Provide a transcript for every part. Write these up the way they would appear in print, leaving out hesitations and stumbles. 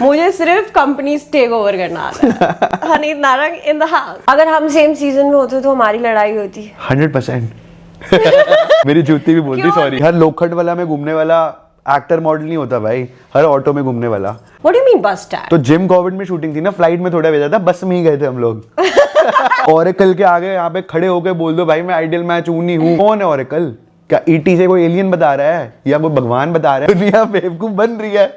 मुझे सिर्फ companies take over करना आता है। हनीत नारंग इन द हाउस। अगर हम सेम सीजन में होते तो हमारी लड़ाई होती 100%। मेरी जूती भी बोलती सॉरी। हर लोखंड वाला में घूमने वाला एक्टर मॉडल नहीं होता भाई, हर ऑटो में घूमने वाला। What do you mean bus stand? तो जिम कोविड में शूटिंग थी ना, फ्लाइट में थोड़ा भेजा था, बस में ही गए थे हम लोग। ओरेकल के आगे यहाँ पे खड़े होके बोल दो भाई मैं आइडियल मैच हूँ नहीं हूँ। कौन है ओरेकल? क्या ईटी से कोई एलियन बता रहा है या कोई भगवान बता रहा है? दुनिया बेवकूफ बन रही है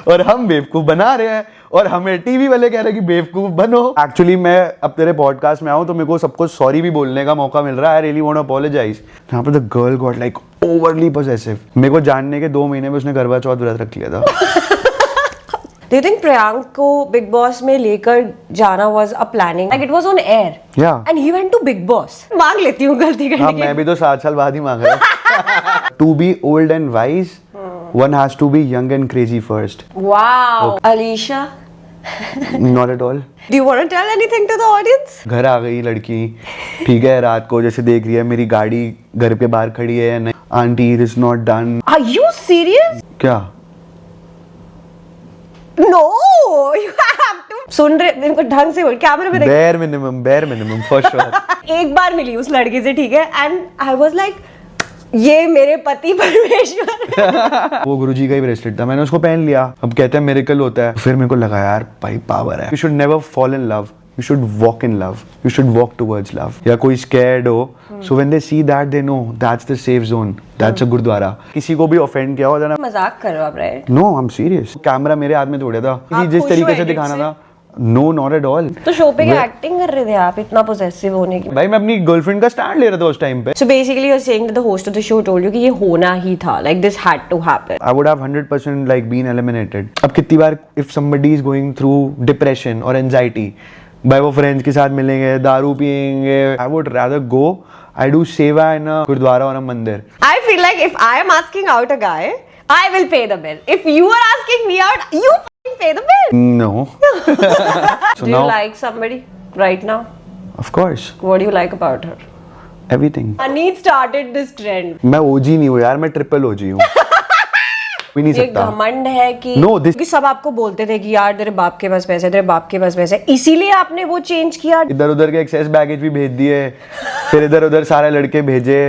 और हम बेवकूफ बना रहे हैं और हमें टीवी वाले कह रहे हैं कि बेवकूफ बनो। एक्चुअली मैं अब तेरे पॉडकास्ट में आऊँ तो मेरे को सबको सॉरी भी बोलने का मौका मिल रहा है। I really want to apologise. यहाँ पे the girl got like overly possessive. मेरे को जानने के 2 महीने में उसने करवा चौथ व्रत रख लिया था। Do you think प्रियांक को बिग बॉस में लेकर जाना was a planning? Like it was on air. Yeah. And he went to Big Boss. मांग लेती हूँ गलती करने हाँ, की। मैं भी तो 7 साल बाद ही मांग रहा हूँ। To be old and wise, one has to be young and crazy first. Wow. Alicia. Not at all. Do you want to tell anything to the audience? घर आ गई लड़की, ठीक है, रात को जैसे देख रही है मेरी गाड़ी घर के बाहर खड़ी है या नहीं। Aunty it is not done. Are you serious? क्या? No, you have to. सुन रहे इनको ढंग से बोल, कैमरे में देख। bare minimum for sure. एक बार मिली उस लड़की से, ठीक है, एंड आई वाज लाइक ये मेरे पति परमेश्वर। वो गुरुजी का ही ब्रेसलेट था, मैंने उसको पहन लिया। अब कहते हैं मिरेकल होता है, फिर मेरे को लगा यार भाई पावर है। You should never fall in love, you should walk in love, you should walk towards love. या कोई scared हो, so when they see that they know that's the safe zone, that's a gurdwara. किसी को भी offend किया हो ना, मजाक कर रहे हो आप, right? No, I'm serious। Camera मेरे हाथ में थोड़ा था, किसी जिस तरीके से दिखाना था, no, not at all। तो शो पे क्या एक्टिंग कर रहे थे आप इतना पोसेसिव होने की? भाई मैं अपनी गर्लफ्रेंड का स्टैंड ले रहा था उस टाइम पे। So basically you're saying that the host of the show told you कि ये होना ही था, like this had to happen. I would have 100% like been eliminated। अब कितनी बार if somebody is going through depression or anxiety, भाई वो friends के साथ मिलेंगे, दारू पियेंगे, I would rather go, I do सेवा in a गुरुद्वारा और a मंदिर। I feel like if I am asking out a guy, I will pay the bill. If you are asking me out, you pay the bill. No। So do you like somebody right now? Of course। What do you like about her? Everything। Haneet started this trend. मैं OG नहीं हूँ यार, मैं triple OG हूँ। भी नहीं सकता। घमंड है कि No, this... कि सब आपको बोलते थे कि यार तेरे बाप के पास पैसे, तेरे बाप के पास पैसे, इसीलिए आपने वो चेंज किया। इधर उधर के एक्सेस बैगेज भी भेज दिए, फिर इधर उधर सारे लड़के भेजे,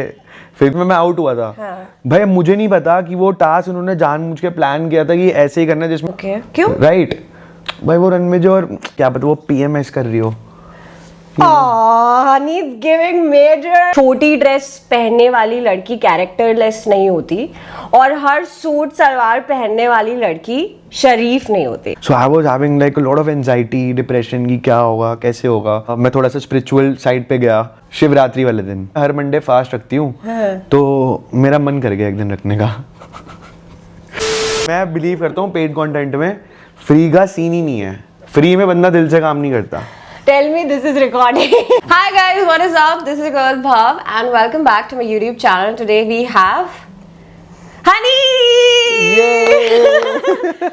फिर मैं आउट हुआ था। हाँ। भाई मुझे नहीं पता कि वो टास्क उन्होंने जानबूझ के प्लान किया था कि ऐसे ही करना है जिसमें क्यों? राइट भाई वो रन में जो, और क्या पता वो PMS कर रही हो। Haneet giving major। छोटी ड्रेस पहनने वाली लड़की कैरेक्टरलेस नहीं होती और हर सूट सलवार पहनने वाली लड़की शरीफ नहीं होती। So I was having like a lot of anxiety, depression कि क्या होगा, कैसे होगा। मैं थोड़ा सा स्पिरिचुअल साइड पे गया। शिवरात्रि वाले दिन हर मंडे फास्ट रखती हूँ, तो मेरा मन कर गया एक दिन रखने का। मैं बिलीव करता हूँ पेड कंटेंट में फ्री का सीन ही नहीं है। फ्री में बंदा दिल से काम नहीं करता। Tell me this is recording. Hi guys, what is up? This is your girl Bhav and welcome back to my YouTube channel. Today we have Haneet! Yay!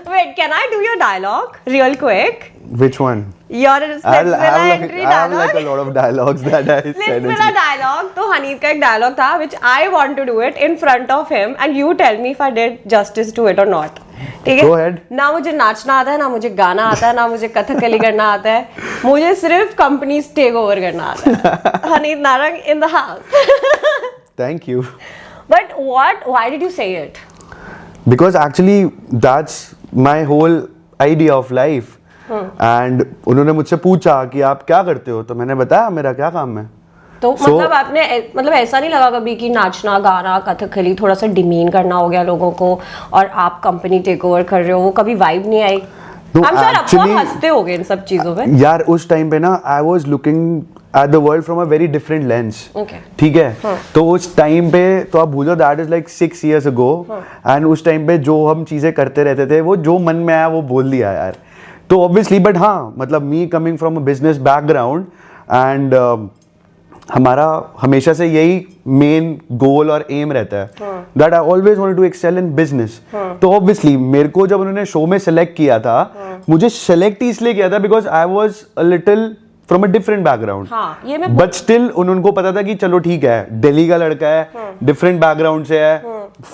Wait, can I do your dialogue real quick? Which one? Your Splitsvilla entry I have like dialogue. a lot of dialogues that I said. Splitsvilla dialogue. तो Haneet का एक dialogue था which I want to do it in front of him and you tell me if I did justice to it or not. ठीक है? Go ahead. ना मुझे नाचना आता है, ना मुझे गाना आता है, ना मुझे कथकली करना आता है, मुझे सिर्फ कंपनीज टेक ओवर करना आता है। हनीत Narang in the house. Thank you. But why did you say it? Because actually that's my whole idea of life. And उन्होंने मुझसे पूछा कि आप क्या करते हो, तो मैंने बताया मेरा क्या काम है। तो मतलब आपने मतलब ऐसा नहीं लगा कभी कि नाचना गाना कथकली थोड़ा सा डिमीन करना हो गया लोगों को और आप कंपनी टेक ओवर कर रहे हो, वो कभी वाइब नहीं आई? I'm sure आप बहुत हंसते होगे इन सब चीजों पे। यार उस टाइम पे ना I was looking at the world from a very different lens। ठीक है, तो उस टाइम पे तो आप भूलो that is like 6 years ago। and उस टाइम पे जो हम चीजें करते रहते थे वो जो मन में आया वो बोल दिया यार। तो obviously but हाँ मतलब me coming from a business background and हमारा हमेशा से यही मेन गोल और एम रहता है that I always wanted to excel in business. तो ऑब्वियसली मेरे को जब उन्होंने शो में सेलेक्ट किया था, मुझे सेलेक्ट ही इसलिए किया था because I was a little from a different background. But still उनको पता था कि चलो ठीक है, दिल्ली का लड़का है, डिफरेंट बैकग्राउंड से है,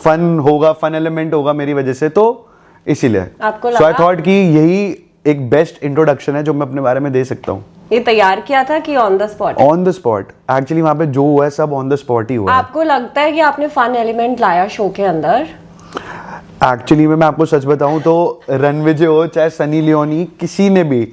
फन होगा, फन एलिमेंट होगा मेरी वजह से, तो इसीलिए आपको सो आई लगा थॉट कि यही एक बेस्ट इंट्रोडक्शन है जो मैं अपने बारे में दे सकता हूँ। ये तैयार किया था कि on the spot? On the spot, actually वहाँ पे जो हुआ है सब ऑन द स्पॉट ही हुआ है। आपको लगता है कि आपने फन एलिमेंट लाया शो के अंदर? एक्चुअली मैं आपको सच बताऊं तो रणविजय हो चाहे सनी लियोनी, किसी ने भी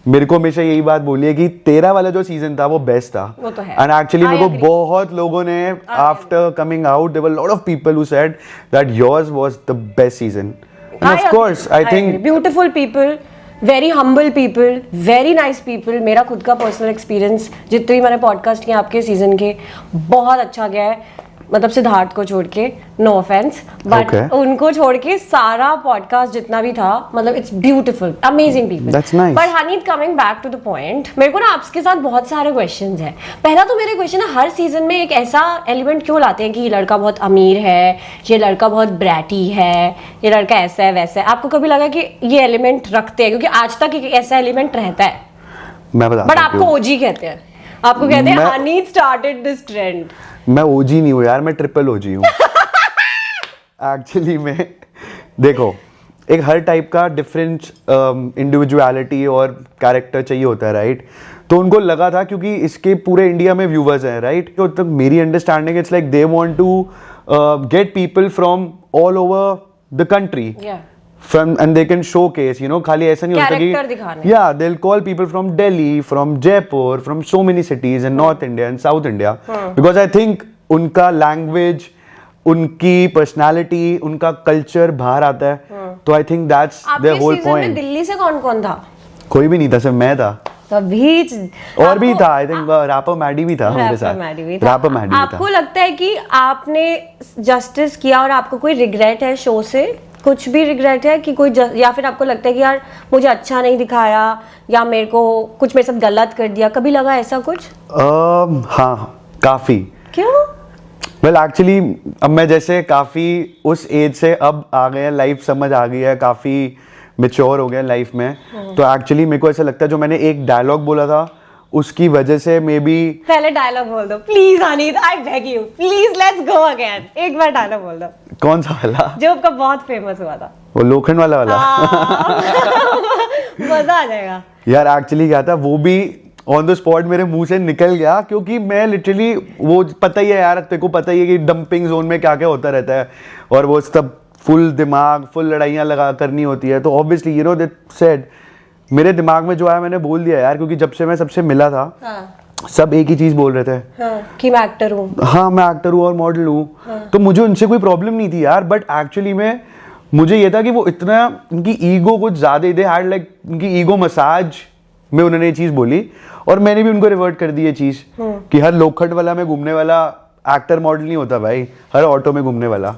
मेरे को हमेशा यही बात बोली है कि तेरा वाला जो सीजन था वो बेस्ट था। वो तो है। एंड एक्चुअली I मेरे को agree. बहुत लोगों ने after coming out there were lot of people who said that yours was the best season. And of course I think beautiful people, very humble people, very nice people. मेरा खुद का personal experience जितने भी मैंने podcast किए आपके season के, बहुत अच्छा गया है। मतलब सिद्धार्थ को छोड़ के, नो ऑफेंस, बट उनको छोड़ के सारा पॉडकास्ट जितना भी था, मतलब it's beautiful, amazing people. That's nice. पर Haneet, coming back to the point, मेरे को ना आपके साथ बहुत सारे क्वेश्चंस हैं। पहला तो मेरे क्वेश्चन है, हर सीजन में एक ऐसा एलिमेंट क्यों लाते हैं कि ये लड़का बहुत अमीर है, ये लड़का बहुत ब्रैटी है, ये लड़का ऐसा है वैसा है? आपको कभी लगा कि ये एलिमेंट रखते हैं? क्योंकि आज तक एक ऐसा एलिमेंट रहता है, मैं बताता हूं बट आपको ओजी कहते हैं, आपको कहते हैं हनीत स्टार्टेड दिस ट्रेंड। मैं ओजी नहीं हूँ यार, मैं ट्रिपल ओजी हूँ। एक्चुअली में देखो, एक हर टाइप का डिफरेंट इंडिविजुअलिटी और कैरेक्टर चाहिए होता है, राइट? तो उनको लगा था क्योंकि इसके पूरे इंडिया में व्यूवर्स हैं, राइट? तो तक मेरी understanding it's like they want to get people from all over the country from and they can showcase, you know, खाली ऐसा नहीं होता कि yeah they'll call people from Delhi, from Jaipur, from so many cities in North India and South India because I think उनका language, उनकी personality, उनका culture बाहर आता है, तो I think that's the whole point। में दिल्ली से कौन-कौन था? कोई भी नहीं था, सिर्फ मैं था। तभी और भी था, आई थिंक रैपर मैडी भी था मेरे साथ। रैपर मैडी था। आपको लगता है कि आपने जस्टिस किया और आपको कोई रिग्रेट है शो से? कुछ भी रिग्रेट है कि कोई या फिर आपको लगता है कि यार मुझे अच्छा नहीं दिखाया या मेरे को कुछ मेरे साथ गलत कर दिया, कभी लगा ऐसा कुछ? हाँ, काफी। क्यों? वेल एक्चुअली अब मैं जैसे काफी उस एज से अब आ गए हैं, लाइफ समझ आ गई है, काफी मैच्योर हो गए लाइफ में, तो एक्चुअली मेरे को ऐसा लगता है जो मैंने एक डायलॉग बोला था उसकी वजह से मे बी। पहले डायलॉग बोल दो please Haneet, I beg you please, let's go again. एक बार डायलॉग बोल दो। कौन सा वाला? जो आपका बहुत फेमस हुआ था, वो लोखंड वाला मजा आ जाएगा यार। एक्चुअली क्या था, वो भी ऑन द स्पॉट मेरे मुंह से निकल गया क्योंकि मैं लिटरली, वो पता ही है यार, तेरे को पता ही है कि डंपिंग जोन में क्या क्या होता रहता है और वो सब फुल दिमाग, फुल लड़ाइयाँ लगा करनी होती है, तो obviously you know that said मेरे दिमाग में जो आया मैंने बोल दिया यार, क्योंकि जब से मैं सबसे मिला था सब एक ही चीज बोल रहे थे कि मैं एक्टर हूँ। हाँ, मैं एक्टर हूँ और मॉडल हूँ, तो मुझे उनसे कोई प्रॉब्लम नहीं थी यार, बट एक्चुअली में मुझे ये था कि वो इतना, उनकी ईगो कुछ ज्यादा, दे हैड लाइक उनकी ईगो मसाज में उन्होंने ये चीज बोली और मैंने भी उनको रिवर्ट कर दी ये चीज कि हर लोखंड वाला में घूमने वाला एक्टर मॉडल नहीं होता भाई, हर ऑटो में घूमने वाला।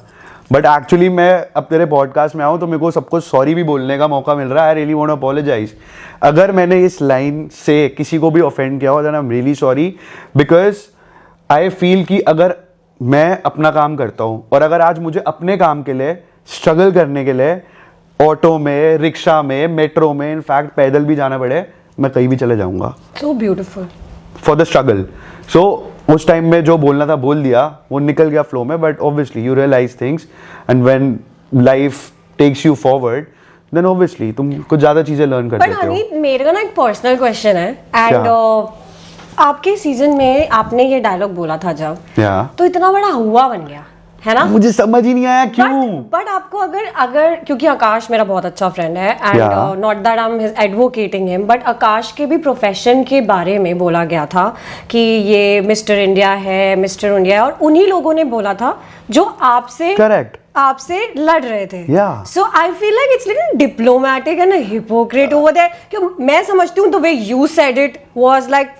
बट एक्चुअली मैं अब तेरे पॉडकास्ट में आऊँ तो मेरे को सबको सॉरी भी बोलने का मौका मिल रहा है। I really want to apologise अगर मैंने इस लाइन से किसी को भी ऑफेंड किया हो, then I am really sorry, because I feel कि अगर मैं अपना काम करता हूँ और अगर आज मुझे अपने काम के लिए स्ट्रगल करने के लिए ऑटो में, रिक्शा में, मेट्रो में, इनफैक्ट पैदल भी जाना पड़े, मैं कहीं भी चले जाऊंगा। So beautiful for the struggle. So उस टाइम में जो बोलना था बोल दिया, वो निकल गया फ्लो में, but obviously you realise things and when life takes you forward then obviously तुम कुछ ज्यादा चीजें लर्न कर देते हो। हनीत, मेरे का ना एक पर्सनल क्वेश्चन है, एंड आपके सीजन में आपने ये डायलॉग बोला था जब, तो इतना बड़ा हुआ बन गया है ना, मुझे समझ ही नहीं आया क्यों। बट आपको अगर क्योंकि आकाश मेरा बहुत अच्छा फ्रेंड है and not that I am advocating him, but Akash के भी प्रोफेशन के बारे में बोला गया था कि ये मिस्टर इंडिया है, मिस्टर इंडिया है, और उन्हीं लोगों ने बोला था जो आपसे करेक्ट आपसे लड़ रहे थे। So I feel like it's like diplomatic and hypocrite over there, क्योंकि मैं समझती हूँ the way you said it was like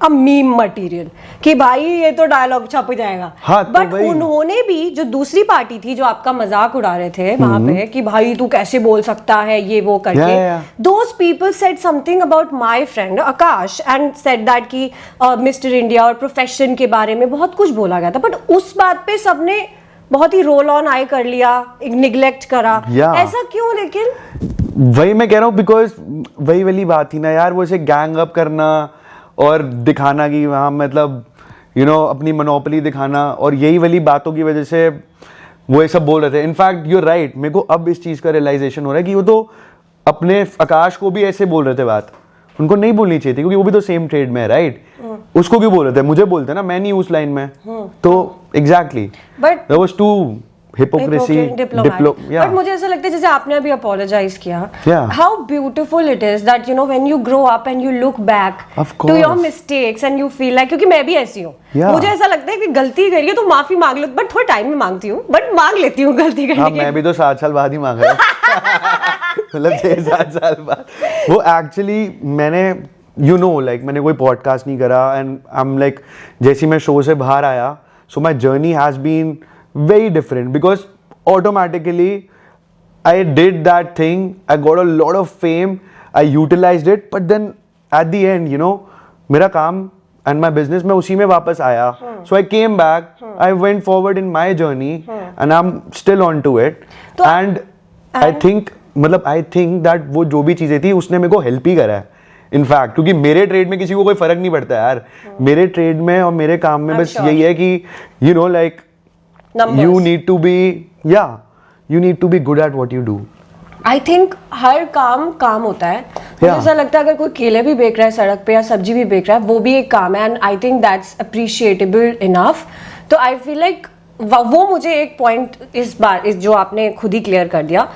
a meme material कि भाई ये तो डायलॉग छप जाएगा। बट उन्होंने भी, जो दूसरी पार्टी थी जो आपका मजाक उड़ा रहे थे वहां पे कि भाई तू कैसे बोल सकता है ये वो करके, those people said something about my friend Akash and said that कि मिस्टर इंडिया और प्रोफेशन के बारे में बहुत कुछ बोला गया था, बट उस बात पे सबने बहुत ही रोल ऑन आई कर लिया, निग्लेक्ट करा। ऐसा क्यों? लेकिन वही मैं कह रहा हूँ, बिकॉज वही वाली बात थी ना यार, वो ऐसे गैंग अप करना और दिखाना कि वहाँ मतलब यू नो अपनी मोनोपोली दिखाना, और यही वाली बातों की वजह से वो ये सब बोल रहे थे। इनफैक्ट यू राइट, मेरे को अब इस चीज का रियलाइजेशन हो रहा है कि वो तो अपने आकाश को भी ऐसे बोल रहे थे बात, उनको नहीं बोलनी चाहिए थी क्योंकि वो भी तो सेम ट्रेड में है, राइट? उसको क्यों बोल रहे थे? मुझे बोलते ना, मैं नहीं उस लाइन में। तो exactly but that was too hypocrisy but मुझे ऐसा लगता है जैसे आपने अभी apologize किया, how beautiful it is that you know when you grow up and you look back to your mistakes and you feel like, क्योंकि मैं भी ऐसी हूँ, मुझे ऐसा लगता है कि गलती करी है तो माफी मांग लो, बट थोड़ा टाइम में मांगती हूँ, बट मांग लेती हूँ गलती करने के। मैं भी तो 7 साल बाद ही मांग रहा हूँ मतलब 6-7 साल बाद। वो एक्चुअली मैंने like मैंने कोई पॉडकास्ट नहीं करा एंड आई एम लाइक, जैसे मैं शो से बाहर आया, so my journey has been very different because automatically I did that thing, I got a lot of fame, I utilized it, but then at the end, you know, मेरा काम and my business मैं उसी में वापस आया, so I came back, I went forward in my journey and I'm still on to it and I think मतलब I think that वो जो भी चीजें थी उसने मेरे को हेल्प ही करा है इनफैक्ट, क्योंकि मेरे ट्रेड में किसी को कोई फर्क नहीं पड़ता यार, मेरे ट्रेड में और मेरे काम में बस यही है कि you know like you need to be good at what you do. I think हर काम होता है। मुझे ऐसा लगता है अगर कोई केले भी बेच रहा है सड़क पे या सब्जी भी बेच रहा है, वो भी एक काम है and I think that's appreciable enough. तो आई फील लाइक वो मुझे एक पॉइंट इस जो आपने खुद ही क्लियर कर दिया,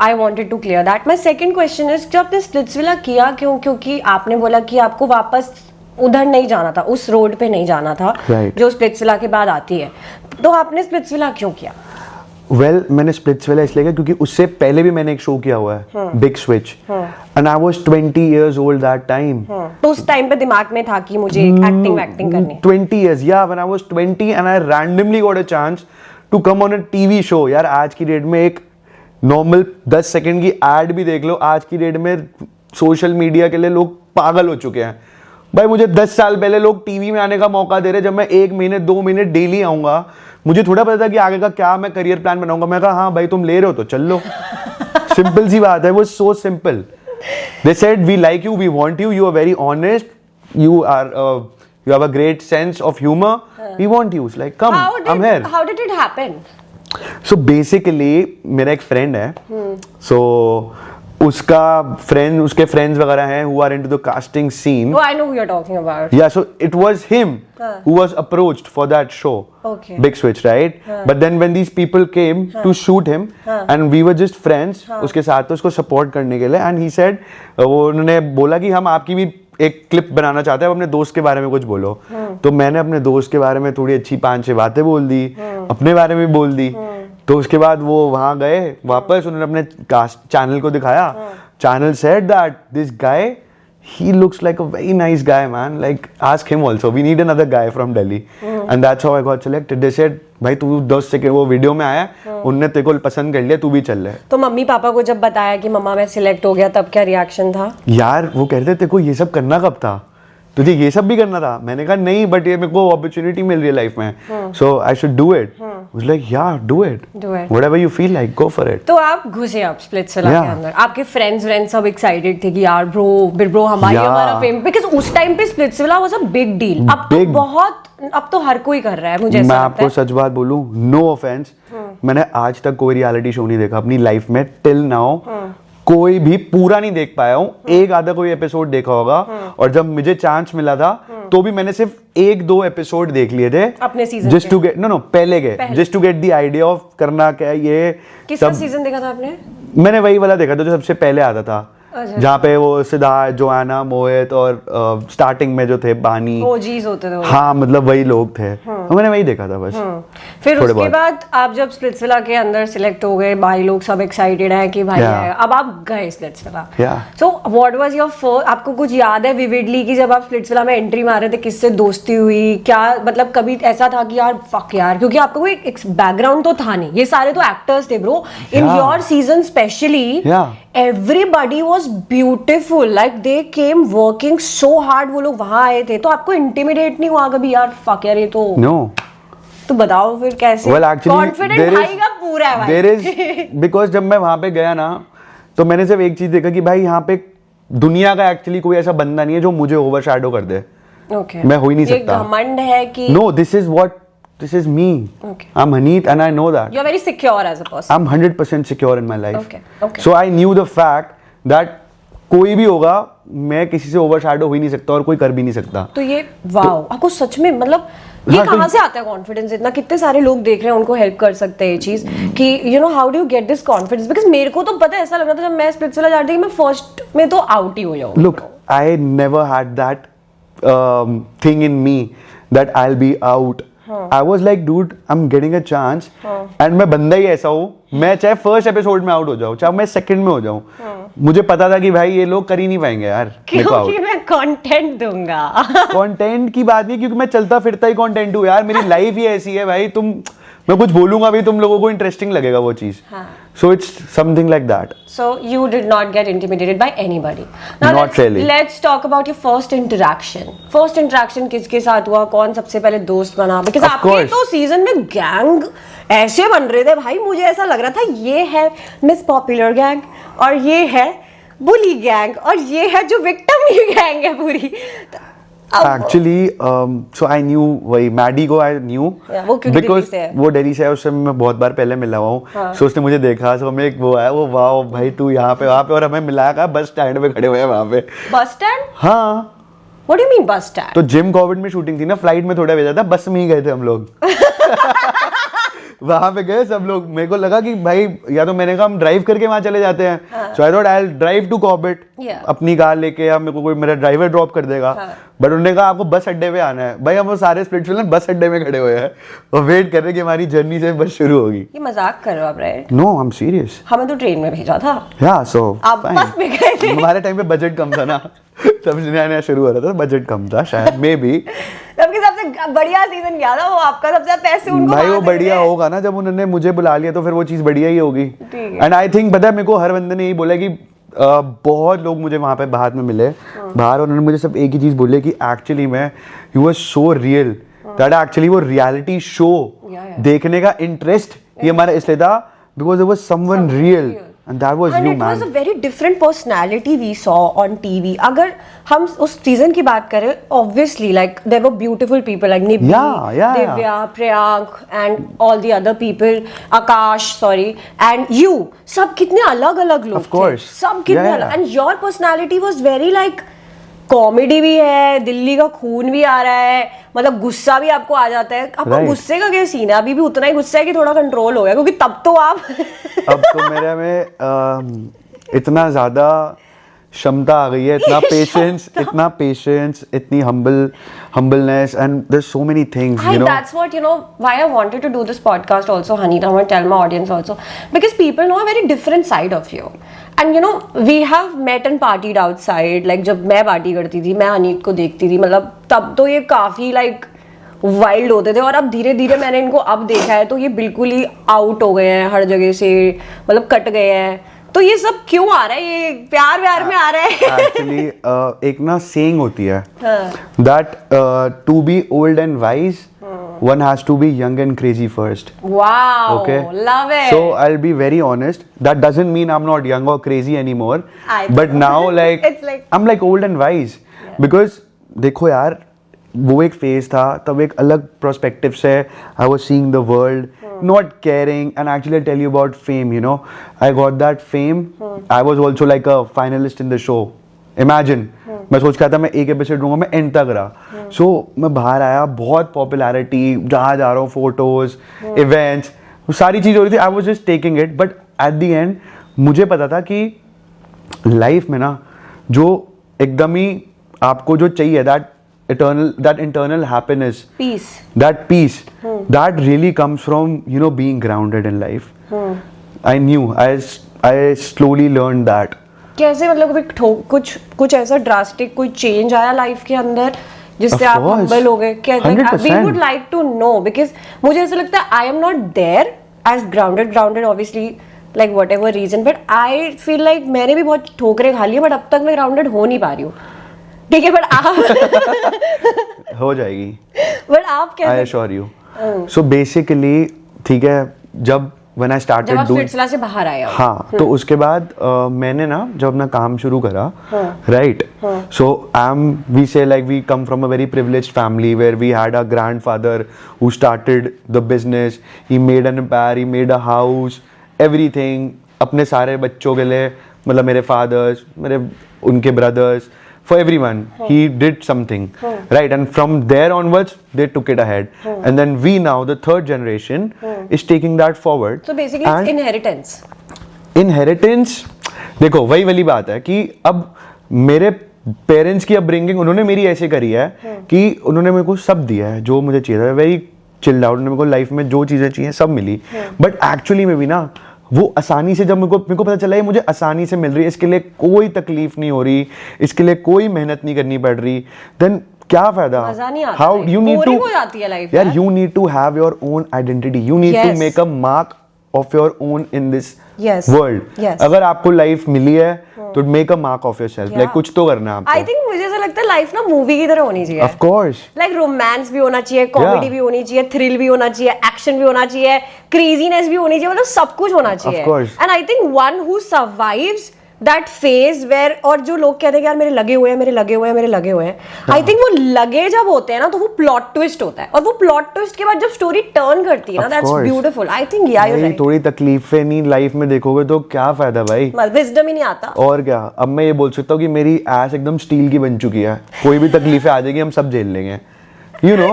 I wanted to clear that. My second question is कि आपने स्प्लिट्सविला किया क्यों? क्योंकि आपने बोला कि आपको वापस उधर नहीं जाना था, उस रोड पे नहीं जाना था जो स्प्लिट्सविला के बाद आती है, तो आपने स्प्लिट्सविला क्यों किया? मैंने स्प्लिट्सविला इसलिए किया क्योंकि उससे पहले भी मैंने एक शो किया हुआ है, big switch, and I was 20 years old that time. तो उस टाइम पे दिमाग में था कि मुझे एक्टिंग करनी है। 20 years, yeah, when I was 20 and I randomly got a chance to come on a TV show। यार आज की डेट में एक नॉर्मल 10 सेकंड की एड भी देख लो, आज की डेट में सोशल मीडिया के लिए लोग पागल हो चुके हैं भाई। मुझे 10 साल पहले लोग टीवी में आने का मौका दे रहे, जब मैं 1 महीने 2 महीने डेली आऊंगा, मुझे थोड़ा पता था कि आगे का क्या मैं करियर प्लान बनाऊंगा। मैं कहा हाँ भाई तुम ले रहे हो तो चल लो सिंपल सी बात है, वो so simple. They said we like you, we want you, you are very honest, you have a great sense of humor, we want you, like come, I'm here. How did it happen? So basically मेरा एक friend है, so उसके friends वगैरह हैं who are into the casting scene. Oh, I know who you're talking about. Yeah, so it was him who was approached for that show. Okay. Big Switch, right? But then when these people came to shoot him and we were just friends, उसके साथ तो उसको support करने के लिए, and he said उन्होंने बोला कि हम आपकी भी एक क्लिप बनाना चाहते हैं, अपने दोस्त के बारे में कुछ बोलो। तो मैंने अपने दोस्त के बारे में थोड़ी अच्छी 5-6 बातें बोल दी, अपने बारे में बोल दी। तो उसके बाद वो वहां गए वापस, उन्होंने अपने चैनल को दिखाया, channel said that this guy he looks like a very nice guy, man, like ask him also, we need another guy from Delhi. And that's how I got selected. They said भाई तू 10 second वो video में आया, उनने तेरे को पसंद कर लिया, तू भी चल ले। तो मम्मी पापा को जब बताया कि मम्मा मैं सिलेक्ट हो गया, तब क्या रिएक्शन था? यार वो कहते तेरे को ये सब करना कब था, तुझे ये सब भी करना था? मैंने कहा नहीं, बट ये मेरे को अपॉर्चुनिटी मिल रही है लाइफ में, so I should do it. Was like yeah do it, whatever you feel like, go for it. तो आप घुसे आप स्प्लिट्सविला के अंदर, आपके फ्रेंड्स सब एक्साइटेड थे कि यार ब्रो हमारा फेम, बिकॉज़ उस टाइम पे Splitsvilla was a big deal. अब तो हर कोई कर रहा है, मुझे ऐसा लगता है। मैं आपको सच बात बोलूं, नो ऑफेंस, मैंने आज तक कोई रियलिटी शो नहीं देखा अपनी लाइफ में टिल नाउ, कोई भी पूरा नहीं देख पाया हूँ। एक आधा कोई एपिसोड देखा होगा, और जब मुझे चांस मिला था तो भी मैंने सिर्फ 1-2 एपिसोड देख लिए थे अपने सीजन जस्ट टू गेट पहले के just to get the idea of करना क्या है ये। किसका सीजन देखा था आपने? मैंने वही वाला देखा था जो सबसे पहले आता था, जहाँ पे वो सिद्धार्थ, जोआना, मोहित और स्टार्टिंग में जो थे बानी, ओजीज होते थे। हाँ मतलब वही लोग थे, तो मैंने वही देखा था बस। फिर उसके बाद आप जब स्प्लिट्सविला के अंदर सिलेक्ट हो गए, भाई लोग सब एक्साइटेड हैं कि भाई है, अब आप गए Splitsvilla. So what was your first, आपको कुछ याद है विविडली कि जब आप स्प्लिट्सविला में एंट्री मारे थे, किससे दोस्ती हुई, क्या मतलब कभी ऐसा था कि यार फक यार, क्योंकि आपको कोई बैकग्राउंड तो था नहीं, ये सारे तो एक्टर्स थे bro, in your season specially everybody was beautiful, like they came working so hard, वो लोग वहां आए थे, तो आपको इंटिमिडेट नहीं हुआ कभी यार फक यार ये तो? No. तो बताओ फिर कैसे? Well, actually, कॉन्फिडेंट भाई का पूरा है भाई। There is because जब मैं वहां पे गया ना, तो मैंने सिर्फ एक चीज देखा कि भाई यहाँ पे दुनिया का एक्चुअली कोई ऐसा बंदा नहीं है जो मुझे ओवरशैडो कर दे। Okay. मैं हो ही नहीं सकता। एक घमंड है कि No, this is what this is me. Okay. I'm Haneet and I know that. You're very secure as a person. I'm 100% secure in my life. Okay. Okay. So I knew the fact that कोई भी होगा, मैं किसी से overshadow हो ही नहीं सकता और कोई कर भी नहीं सकता. तो ये वाओ, आपको सच में मतलब ये कहाँ से आता है कॉन्फिडेंस इतना? कितने सारे लोग देख रहे हैं, उनको हेल्प कर सकते हैं ये चीज कि you know how do you get this confidence? Because मेरे को तो पता है, ऐसा लग रहा था जब मैं स्पिरिचुअल जा रही थी कि मैं फर्स्ट में तो आउट ही हो जाऊँ. Look, I never had that thing in me that I'll be out. I was like, dude, I'm getting a chance. And मैं बंदा ही ऐसा हूँ, मैं चाहे फर्स्ट एपिसोड में आउट हो जाऊँ, चाहे मैं सेकंड में हो जाऊँ, मुझे पता था कि भाई ये लोग कर ही नहीं पाएंगे यार. क्योंकि मैं कंटेंट दूंगा. कंटेंट की बात नहीं, क्योंकि मैं चलता फिरता ही कंटेंट हूँ यार. मेरी लाइफ ही ऐसी है भाई. मैं कुछ बोलूंगा भी, तुम लोगों को इंटरेस्टिंग लगेगा वो चीज. So it's something like that. So you did not get intimidated by anybody. Now Not really. Let's talk about your first interaction. First interaction किसके साथ हुआ? कौन सबसे पहले दोस्त बना? Because आपके तो सीजन में गैंग ऐसे बन रहे थे भाई, मुझे ऐसा लग रहा था ये है मिस पॉपुलर गैंग और ये है बुली गैंग और ये है जो विक्टिम गैंग है पूरी. Actually, so I knew वही मैडी को I knew because वो दिल्ली से है, उससे मैं बहुत बार पहले मिला हुआ हूँ. So उसने मुझे देखा, so हमें एक वो आया, वो वाओ भाई तू यहाँ पे वहाँ पे, और हमें मिलाया कहा बस स्टैंड पे खड़े हुए हैं वहाँ पे. Bus stand? हाँ. What do you mean bus stand? तो जिम कोविड में शूटिंग थी ना, फ्लाइट में थोड़ा भेजा था, बस में ही गए थे हम लोग. वहां पे गए सब लोग. मेरे को लगा कि भाई या तो मैंने कहा हम ड्राइव करके वहां चले जाते हैं. So I thought I will drive to Corbett, अपनी कार लेके, या मेरे को कोई मेरा ड्राइवर ड्रॉप कर देगा. बट उन्होंने कहा आपको बस अड्डे पे आना है. भाई हम वो सारे स्प्लिट्सविल बस अड्डे में खड़े हुए हैं और वेट कर रहे हैं कि हमारी जर्नी से बस शुरू होगी. ये मजाक कर रहे हो आप? Right? No, I am serious. हमें तो ट्रेन में भेजा था. या सो आप बस में गए थे. हमारे टाइम पे बजट कम था ना, तब नया नया शुरू हो रहा था, बजट कम था शायद, मे बी. सबके सबसे बढ़िया सीजन क्या था वो आपका? सबसे ज्यादा पैसे उनको भाई वो बढ़िया होगा ना, जब उन्होंने मुझे बुला लिया तो फिर वो चीज बढ़िया ही होगी. एंड आई थिंक पता है मेरे को हर बंदे ने यही बोला कि बहुत लोग मुझे वहां पे बाहर में मिले बाहर, उन्होंने मुझे सब एक ही चीज बोली कि एक्चुअली में you were so real that actually वो रियलिटी शो देखने का इंटरेस्ट ये हमारा इसलिए था because it was someone real. And that was you, man. And it was a very different personality we saw on TV. अगर हम उस सीजन की बात करें, obviously like there were beautiful people like Nibbi, Divya, Priyank, and all the other people, Akash, sorry, and you. सब कितने अलग-अलग लोग थे. Of course. सब कितने अलग. And your personality was very like comedy भी है, दिल्ली का खून भी आ रहा है, मतलब गुस्सा भी आपको आ जाता है. आपका गुस्से का क्या सीन है? अभी भी उतना ही गुस्सा है कि थोड़ा कंट्रोल हो गया? क्योंकि तब तो आप अब तो मेरे में इतना ज्यादा क्षमता आ गई है, इतना पेशेंस, इतनी humbleness, and there's so many things, you know. That's what, you know, why I wanted to do this podcast also, Haneet. I want to tell my audience also, because people know a very different side of you. And you know, we have met and partied outside. Like जब मैं party करती थी, मैं हनीत को देखती थी, मतलब तब तो ये काफी like वाइल्ड होते थे, और अब धीरे धीरे मैंने इनको अब देखा है तो ये बिल्कुल ही आउट हो गए हैं हर जगह से, मतलब कट गए हैं. तो ये सब क्यों आ रहा है? ये प्यार व्यार में आ रहा है? एक्चुअली एक ना सेइंग होती है that to be old and wise one has to be young and crazy first. Wow. Okay. Love it. So I'll be very honest. That doesn't mean I'm not young or crazy anymore. But now like it's like I'm like old and wise. Yeah. Because देखो यार, वो एक phase था, तब एक अलग perspective से I was seeing the world, not caring, and actually I'll tell you about fame, you know. I got that fame. I was also like a finalist in the show. Imagine, मैं सोच रहा था मैं एक episode दूंगा, मैं and तक रहा. सो मैं बाहर आया, बहुत पॉपुलैरिटी, जहाँ जा रहा हूँ, फोटोज, इवेंट्स, सारी चीज़ हो रही थी. I was just taking it. But at the end मुझे पता था कि लाइफ में ना जो एकदम ही आपको जो चाहिए, that internal happiness, that peace, that really comes from, you know, being grounded in life. I knew, I slowly learned that. कैसे, मतलब कुछ ऐसा ड्रास्टिक कोई चेंज आया लाइफ के अंदर जिससे आप हम्बल हो गए? We would like to know, because मुझे ऐसा लगता है I am not there as grounded obviously, like whatever reason, but I feel like मैंने भी बहुत ठोकरें खा ली, बट अब तक मैं ग्राउंडेड हो नहीं पा रही हूँ. ठीक है, बट आप हो जाएगी. बट आप कैसे? I assure you. So basically ठीक है, जब when I started जब आप doing स्विट्जरलैंड से बाहर आए हो। हाँ, तो उसके बाद मैंने ना जब अपना काम शुरू करा, right, so we say like we come from a very privileged family where we had a grandfather who started the business, he made an empire, he made a house, everything, अपने सारे बच्चों के लिए, मतलब मेरे fathers, मेरे उनके brothers, for everyone, he did something, right? And from there onwards, they took it ahead. And then we now, the third generation, is taking that forward. So basically, it's inheritance. Inheritance, देखो वही वाली बात है कि अब मेरे parents की upbringing उन्होंने मेरी ऐसे करी है कि उन्होंने मेरे को सब दिया है जो मुझे चाहिए था, वेरी चिल्ड आउट, मेरे को लाइफ में जो चीज़ें चाहिए सब मिली, बट एक्चुअली में भी ना वो आसानी से, जब मेरे को पता चला ये मुझे आसानी से मिल रही है, इसके लिए कोई तकलीफ नहीं हो रही, इसके लिए कोई मेहनत नहीं करनी पड़ रही, देन क्या फायदा? मजा नहीं आता, हाउ यू नीड टू, हो जाती है लाइफ यार, you need to have your own identity, you need to make a mark of your own in this world. अगर आपको लाइफ मिली है तो make a mark of yourself, like कुछ तो करना है आपको। आई थिंक मुझे ऐसा लगता है लाइफ ना मूवी की तरह होनी चाहिए। ऑफ कोर्स, लाइक रोमांस भी होना चाहिए, कॉमेडी भी होनी चाहिए, थ्रिल भी होना चाहिए, एक्शन भी होना चाहिए, क्रेजीनेस भी होनी चाहिए, मतलब सब कुछ होना चाहिए। And I think one who survives that phase where, और जो लोग कहते हैं यार मेरे लगे हुए हैं, मेरे लगे हुए हैं, मेरे लगे हुए हैं, आई थिंक वो लगे जब होते हैं ना तो वो प्लॉट ट्विस्ट होता है, और वो प्लॉट ट्विस्ट के बाद जब स्टोरी टर्न करती है ना, दैट्स ब्यूटीफुल। आई थिंक या यू राइट, थोड़ी तकलीफें नहीं लाइफ में देखोगे तो क्या फायदा भाई, विजडम ही नहीं आता। और क्या, अब मैं ये बोल सकता हूँ कि मेरी एस एकदम स्टील की बन चुकी है, कोई भी तकलीफें आ जाएगी हम सब झेल लेंगे, यू नो।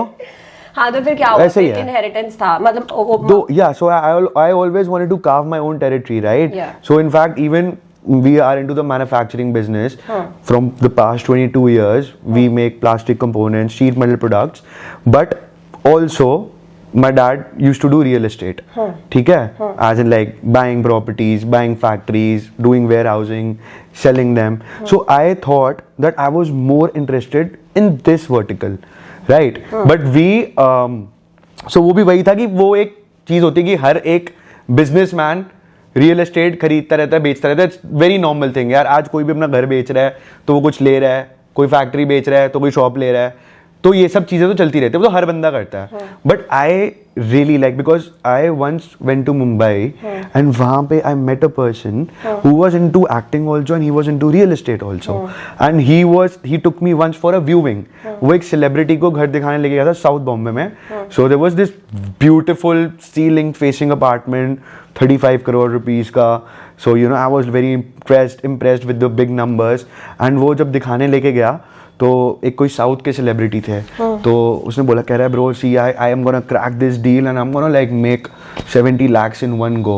हाँ, तो फिर क्या हुआ? फिर इनहेरिटेंस था, मतलब yeah, so I always wanted to carve my own territory, right? Yeah. So in fact, even we are into the manufacturing business. From the past 22 years, we make plastic components, sheet metal products, but also my dad used to do real estate. ठीक है? As in like buying properties, buying factories, doing warehousing, selling them. So I thought that I was more interested in this vertical, right? But we, so वो भी वही था कि वो एक चीज होती है कि हर एक बिजनेसमैन रियल एस्टेट खरीदता रहता है, बेचता रहता है, इट्स वेरी नॉर्मल थिंग यार। आज कोई भी अपना घर बेच रहा है तो वो कुछ ले रहा है, कोई फैक्ट्री बेच रहा है तो कोई शॉप ले रहा है, तो ये सब चीजें तो चलती रहती है, वो तो हर बंदा करता है। But I really like, because I once went to Mumbai and वहां पे I met a person who was into acting also and he was into real estate also, and he took me once for a viewing. वो एक celebrity को घर दिखाने लेके गया था साउथ बॉम्बे में। So there was this beautiful ceiling facing apartment, 35 crore rupees का। So you know I was very impressed with the big numbers. And वो जब दिखाने लेके गया तो एक कोई साउथ के सेलिब्रिटी थे, तो उसने बोला, कह रहा है bro see I am gonna crack this deal and I am gonna like make 70 lakhs in one go.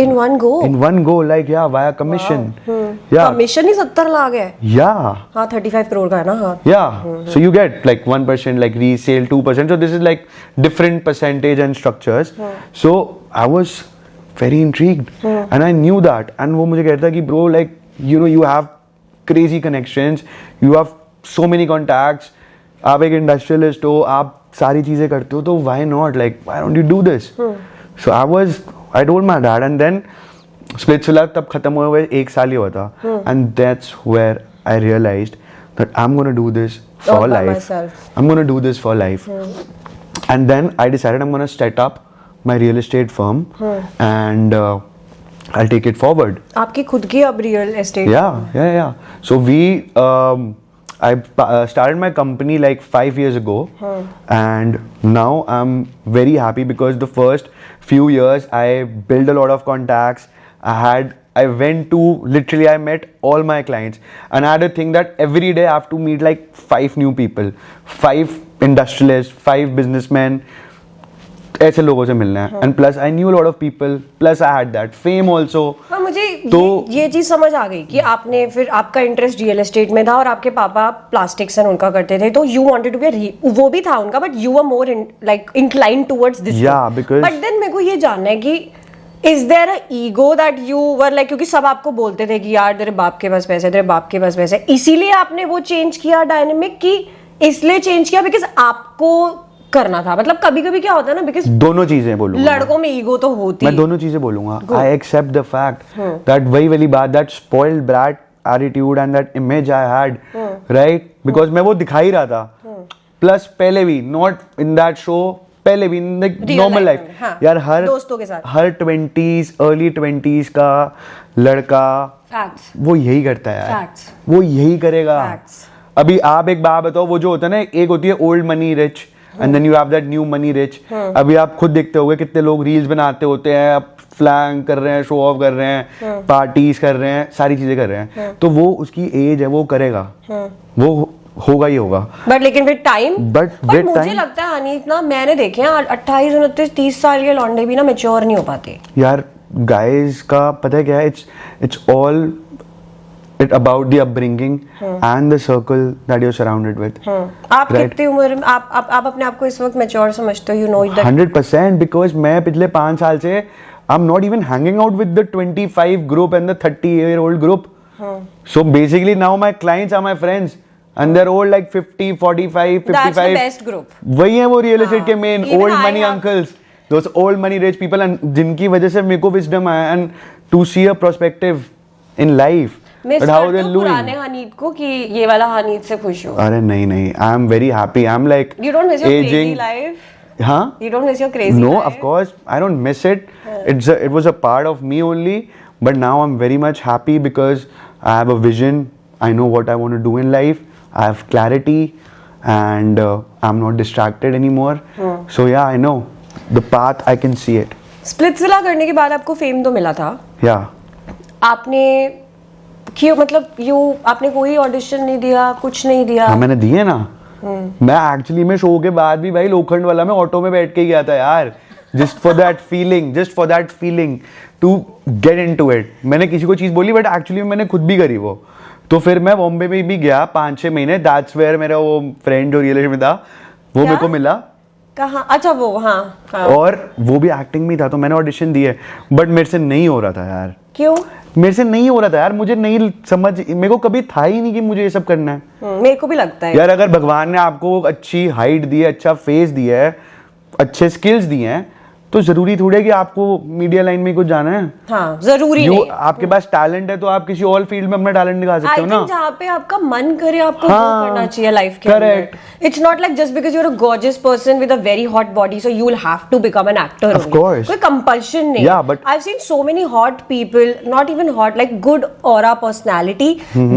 In one go, like yeah, via commission. Yeah, commission ही 70 लाख है। Yeah, हाँ, 35 करोड़ का है ना। हाँ, yeah. So you get like 1% like resale, 2%, so this is like different percentage and structures. So I was very intrigued and I knew that, and वो मुझे कहता है कि bro like you know you have crazy connections, you have so many contacts, आप एक industrialist हो, आप सारी चीजें करते हो, तो why not, like why don't you do this? So I told my dad, and then Splitsvilla तब खत्म हुए 1 साल ही हुआ था, and that's where I realized that I'm gonna do this for All by life. myself. I'm gonna do this for life. And then I decided I'm gonna set up my real estate firm and I'll take it forward. आपकी खुद की अब real estate? Yeah. So I started my company like 5 years ago, and now I'm very happy because the first few years I built a lot of contacts. I went to, literally I met all my clients, and I had a thing that every day I have to meet like 5 new people, 5 industrialists, 5 businessmen, ऐसे लोगों से मिलना है। And plus I knew lot of people, plus I had that fame also. मुझे तो ये चीज समझ आ गई कि आपने फिर आपका इंटरेस्ट रियल एस्टेट में था और आपके पापा प्लास्टिक्स एंड उनका करते थे, तो यू वांटेड टू बी, वो भी था उनका, but you were more like inclined towards this. Because but then मेरे को ये जानना है कि is there a ego that you were like, क्योंकि सब आपको बोलते थे कि यार तेरे बाप के पास पैसे, तेरे बाप के पास पैसे, इसीलिए आपने वो चेंज किया डायनेमिक, की इसलिए चेंज किया बिकॉज आपको करना था? मतलब कभी कभी क्या होता है ना, बिकॉज दोनों चीजें बोलूंगा, लड़कों में ईगो तो होती, मैं दोनों चीजें बोलूंगा। I accept the fact that वही वाली बात, that spoiled brat attitude and that image I had, right, because मैं वो दिखा ही रहा था। प्लस पहले भी नॉट इन दैट शो, पहले भी लाइक नॉर्मल लाइफ, हाँ, यार हर दोस्तों के साथ, हर 20s अर्ली 20s का लड़का Facts. वो यही करता है यार, Facts. वो यही करेगा। Facts. अभी आप एक बात बताओ, वो जो होता है ना, एक होती है old money rich and then you have that new money rich. अभी आप खुद देखते होगे कितने लोग रील्स बनाते होते हैं, आप फ्लैंक कर रहे हैं, शो ऑफ कर रहे हैं, पार्टीज कर रहे हैं, सारी चीजें कर रहे हैं, तो वो उसकी एज है, वो करेगा, वो होगा ही होगा। बट लेकिन विद टाइम, बट मुझे लगता है हनीत ना, मैंने देखे हैं 28 29 30 साल के लौंडे भी ना मैच्योर नहीं हो पाते यार। गाइस का पता है क्या है, it's all it about the upbringing and the circle that you are surrounded with. आप कितनी उम्र में आप अपने आप को इस वक्त मैच्योर समझते हो? यू नो दैट 100%, बिकॉज मैं पिछले 5 साल से आई am not even hanging out with the 25 group and the 30-year-old group. So basically now my clients are my friends and they're all like 50, 45, 55. That's the best group. वही है वो real estate के main Even old I money have- uncles, those old money rich people, and जिनकी वजह से मेरे को wisdom आया and to see a perspective in life. Miss But how करते they're हो doing. पुराने हनीत को कि ये वाला हनीत से खुश हो? अरे नहीं, I am very happy. I'm like You don't miss your crazy aging. life? हाँ? You don't miss your crazy No, life? of course I don't miss it. It was a part of me only, but now I'm very much happy because I have a vision. I know what I want to do in life. I have clarity, and I'm not distracted anymore. So yeah, I know the path. I can see it. Splitsvilla करने के बाद आपको fame तो मिला था, Yeah. आपने क्यों, मतलब आपने कोई ऑडिशन नहीं दिया, कुछ नहीं दिया? हाँ, मैंने दिए ना। मैं एक्चुअली में शो के बाद भी भाई लोखंड वाला में ऑटो में बैठ के ही गया था यार, just for that feeling to get into it. मैंने किसी को चीज बोली बट एक्चुअली मैंने खुद भी करी वो। तो फिर मैं बॉम्बे में भी गया 5-6 महीने, दैट्स वेयर मेरा वो फ्रेंड जो रियल एस्टेट में था वो मेरे को मिला। कहाँ? अच्छा वो, हाँ। और वो भी एक्टिंग में था, तो मैंने ऑडिशन दिए बट मेरे से नहीं हो रहा था यार। क्यों? मेरे से नहीं हो रहा था यार, मुझे नहीं समझ, मेरे को कभी था ही नहीं कि मुझे ये सब करना है। मेरे को भी लगता है यार अगर भगवान ने आपको अच्छी हाइट दी है, अच्छा फेस दिया है, अच्छे स्किल्स दिए हैं, तो जरूरी थोड़ी है कि आपको मीडिया लाइन में कुछ जाना है। हाँ, जरूरी नहीं। आपके पास टैलेंट है तो आप किसी और फील्ड में अपना टैलेंट दिखा सकते हो ना। जहाँ पे आपका मन करे आपको हाँ, वो करना चाहिए लाइफ के correct. अंदर। It's not like just because you're a gorgeous person with a very hot body, so you'll have to become an actor. Of only. course. कोई compulsion नहीं। Yeah, but I've seen so many hot people, not even hot, like good aura personality.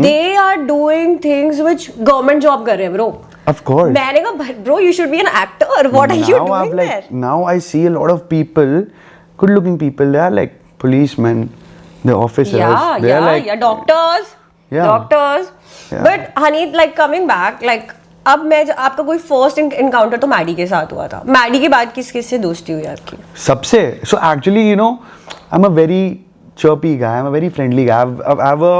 They are doing things which government job कर रहे हैं bro. of course. मैंने कहा bro, you should be an actor. What are you Now I've doing there? now I see a lot of people, good looking people, they are like policemen, they're officers, they are like doctors. Yeah. Doctors. Yeah. But Haneet, like coming back, like अब मैं आपका कोई first encounter तो Maddie के साथ हुआ था, Maddie के बाद किस किस से दोस्ती हुई आपकी? सबसे। So actually, you know, I'm a very chirpy guy, I'm a very friendly guy, I have a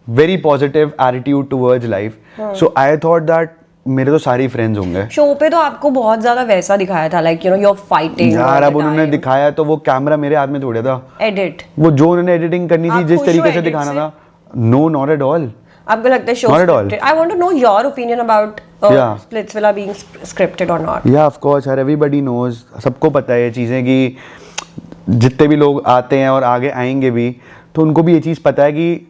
very positive attitude towards life. So I thought that मेरे तो सारे फ्रेंड्स होंगे। शो पे तो आपको बहुत ज्यादा वैसा दिखाया था, like you know you are fighting यार अब उन्होंने दिखाया तो वो कैमरा मेरे हाथ में थोड़े था, एडिट वो जो उन्होंने एडिटिंग करनी थी जिस तरीके से दिखाना था, नो नॉट एट ऑल। आपको लगता है show scripted? I want to know your opinion about Splitsvilla being scripted और not. Yeah of course, everybody knows, सबको पता है ये चीजें कि जितने भी लोग आते हैं और आगे आएंगे भी तो उनको भी ये चीज पता है कि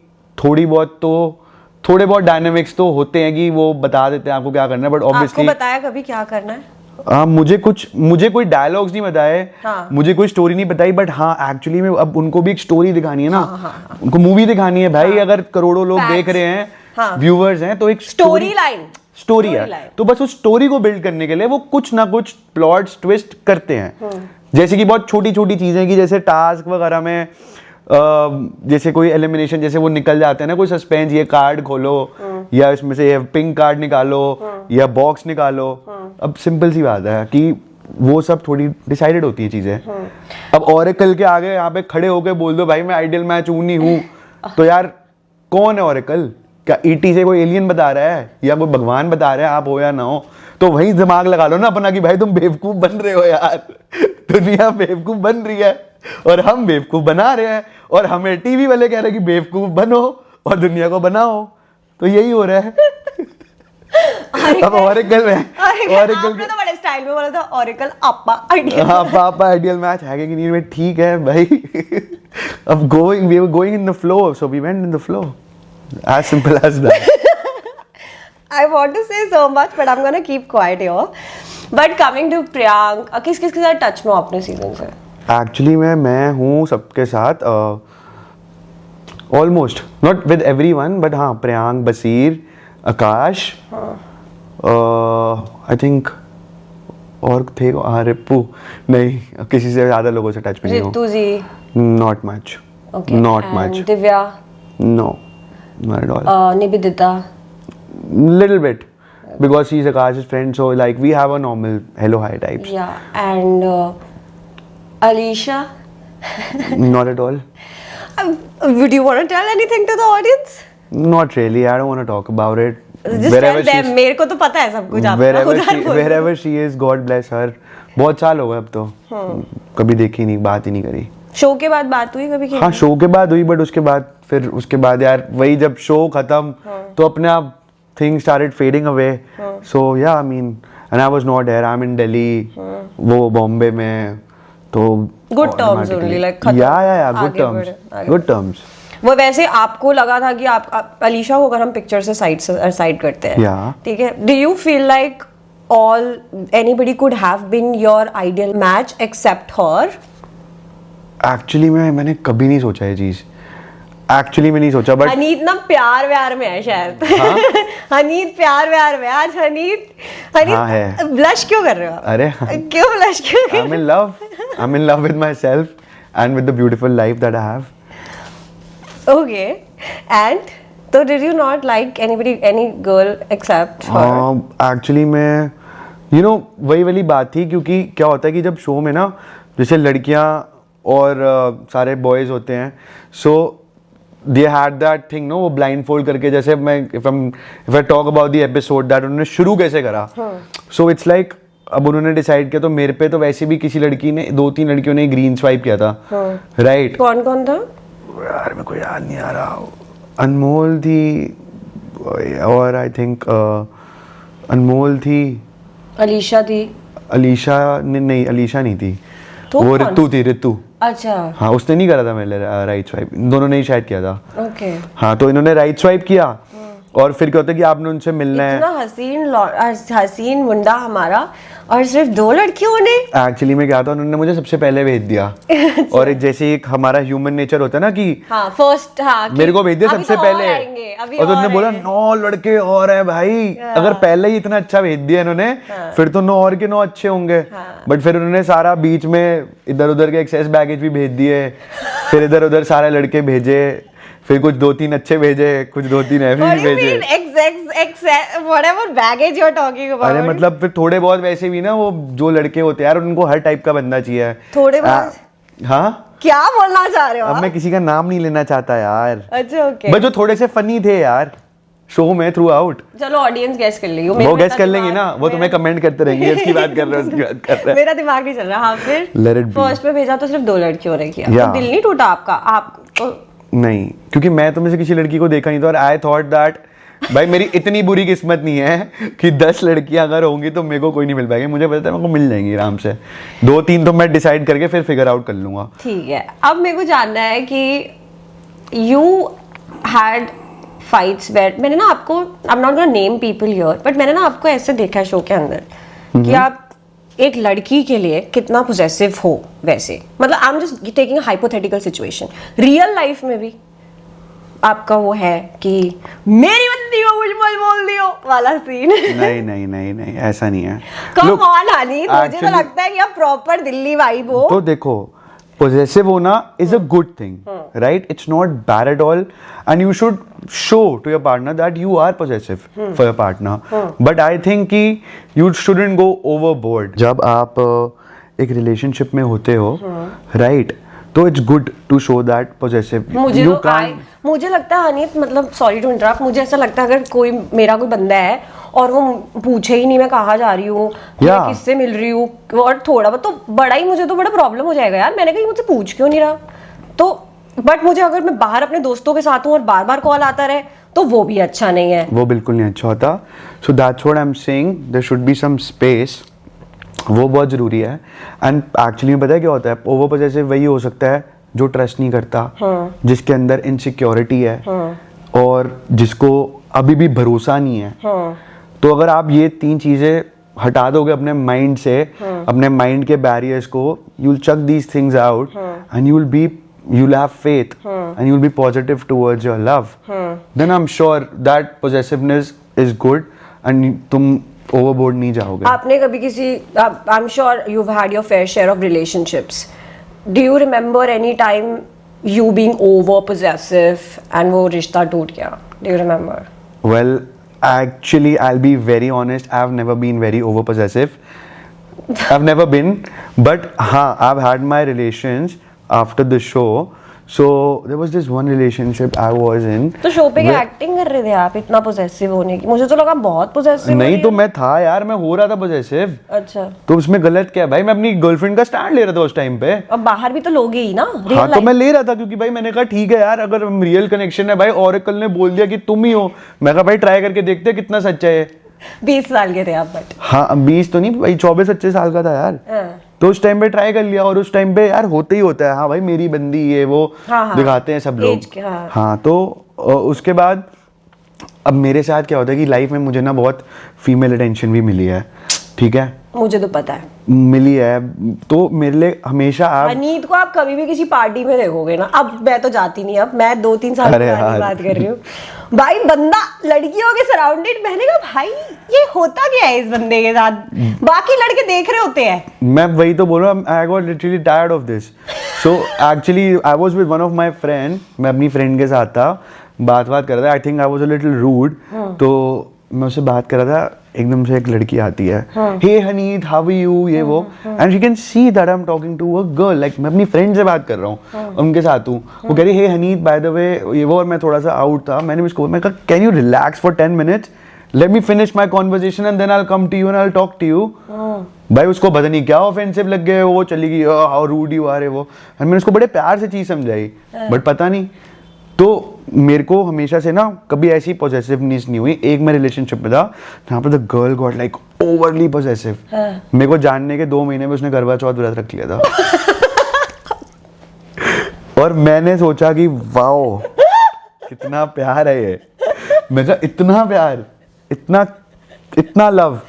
थोड़े बहुत डायनामिक्स तो होते हैं कि वो बता देते हैं आपको क्या करना है, बट ऑब्वियसली आपको बताया कभी क्या करना है? मुझे कोई डायलॉग्स नहीं बताए, हाँ. मुझे कोई स्टोरी नहीं बताई, बट हाँ एक्चुअली में अब उनको भी एक स्टोरी दिखानी है ना। हाँ. उनको मूवी दिखानी है भाई। अगर करोड़ों लोग देख रहे हैं, व्यूअर्स हैं, तो एक स्टोरी है, तो बस उस स्टोरी को बिल्ड करने के लिए वो कुछ ना कुछ प्लॉट्स ट्विस्ट करते हैं। जैसे कि बहुत छोटी छोटी चीजें की, जैसे टास्क वगैरह में जैसे कोई एलिमिनेशन, जैसे वो निकल जाते हैं ना, कोई सस्पेंस, ये कार्ड खोलो या इसमें से ये पिंक कार्ड निकालो या बॉक्स निकालो। अब सिंपल सी बात है कि वो सब थोड़ी डिसाइडेड होती है चीजें। अब ओरेकल के आगे यहाँ पे खड़े होके बोल दो भाई मैं आइडियल मैच हूं नहीं हूं, तो यार कौन है ओरेकल? क्या ईटी से कोई एलियन बता रहा है या कोई भगवान बता रहा है आप हो या ना हो? तो वही दिमाग लगा लो ना अपना कि भाई तुम बेवकूफ बन रहे हो यार, दुनिया बेवकूफ बन रही है और हम बेवकूफ बना रहे हैं, और हमें टीवी वाले कह रहे हैं कि बेवकूफ बनो और दुनिया को बनाओ। तो यही हो रहा है। अब ओरेकल में आपने तो बड़े स्टाइल में बोला था ओरेकल आपा आइडियल। हाँ पापा आइडियल मैच है कि नहीं? ठीक है भाई। अब we were going in the flow, so we went in the flow, as simple as that. I want to say so much, but I'm gonna keep quiet here. But coming to Priyank, किस किस के साथ touch में हो अपने season से? Actually मैं हूँ सबके साथ, almost, not with everyone but हाँ, प्रियांक, बसीर, आकाश, आई थिंक और थे, हाँ रिप्पू, नहीं किसी से ज़्यादा लोगों से टच में नहीं हूँ. Ritu ji? Not much. Not much. Divya? No, not at all. Nivedita? Little bit, because she's Akash's friend, so like we have a normal hello hi types. Yeah, and Alicia? Not at all. Would you want to tell anything to the audience? Not really. I don't want to talk about it. Just tell them. मेरे को तो पता है सब कुछ आपका. Wherever she is, God bless her. बहुत साल हो गए अब तो. कभी देखी नहीं, बात ही नहीं करी. शो के बाद बात हुई कभी? हाँ, शो के बाद हुई, बट उसके बाद यार वही, जब शो खत्म तो अपने आप things started fading away. So yeah, I mean, and I was not there. I'm in Delhi. वो बॉम्बे में, तो good terms only, like खत्म. Yeah, good terms. Good terms. वो वैसे आपको लगा था कि आप अलीशा को अगर हम पिक्चर से साइड करते हैं, ठीक है, do you feel like anybody could have been your ideal match except her? Actually मैंने कभी नहीं सोचा ये चीज. एक्चुअली मैं नहीं सोचा, बट हनीत ना प्यार व्यार में है शायद. हनीत प्यार व्यार में. आज हनीत ब्लश क्यों कर रहे हो? अरे क्यों ब्लश क्यों कर रहे हो? I'm in love with myself and with the beautiful life that I have. Okay, and so did you not like any girl except her? Actually मैं, you know, वही वाली बात थी, क्योंकि क्या होता है कि जब शो में ना जैसे लड़कियां और सारे बॉयज होते हैं, so they had that thing, no, वो blindfold करके, जैसे मैं if I talk about the episode that उन्होंने शुरू कैसे करा, so it's like अब उन्होंने डिसाइड किया, तो मेरे पे तो वैसे भी किसी लड़की ने, 2-3 लड़कियों ने ग्रीन स्वाइप किया था, राइट? कौन कौन था यार, मेरे को याद नहीं आ रहा. अनमोल थी, और आई थिंक अनमोल थी, अलीशा थी. अलीशा नहीं, अलीशा नहीं थी, तो वो रितु थी. रितु, अच्छा. हाँ, उसने नहीं करा था मेरे राइट स्वाइप, दोनों ने ही शायद किया था. ओके. हाँ, तो इन्होंने राइट स्वाइप किया, और फिर क्या होता है कि आपने उनसे मिलना है. इतना हसीन मुंडा हमारा, और सिर्फ 2 लड़कियों ने. एक्चुअली में क्या था, उन्होंने मुझे सबसे पहले भेज दिया. और जैसे एक हमारा ह्यूमन नेचर होता है ना कि फर्स्ट, मेरे को भेज दिया सबसे पहले, और तो उन्होंने बोला 9 लड़के और हैं भाई. अगर पहले ही इतना अच्छा भेज दिया इन्होंने, फिर तो 9 और के 9 अच्छे होंगे. बट फिर उन्होंने सारा बीच में इधर उधर के एक्सेस बैगेज भी भेज दिए, फिर इधर उधर सारे लड़के भेजे, फिर कुछ 2-3 अच्छे भेजे, कुछ 2-3 ऐसे भी भेजे. Whatever baggage you're talking about. अरे मतलब फिर थोड़े बहुत वैसे भी ना, वो जो लड़के होते हैं यार, उनको हर टाइप का बंदा चाहिए. थोड़े बहुत? हाँ, क्या बोलना चाह रहे हो? अब मैं किसी का नाम नहीं लेना चाहता यार. अच्छा, ओके. बट जो थोड़े से फनी थे यार शो में थ्रू आउट. चलो ऑडियंस गेस कर लेगी. वो गेस कर लेंगे ना, वो तुम्हें कमेंट करते रहेंगे, इसकी बात कर रहे हो, उसकी बात कर रहे हैं. मेरा दिमाग नहीं चल रहा. हाँ, फिर फर्स्ट में भेजा तो सिर्फ 2 लड़कियों ने किया, तो दिल नहीं टूटा आपका? आपको नहीं, क्योंकि मैं तो में से किसी लड़की को देखा नहीं था, और आई थॉट दैट भाई मेरी इतनी बुरी किस्मत नहीं है कि 10 लड़कियां अगर होंगी तो मेरे को कोई नहीं मिल पाएगी. मुझे पता है मेरे को मिल जाएंगी आराम से. 2-3 तो मैं डिसाइड करके फिर फिगर आउट कर लूंगा. ठीक है. अब मेरे को जानना है कि यू हैड फाइट्स वेयर, मैंने ना आपको, आई am not gonna name people here, but मैंने ना आपको ऐसे देखा है शो के अंदर कि आप एक लड़की के लिए कितना पोजेसिव हो. वैसे मतलब I am just taking a hypothetical situation. Real life में भी आपका वो है कि मेरी बंदी को कुछ मत बोल दियो वाला सीन? नहीं नहीं नहीं नहीं, ऐसा नहीं है. कम ऑन हनीत, मुझे तो लगता है कि आप प्रॉपर दिल्ली वाइब हो. तो देखो, possessive होना is a good thing, right? It's not bad at all, and you should show to your partner that you are possessive for your partner. But I think कि you shouldn't go overboard. जब आप एक relationship में होते हो, right? तो it's good to show that possessive. मुझे लगता है हनीत, मतलब सॉरी टू इंटरप्ट, मुझे ऐसा लगता है अगर मेरा कोई बंदा है और वो पूछे ही नहीं मैं कहाँ जा रही हूँ, मैं किससे मिल रही हूँ, और थोड़ा बहुत तो बड़ा ही, मुझे तो बड़ा प्रॉब्लम हो जाएगा यार. मैंने कहा मुझसे पूछ क्यों नहीं रहा. तो बट मुझे अगर मैं बाहर अपने दोस्तों के साथ हूँ और बार बार कॉल आता रहे तो वो भी अच्छा नहीं है. वो बिल्कुल नहीं अच्छा होता. So that's what I am saying, there should be some space. वो बहुत ज़रूरी है. एंड एक्चुअली में पता है क्या होता है, ओवर पॉसेसिव वही हो सकता है जो ट्रस्ट नहीं करता, जिसके अंदर इनसिक्योरिटी है, और जिसको अभी भी भरोसा नहीं है. तो अगर आप ये 3 चीज़ें हटा दोगे अपने माइंड से, अपने माइंड के बैरियर्स को, you will chuck these things out and you'll have faith and you'll be positive towards your love, then I'm sure that possessiveness is good and तुम overboard नहीं जाओगे. आपने कभी किसी, I'm sure you've had your fair share of relationships. Do you remember any time you being over possessive and वो रिश्ता टूट गया? Do you remember? Well, actually, I'll be very honest. I've never been very over possessive. I've never been, but हाँ, I've had my relations after the show. So there was this one relationship I was in. तो show पे क्या acting कर रहे थे आप इतना possessive होने की? मुझे तो लगा बहुत पोजेसिव. नहीं तो मैं था यार, मैं हो रहा था पोजेसिव. अच्छा. तो उसमें गलत क्या है भाई? मैं अपनी गर्लफ्रेंड का स्टैंड ले रहा था उस टाइम पे. अब बाहर भी तो लोगे ही ना. हाँ तो मैं ले रहा था क्योंकि भाई मैंने कहा ठीक है यार, अगर रियल कनेक्शन है भाई, ओरेकल ने बोल दिया कि तुम ही हो, मैं कहा भाई ट्राई करके देखते कितना सच्चा है. 20 साल के थे आप? बट हाँ 20 तो नहीं भाई, 24-25 साल का था यार. तो उस टाइम पे ट्राई कर लिया, और उस टाइम पे यार होते ही होता है. हाँ भाई मेरी बंदी ये वो दिखाते हैं सब लोग. हाँ तो उसके बाद अब मेरे साथ क्या होता है कि लाइफ में मुझे ना बहुत फीमेल अटेंशन भी मिली है. ठीक है, मुझे तो पता है मिली है. तो मेरे लिए हमेशा आप हनीत को आप कभी भी किसी पार्टी में देखोगे ना, अब मैं तो जाती नहीं, अब मैं 2-3 साल की बात कर रही हूँ भाई, बंदा लड़कियों के सराउंडेड. मैंने कहा भाई ये होता क्या है इस बंदे के साथ? बाकी लड़के देख रहे होते हैं. मैं वही तो बोल रहा हूँ, I got literally tired of this. So actually I was with one of my friend. मैं अपनी फ्रेंड के साथ था, बात कर रहा था. I think I was a little rude. तो मैं उससे बात कर रहा था, एकदम से एक लड़की आती है, hey Haneet how are you, ये वो, and she can see that I am talking to a girl. Like मैं अपनी फ्रेंड से बात कर रहा हूँ, उनके साथ हूँ. वो कह रही हे हनीत बाय द वे ये वो, और मैं थोड़ा सा आउट था. मैंने उसको मैं कहा can you relax for 10 minutes, let me finish my conversation and then I will come to you and I will talk to you. भाई उसको पता नहीं क्या ऑफेंसिव लग गए, वो चली गई हाउ रूड यू आर, वो. एंड मैंने उसको बड़े प्यार से चीज समझाई, बट पता नहीं. तो मेरे को हमेशा से ना कभी ऐसी पॉसेसिवनेस नहीं हुई. एक मैं रिलेशनशिप में था जहाँ पे the girl got like overly possessive. मेरे को जानने के 2 महीने में उसने करवा चौथ व्रत रख लिया था. और मैंने सोचा कि वाओ कितना प्यार है ये. मैं कहा इतना प्यार, इतना इतना लव.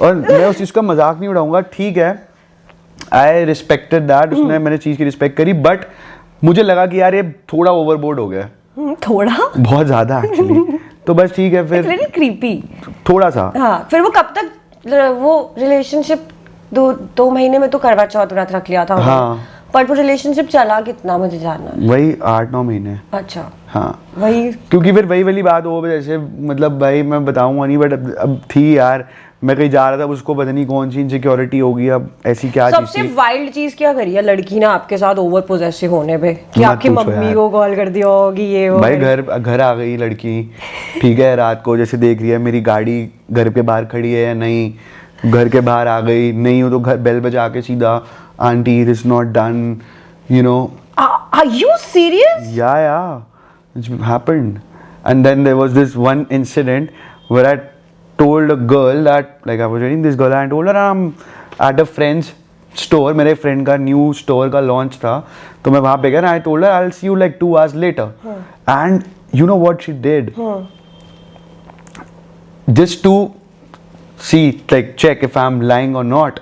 और मैं उस चीज का मजाक नहीं उड़ाऊंगा. ठीक है, आई रिस्पेक्टेड दैट. उसने मैंने चीज की रिस्पेक्ट करी, बट मुझे लगा कि यार ये थोड़ा ओवरबोर्ड हो गया. थोड़ा बहुत ज्यादा एक्चुअली. तो बस ठीक है फिर. लिटिल क्रीपी थोड़ा सा. हाँ, फिर वो कब तक वो रिलेशनशिप? 2 महीने में तो करवा चौथ व्रत रख लिया था. हाँ. पर वो रिलेशनशिप चला कितना मुझे जानना है. वही 8-9 महीने. अच्छा. हाँ वही, क्योंकि फिर वही वाली बात हो जैसे, मतलब भाई मैं बताऊंगा नहीं, बट अब थी यार, मैं कहीं जा रहा था, उसको पता नहीं कौन सी इनसिक्योरिटी होगी. अब ऐसी क्या चीज थी? सबसे वाइल्ड चीज क्या करी है लड़की ने आपके साथ ओवर पोजेसिव होने पे, कि आपकी मम्मी को कॉल कर दिया होगी ये वो? भाई घर आ गई लड़की, ठीक है, रात को जैसे देख रही है मेरी गाड़ी घर के बाहर खड़ी है या नहीं, घर के बाहर आ गई, नहीं हो तो घर बेल बजा के सीधा aunty it is not done, you know. Are you serious? Yeah, it happened. And then there was this one incident where I told a girl that, like I was dating this girl and I told her I'm at a friend's store. मेरे friend का new store का launch था, तो मैं वहाँ पे गया. I told her I'll see you like 2 hours later. And you know what she did? Just to see, like check if I'm lying or not.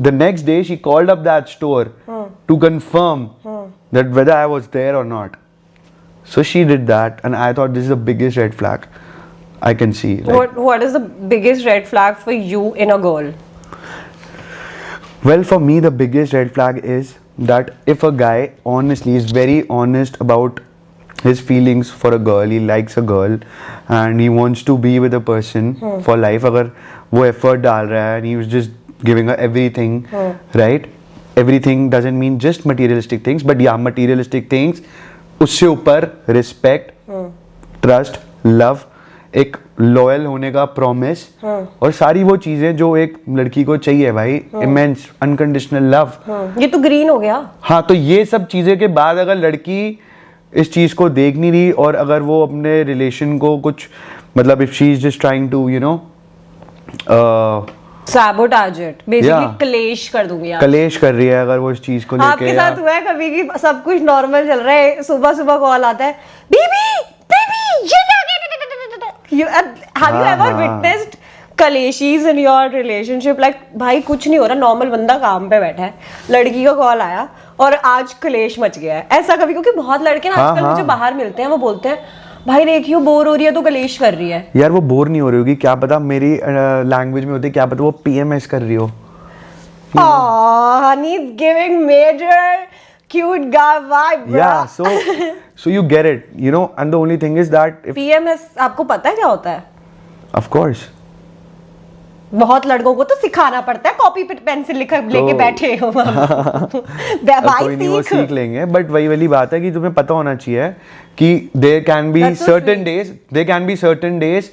The next day she called up that store to confirm that whether I was there or not. So she did that, and I thought this is the biggest red flag I can see. Like, what is the biggest red flag for you in a girl? Well, for me the biggest red flag is that if a guy honestly is very honest about his feelings for a girl, he likes a girl and he wants to be with a person for life, अगर वो effort डाल रहा है and he was just giving her everything, right? Everything doesn't mean just materialistic things, but yeah, materialistic things. उससे ऊपर respect, trust, love, एक loyal होने का promise, और सारी वो चीजें जो एक लड़की को चाहिए भाई. immense unconditional love. ये तो green हो गया. हाँ, तो ये सब चीजें के बाद अगर लड़की इस चीज को देख नहीं रही, और अगर वो अपने रिलेशन को कुछ, मतलब if she is just trying to you know sabotage it, basically क्लेश कर दूंगी आप. कलेश कर रही है अगर वो इस चीज को लेके. आपके साथ हुआ है कभी कि सब कुछ नॉर्मल चल रहा है, सुबह सुबह कॉल आता है, baby baby you have you ever witnessed कलेशीज इन योर रिलेशनशिप, लाइक भाई कुछ नहीं हो रहा, नॉर्मल बंदा काम पे बैठा है, लड़की का कॉल आया और आज कलेश मच गया है, ऐसा कभी? क्योंकि बहुत लड़के ना आजकल मुझे बाहर मिलते हैं, वो बोलते हैं भाई देखियो बोर हो रही है तो कलेश कर रही है। यार वो बोर नहीं हो रही होगी, क्या पता मेरी लैंग्वेज में होती है, क्या पता वो पीएमएस कर रही हो। Haneet giving major cute guy vibe, bro. Yeah, so you get it, you know, and the only thing is that if PMS आपको पता है क्या होता है? of course बहुत लड़कों को तो सिखाना पड़ता है, कॉपी पे पेंसिल लेके बैठे हो कोई नहीं, वो सीख लेंगे, बट वही वाली बात है कि तुम्हें पता होना चाहिए कि there can be certain days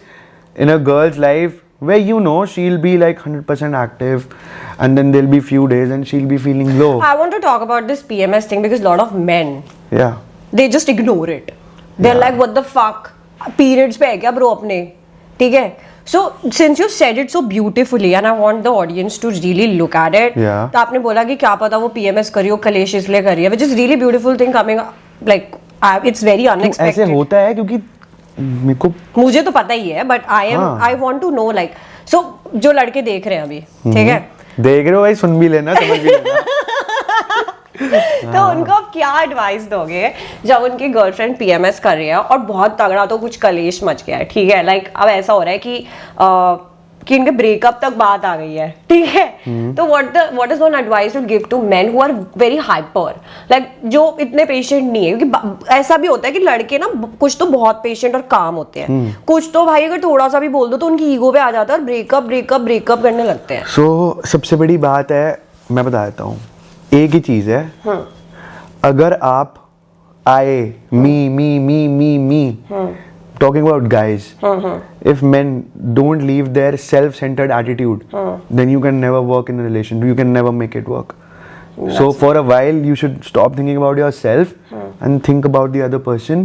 in a girl's life where you know she'll be like 100% active, and then there'll be few days and she'll be feeling low. I want to talk about this PMS thing because a lot of men, they just ignore it. They're like what the fuck, periods पे है क्या bro अपने, ठीक है? So since you said it so beautifully and I want the audience to really look at it, तो आपने बोला कि क्या पता वो PMS करी हो, कलेश इसलिए करी है, which is really beautiful thing coming like it's very unexpected. ऐसे होता है क्योंकि मुझे तो पता ही है, but I want to know like, so जो लड़के देख रहे हैं अभी, ठीक है, देख रहे हो भाई, सुन भी लेना, समझ भी लेना। तो उनको आप क्या एडवाइस दोगे जब उनकी गर्लफ्रेंड पीएमएस कर रही है और बहुत तगड़ा तो कुछ कलेश मच गया है, ठीक है, लाइक अब ऐसा हो रहा है कि इनके ब्रेकअप तक बात आ गई है, ठीक है, तो what is one advice you give to men who are very hyper, like जो इतने पेशेंट नहीं है, क्योंकि ऐसा भी होता है कि लड़के ना कुछ तो बहुत पेशेंट और काम होते हैं, कुछ तो भाई अगर थोड़ा सा भी बोल दो तो उनकी ईगो पे आ जाता है और ब्रेकअप करने लगते हैं। सो सबसे बड़ी बात है, मैं बता देता हूँ, एक ही चीज है, अगर आप आए मी talking about guys, if men don't leave their self-centered attitude, then you can never work in a relationship, you can never make it work. So for a while you should stop thinking about yourself and think about the other person.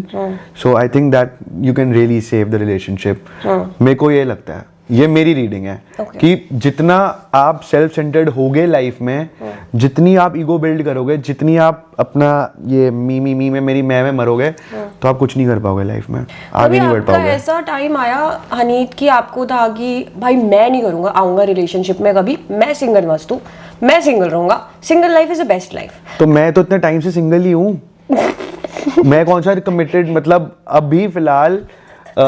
So I think that you can really save the relationship. मेरे को ये लगता है, ये मेरी reading है कि जितना आप सेल्फ सेंटर्ड होगे लाइफ में, जितनी आप ईगो बिल्ड करोगे, जितनी आप अपना ये मी में मेरी मैं में मरोगे, तो आप कुछ नहीं कर पाओगे लाइफ में, आगे नहीं बढ़ पाओगे। ऐसा टाइम आया हनीत कि आपको था कि भाई मैं नहीं करूंगा, आऊंगा रिलेशनशिप में कभी, मैं सिंगल मस्त हूँ, मैं सिंगल रहूंगा, single life is the best life. तो मैं तो इतने टाइम से सिंगल ही हूँ मैं कौन सा कमिटेड, मतलब अभी फिलहाल I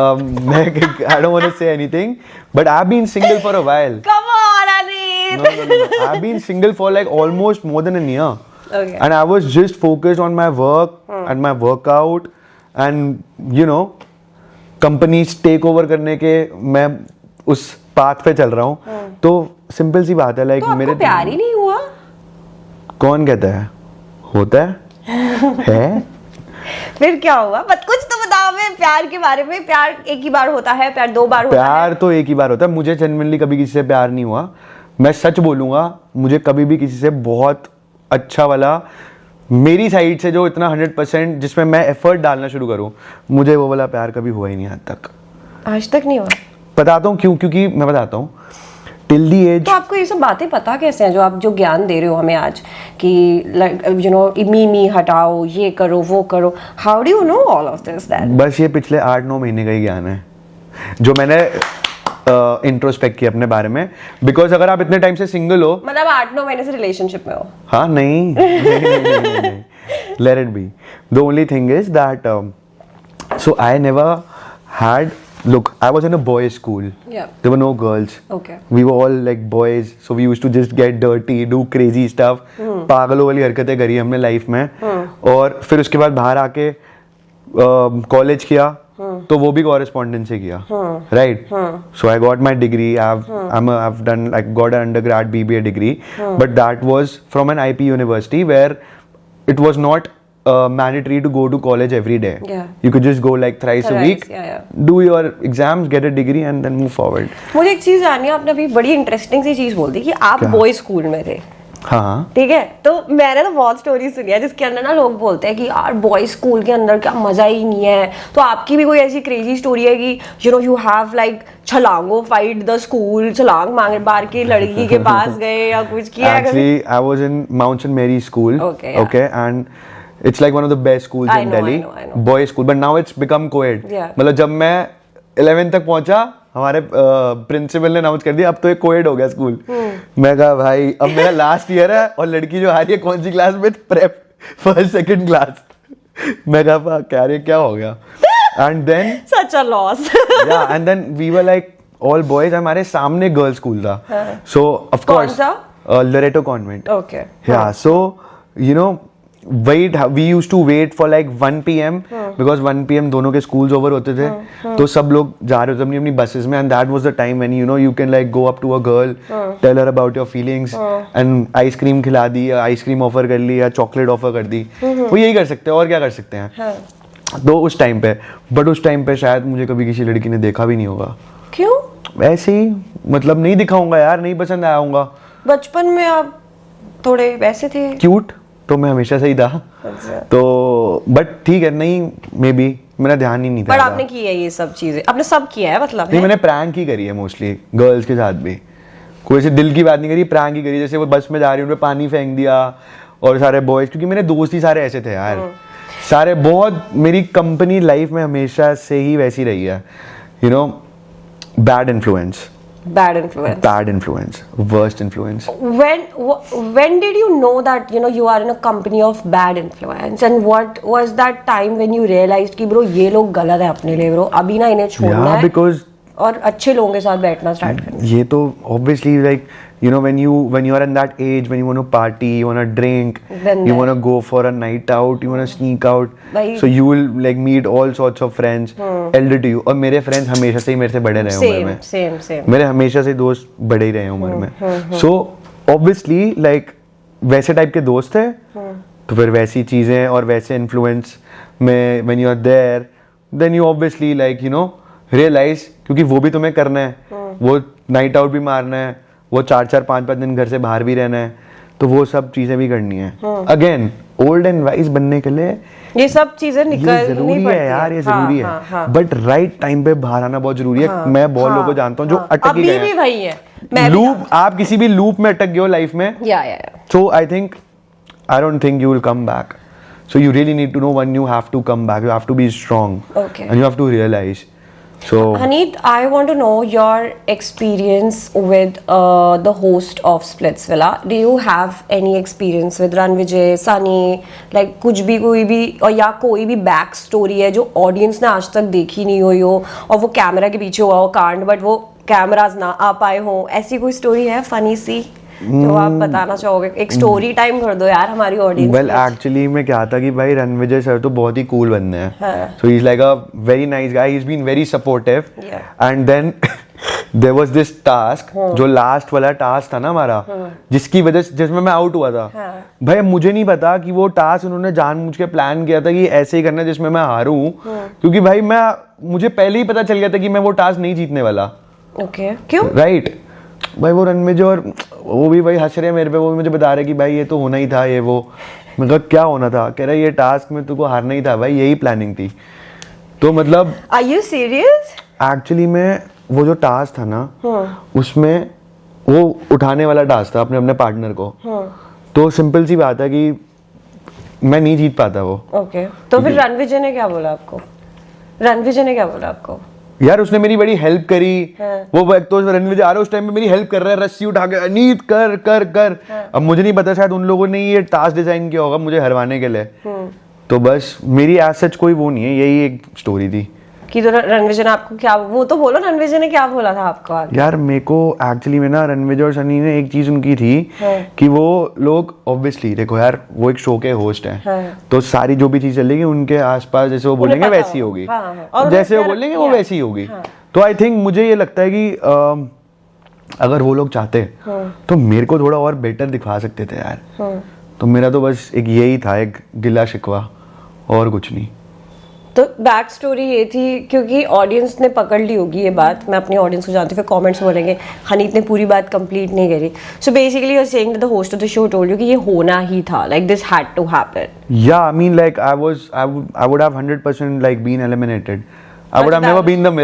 don't want to say anything, but I've been single for a while. Come on, Haneet. No. I've been single for like almost more than a year. Okay. And I was just focused on my work and my workout, and you know, companies take over करने के मैं उस path पे चल रहा हूँ। तो simple सी बात है, like तो मेरे आपको प्यार ही नहीं हुआ? कौन कहता है? होता है? फिर क्या हुआ? बट कुछ तो बताओ मैं प्यार के बारे में। प्यार एक ही बार होता है, प्यार दो बार होता है? प्यार तो एक ही बार होता है। मुझे जेन्युइनली कभी किसी से प्यार नहीं हुआ, मैं सच बोलूंगा। मुझे कभी भी किसी से बहुत अच्छा वाला मेरी साइड से जो इतना 100% जिसमें मैं एफर्ट डालना शुरू करूं, मुझे वो वाला प्यार कभी हुआ ही नहीं आज तक नहीं हुआ। बताता हूँ क्यों, क्योंकि मैं बताता हूँ टिल दी एज। तो आपको ये सब बातें पता कैसे हैं जो आप जो ज्ञान दे रहे हो हमें आज कि यू नो मी हटाओ, ये करो वो करो, how do you know all of this that? बस ये पिछले 8-9 महीने का ही ज्ञान है जो मैंने इंट्रोस्पेक्ट किया अपने बारे में। बिकॉज अगर आप इतने टाइम से सिंगल हो, मतलब 8-9 महीने से रिलेशनशिप में हो? हाँ, नहीं let it be. The only thing is that so I never had, look, I was in a boys school. Yeah. There were no girls. Okay. We were all like boys, so we used to just get dirty, do crazy stuff. पागलों वाली हरकतें करी हमने life में। और फिर उसके बाद बाहर आके कॉलेज किया, तो वो भी कॉरेस्पॉन्डेंस से किया, right? So I got my degree. I've done, like, got an undergrad BBA degree, but that was from an IP university where it was not mandatory to go to college every day. Yeah. You could just go like thrice a week, do your exams, get a degree and then move forward. मुझे एक चीज जाननी है, आपने अभी बड़ी interesting सी चीज बोल दी कि आप बॉयज स्कूल में थे। हाँ, ठीक है। तो मैंने तो बहुत स्टोरी सुनी है जिसके अंदर ना लोग बोलते हैं कि यार बॉयज स्कूल के अंदर क्या मजा ही नहीं है। तो आपकी भी कोई ऐसी क्रेजी स्टोरी है कि यू हैव लाइक छलांगो फाइट द स्कूल, छलांग मार के लड़की के पास गए या कुछ किया? Actually, I was in Mount St. Mary's school. Okay, and it's like one of the best schools in Delhi. I know. Boys school, but now it's become co-ed. Yeah. मतलब जब मैं 11th तक पहुंचा, हमारे प्रिंसिपल ने announce कर दिया अब तो एक कोएड हो गया स्कूल। मैं कहा भाई अब मेरा लास्ट ईयर है और लड़की जो आ रही है कौन सी क्लास में, प्रेप फर्स्ट सेकंड क्लास। मैं कहा क्या रे क्या हो गया। And then such a loss. Yeah and then we were like all boys, हमारे सामने गर्ल्स स्कूल था, so of course Loreto convent. Okay yeah so you know we used to wait for like 1 PM because 1 PM दोनों के schools over होते थे, तो सब लोग जा रहे होते अपनी अपनी buses में, and that was the time when you know you can like go up to a girl, tell her about your feelings, and ice cream खिला दी या ice cream offer कर ली या chocolate offer कर दी, वो यही कर सकते हैं और क्या कर सकते हैं। तो उस टाइम पे, बट उस टाइम पे शायद मुझे कभी किसी लड़की ने देखा भी नहीं होगा। क्यों? ऐसे ही मतलब नहीं दिखाऊंगा यार, नहीं पसंद आया होगा। बचपन में आप थोड़े वैसे थे, क्यूट, तो मैं हमेशा से ही था। तो बट ठीक है, नहीं मे बी मेरा ध्यान ही नहीं था। बट आपने की है ये सब चीजें, आपने सब किया है मतलब? नहीं, मैंने प्रैंक ही करी है मोस्टली गर्ल्स के साथ भी, कोई ऐसे दिल की बात नहीं करी, प्रैंक ही करी। जैसे वो बस में जा रही उन्होंने पानी फेंक दिया, और सारे बॉयज, क्योंकि मेरे दोस्त ही सारे ऐसे थे यार, सारे बहुत, मेरी कंपनी लाइफ में हमेशा से ही वैसी रही है, you know, bad influence, worst influence. When did you know that you are in a company of bad influence, and what was that time when you realized कि bro ये लोग गलत है अपने लिए, bro अभी ना इन्हें छोड़ना है because और अच्छे लोगों के साथ बैठना स्टार्ट करना। ये तो obviously like you know when you are in that age when you want to party, you want to drink, you want to go for a night out, you want to sneak out, so you will like meet all sorts of friends elder to you। और मेरे friends हमेशा से ही मेरे से बड़े रहे उम्र में, same मेरे हमेशा से दोस्त बड़े ही रहे उम्र में, so obviously like वैसे टाइप के दोस्त थे, तो फिर वैसी चीजें और वैसे influence में when you are there, then you obviously like you know realize, क्योंकि वो भी तुम्हें करना है, वो नाइट आउट भी मारना है, वो 4-4 5-5 दिन घर से बाहर भी रहना है, तो वो सब चीजें भी करनी है। अगेन ओल्ड एंड वाइज बनने के लिए ये सब चीजें निकलनी पड़ती है यार, ये जरूरी है, बट राइट टाइम पे बाहर आना बहुत जरूरी है। मैं बहुत लोगों को जानता हूँ जो अटक ही गए हैं, वही है लूप, आप किसी भी लूप में अटक गए हो लाइफ में, so I think I don't think you will come back, so you really need to know when you have to come back, you have to be strong, and you have to realize. So Haneet, I want to know your experience with the host of Splitsvilla. Do you have any experience with Ranvijay, Sunny, like कुछ भी कोई भी, और या कोई भी back story है जो ऑडियंस ने आज तक देखी नहीं हुई हो और वो कैमरा के पीछे हुआ हो कांड, बट वो कैमराज ना आ पाए हो, ऐसी कोई स्टोरी है फनी सी जो आप बताना चाहोगे? एक स्टोरी टाइम कर दो यार हमारी ऑडियंस। वेल एक्चुअली में क्या था कि भाई रणविजय सर तो बहुत ही कूल बंदे हैं, so he is like a very nice guy, he is been very supportive, and then there was this task, जो लास्ट वाला टास्क था ना हमारा, जिसकी वजह से जिसमें मैं आउट हुआ था, भाई मुझे नहीं पता कि वो टास्क उन्होंने जानबूझ के प्लान किया था कि ऐसे ही करना है जिसमें मैं हारूं, क्योंकि भाई मुझे पहले ही पता चल गया था कि मैं वो टास्क नहीं जीतने वाला। ओके, क्यों? राइट, भाई वो रणविजय और वो भी भाई हंस रहे हैं मेरे पे, वो भी मुझे बता रहे कि भाई ये तो होना ही था, ये वो। मैं कहा क्या होना था? कह रहा ये टास्क में तुमको हारना ही था भाई, यही प्लानिंग थी। तो मतलब Are you serious? एक्चुअली में वो जो टास्क था ना, उसमें वो उठाने वाला टास्क था अपने पार्टनर को, तो सिंपल सी बात है कि मैं नहीं जीत पाता वो। ओके, तो फिर रणविजय ने क्या बोला आपको? यार उसने मेरी बड़ी हेल्प करी, वो एक तो रणविजय आ रहा है उस टाइम में मेरी हेल्प कर रहा है, रस्सी उठा के अनीत कर कर कर। अब मुझे नहीं पता, शायद उन लोगों ने ये टास्क डिजाइन किया होगा मुझे हरवाने के लिए, तो बस मेरी एज सच कोई वो नहीं है, यही एक स्टोरी थी। कि तो रणविजय ने आपको क्या, वो तो बोलो रणविजय ने क्या बोला था आपको? यार मेरे को एक्चुअली में ना रणविजय और सनी ने एक चीज उनकी थी कि वो लोग ऑब्वियसली देखो यार वो एक शो के होस्ट हैं, तो सारी जो भी चीज चलेगी उनके आसपास जैसे वो बोलेंगे वैसी होगी, जैसे वो बोलेंगे वो वैसी होगी। तो आई थिंक मुझे ये लगता है कि अगर वो लोग चाहते तो मेरे को थोड़ा और बेटर दिखा सकते थे यार, तो मेरा तो बस एक यही था, एक गिला शिकवा और कुछ नहीं। तो बैक स्टोरी ये थी, क्योंकि ऑडियंस ने पकड़ ली होगी ये बात, मैं अपनी ऑडियंस को जानती हूँ, फिर कमेंट्स बोलेंगे हनीत ने पूरी बात कंप्लीट नहीं करी। So basically you are saying that the host of the show told you कि ये होना ही था, like this had to happen. Yeah I mean like I would have 100% like been eliminated. I would have never been the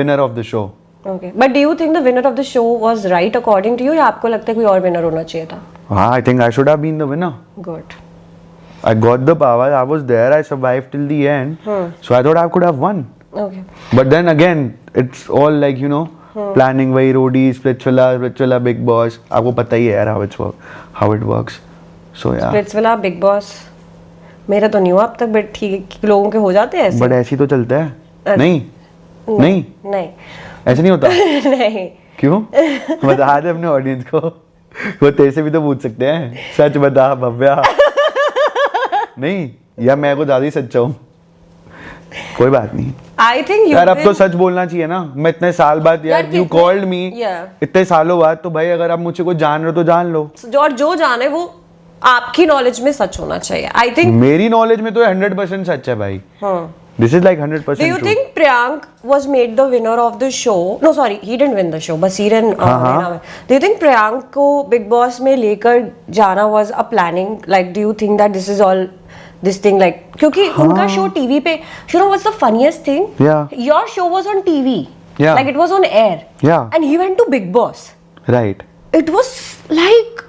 winner of the show. Okay, but do you think the winner of the show was right according to you, या आपको लगता है कोई और winner होना चाहिए था? हाँ, I think I should have been the winner. Good. I got the power. I was there. I survived till the end. So I thought I could have won. Okay. But then again, it's all like you know, planning वही रोडी Splitsvilla big boss, आपको पता ही है यार how it works. सो या Splitsvilla big boss मेरा तो नहीं हुआ अब तक, बट ठीक लोगों के हो जाते हैं ऐसे. बट ऐसे ही तो चलता है. नहीं ऐसे नहीं होता. नहीं. क्यों? बता दे अपने ऑडियंस को, वो तेरे से भी तो पूछ सकते हैं. सच बता भव्या. नहीं या मैं को ज्यादा ही सच्चा हूँ. कोई बात नहीं. I think यार अब तो सच बोलना चाहिए ना. मैं इतने साल बाद यार यू कॉल्ड मी इतने सालों बाद, तो भाई अगर आप मुझे कुछ जान रहे हो तो जान लो. और जो जाने वो आपकी नॉलेज में सच होना चाहिए. आई थिंक मेरी नॉलेज में तो 100% सच है भाई. This is like 100% Do you true. think Priyank was made the winner of the show? No, sorry, he didn't win the show. Basiran Do you think Priyank को Big Boss में लेकर जाना was a planning? Like, do you think that this is all this thing like? क्योंकि उनका show TV पे, you know what's the funniest thing? Yeah. Your show was on TV. Yeah. Like it was on air. Yeah. And he went to Big Boss. Right. It was like.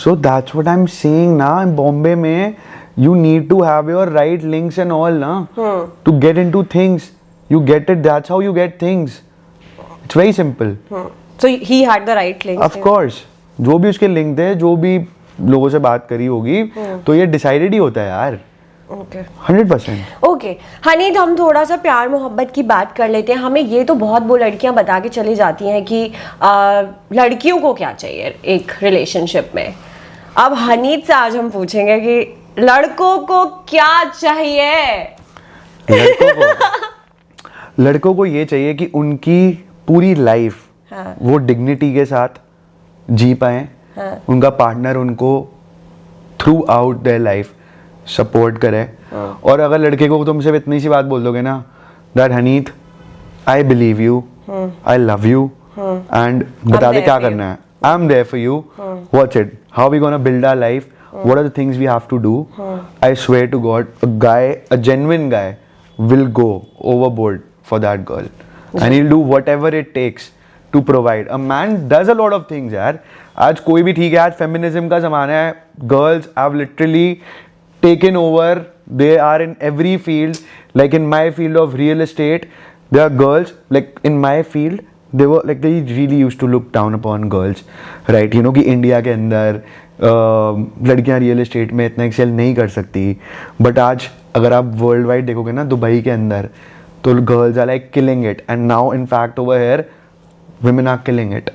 So that's what I'm saying ना. In Bombay में you need to have your right links and all na to get into things. You get it. That's how you get things. It's very simple. So he had the right links. Of course. जो भी उसके link थे, जो भी लोगों से बात करी होगी, तो ये डिसाइडेड ही होता है यार. Okay. 100%. Okay. हनीत, हम थोड़ा सा प्यार मोहब्बत की बात कर लेते हैं. हमें ये तो बहुत वो लड़कियां बता के चली जाती हैं कि लड़कियों को क्या चाहिए एक रिलेशनशिप में. अब हनीत से आज हम पूछेंगे कि लड़कों को क्या चाहिए. लड़कों को ये चाहिए कि उनकी पूरी लाइफ वो डिग्निटी के साथ जी पाए. उनका पार्टनर उनको through out their life support करे. और अगर लड़के को तुम सिर्फ इतनी सी बात बोल दोगे ना, that Haneet I believe you, I love you and बता दे क्या करना है. I am there for you. Watch it. How we gonna build our life. What are the things we have to do? I swear to God, a genuine guy will go overboard for that girl. And he'll do whatever it takes to provide. A man does a lot of things यार. आज कोई भी ठीक है, आज feminism का ज़माना है. Girls have literally taken over. They are in every field. Like in my field of real estate, there are girls, like in my field, they really used to look down upon girls. Right? You know कि India के अंदर लड़कियां real estate में इतना Excel नहीं कर सकती. But आज अगर आप वर्ल्ड वाइड देखोगे ना, दुबई के अंदर, तो girls are like killing it. And now in fact over here women are killing it.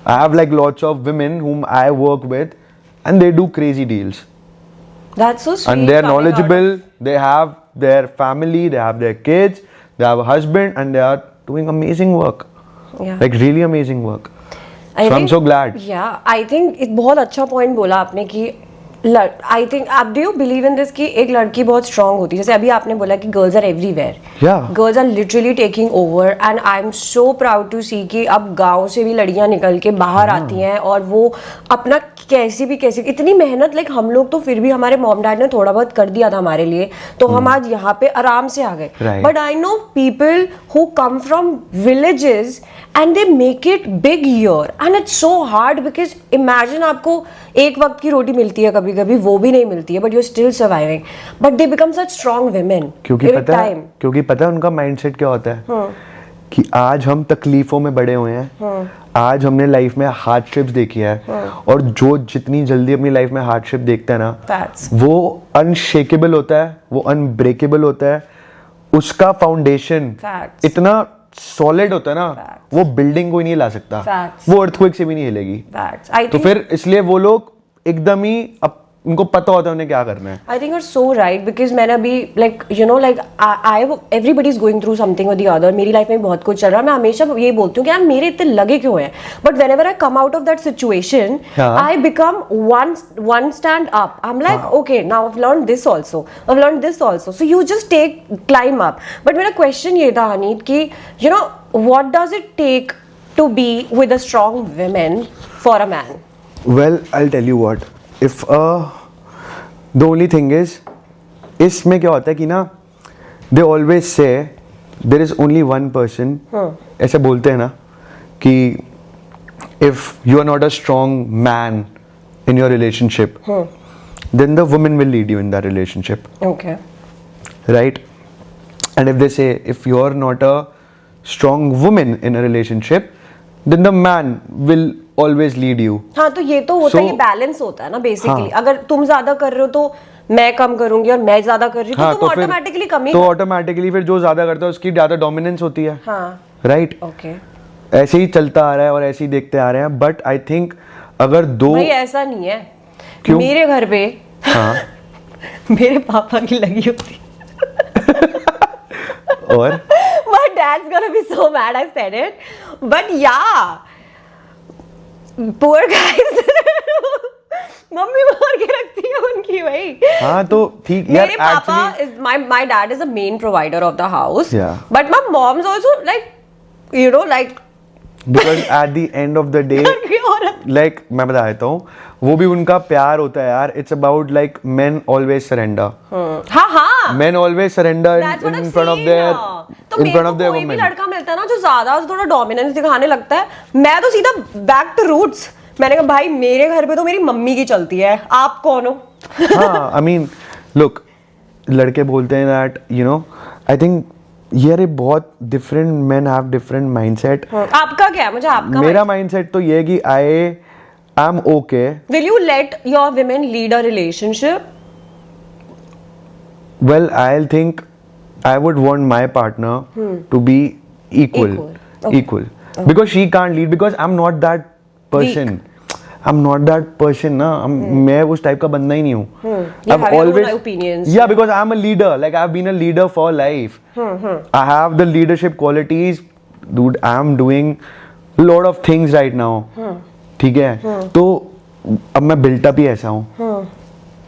I have like lots of women whom I work with and they do crazy deals. That's so sweet. And they are knowledgeable, they have their family, they have their kids, they have a husband and they are doing amazing work. Yeah. Like really amazing work. So I'm so glad. Yeah, I think एक बहुत अच्छा point बोला आपने कि I think आप do you believe in this कि एक लड़की बहुत स्ट्रांग होती है. जैसे अभी आपने बोला कि girls are everywhere. Girls are literally taking over and I am so proud to see कि अब गांव से भी लड़कियां निकल के बाहर आती हैं और वो अपना कैसी इतनी मेहनत. लाइक हम लोग तो फिर भी हमारे मॉम डैड ने थोड़ा बहुत कर दिया था हमारे लिए, तो हम आज यहाँ पे आराम से आ गए. But I know people who come from villages and they make it big here and it's so hard because imagine आपको एक वक्त की रोटी मिलती है, कभी कभी वो भी नहीं मिलती है, but you're still surviving, but they become such strong women. क्योंकि पता है उनका माइंडसेट क्या होता है कि आज हम तकलीफों में बड़े हुए हैं. आज हमने लाइफ में हार्डशिप्स देखी है और जो जितनी जल्दी अपनी लाइफ में हार्डशिप देखता है ना, वो अनशेकेबल होता है, वो अनब्रेकेबल होता है. उसका फाउंडेशन इतना सॉलिड होता है ना, वो बिल्डिंग को ही नहीं ला सकता. वो अर्थक्वेक से भी नहीं हिलेगी. तो फिर इसलिए वो लोग एकदम ही उनको पता होता है उन्हें क्या करना है. I think you're so right because मैंने अभी like you know like everybody is going through something or the other. मेरी लाइफ में बहुत कुछ चल रहा है. मैं हमेशा ये बोलती हूँ कि यार मेरे इतने लगे क्यों हैं, but whenever I come out of that situation, I become one stand up. I'm like okay, now I've learned this also. I've learned this also. So you just climb up. But मेरा question ये था हनीत कि you know what does it take to be with a strong woman for a man? Well, I'll tell you what. If the only thing is, इसमें क्या होता है कि ना, they always say there is only one person. ऐसे बोलते हैं ना कि if you are not a strong man in your relationship, then the woman will lead you in that relationship. Okay. Right? And if they say if you are not a strong woman in a relationship, then the man will always lead you. हाँ तो ये तो होता है, So- ये balance होता है ना बेसिकली. हाँ. अगर तुम ज्यादा कर रहे हो तो मैं कम करूंगी, और मैं ज्यादा कर रही हूँ हाँ, तो तुम फिर- ऑटोमेटिकली कम ही तो ऑटोमेटिकली फिर जो ज्यादा करता है उसकी ज्यादा डोमिनेंस होती है. हाँ. राइट. ओके. ऐसे ही चलता आ रहा है और ऐसे ही देखते आ रहे हैं. बट आई थिंक अगर दो भाई ऐसा नहीं है. क्यों? मेरे घर पे हाँ. मेरे पापा की लगी होती. और My dad's gonna be so mad I said it. But yeah, poor guys. Mummy मार के रखती है उनकी भाई. हाँ तो ठीक यार. मेरे पापा actually- is my dad is the main provider of the house. Yeah. But my mom's also like, you know, like because at the end of the day की औरत. like मैं बता देता हूँ, वो भी उनका प्यार होता है यार. It's about like men always surrender. हाँ हाँ. Men always surrender That's what in I've front of seen. their तो in मेरे front को of their कोई भी women. लड़का मिलता है ना जो ज्यादा थोड़ा डोमिनेंस दिखाने लगता है, मैं तो सीधा बैक टू रूट्स. मैंने कहा भाई मेरे घर पे तो मेरी मम्मी की चलती है, आप कौन हो? हाँ, I mean, look, लड़के बोलते हैं that you know, I think यार ये बहुत different men have different mindset. आपका क्या है? मुझे आपका. मेरा mindset तो ये है कि I am okay. Will you let your women lead a relationship? Well, I'll think I would want my partner to be equal. Okay. Equal. Because she can't lead because I'm not that person. I'm not that person ना. मैं उस type का बंदा ही नहीं हूँ. You have your own opinions. Yeah, because I'm a leader. Like I've been a leader for life. I have the leadership qualities. Dude, I'm doing a lot of things right now. ठीक है. तो अब मैं built up ही ऐसा हूँ.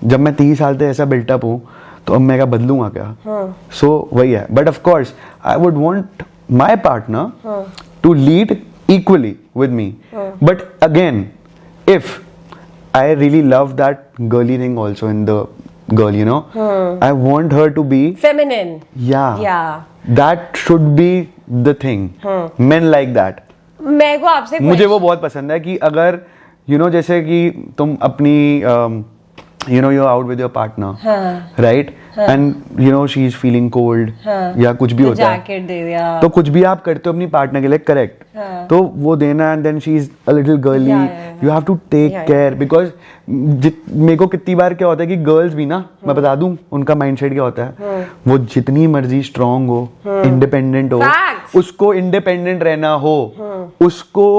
जब मैं 30 साल तक ऐसा built up हूँ तो अब मैं क्या बदलूंगा क्या? So वही है. But of course, I would want my partner to lead equally with me. But again, if I really love that girly thing also in the girl, you know, I want her to be Feminine. yeah. That should be the thing. Men like that. मैं को आपसे मुझे वो बहुत पसंद है कि अगर you know जैसे कि तुम अपनी you know you're out with your partner, right? And you know she's feeling cold या कुछ भी होता है, जैकेट दे दिया. तो कुछ भी आप करते हो अपनी पार्टनर के लिए, करेक्ट, तो वो देना. And then she is a little girly, you have to take care. Because मेरे को कितनी बार क्या होता है कि गर्ल्स भी ना, मैं बता दूं उनका माइंडसेट क्या होता है, वो जितनी मर्जी स्ट्रांग हो, इंडिपेंडेंट हो, उसको इंडिपेंडेंट रहना हो, उसको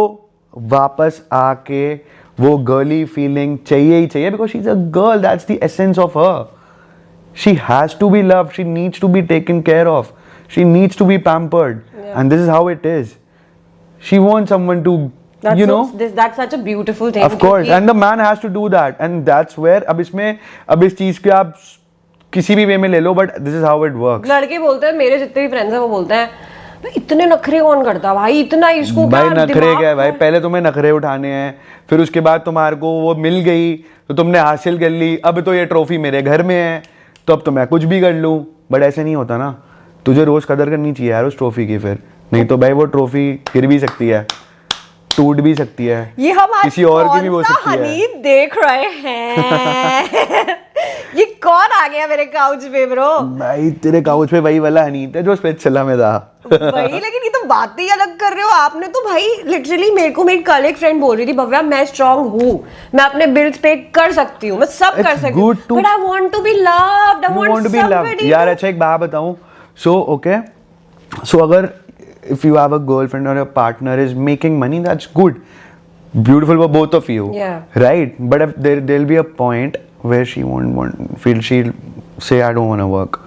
वापस आके वो गर्ली फीलिंग चाहिए ही चाहिए. Because she is a girl, that's the essence of her. She has to be loved. She needs to be taken care of. She needs to be pampered. And this is how it is. She wants someone to, you know. That's such a beautiful thing. Of course. And the man has to do that. And that's where, अब इस चीज के आप किसी भी वे में ले लो, but this is how it works. लड़के बोलते हैं, मेरे जितने भी फ्रेंड्स हैं वो बोलते हैं, भाई इतने नखरे कौन करता भाई, इतना इसको भाई नखरे क्या है भाई, पहले तुम्हें नखरे उठाने हैं, फिर उसके बाद तुम्हारे को वो मिल गई तो तुमने हासिल कर ली, अब तो ये ट्रॉफी मेरे घर में है तो अब तो मैं कुछ भी कर लूं. बट ऐसे नहीं होता ना. तुझे रोज कदर करनी चाहिए यार उस ट्रॉफी की, फिर नहीं तो भाई वो ट्रॉफी गिर भी सकती है, टूट भी सकती है, ये हम आज किसी और की भी हो सकती है. हनीत देख रहे हैं. ये कौन आ गया मेरे काउच पे ब्रो? भाई तेरे काउच पे वही वाला हनीत है जो स्पेशल में था. भाई लेकिन ये तो बातें ही अलग कर रहे हो आपने तो. भाई लिटरली मेरे को मेरी कल एक फ्रेंड बोल रही थी, भव्या मैं स्ट्रांग हूँ, मैं अपने बिल्स पे कर सकती हूँ, मैं सब कर सकती हूँ, but I want to be loved, I want to be loved. यार अच्छा एक बात बताऊं, सो ओके, सो अगर if you have a girlfriend or a partner is making money, that's good, beautiful for both of you, right? But if there'll be a point where she won't feel, she'll say I don't want to work,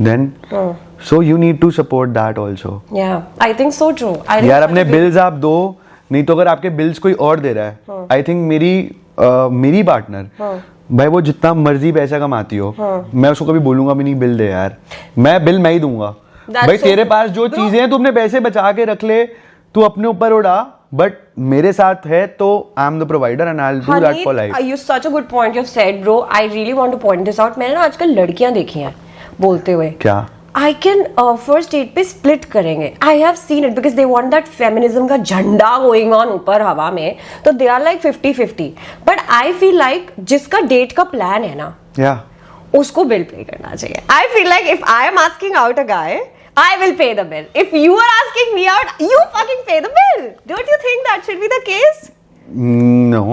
then so you need to support that also. Yeah, I think so true. यार अपने bills आप दो, नहीं तो अगर आपके bills कोई और दे रहा है, आई थिंक मेरी पार्टनर भाई वो जितना मर्जी पैसा कमाती हो, मैं उसको कभी बोलूंगा भी नहीं बिल दे यार, मैं बिल मैं ही दूंगा. भाई तेरे पास जो चीजें हैं तू अपने पैसे बचा के रख ले, तू अपने ऊपर उड़ा, बट मेरे साथ है तो I am the provider and I will do that for life. You such a good point you've said, bro. I really want to point this out. मैंने ना आजकल लड़कियां देखी हैं बोलते हुए, क्या I can first date पे split करेंगे. I have seen it because they want that feminism का झंडा going on ऊपर हवा में, तो they are like 50-50. But I feel like जिसका डेट का प्लान है ना, या उसको बिल पे करना चाहिए. I feel like if I am asking out a guy, I will pay the bill. If you are asking me out, you fucking pay the bill. Don't you think that should be the case? No.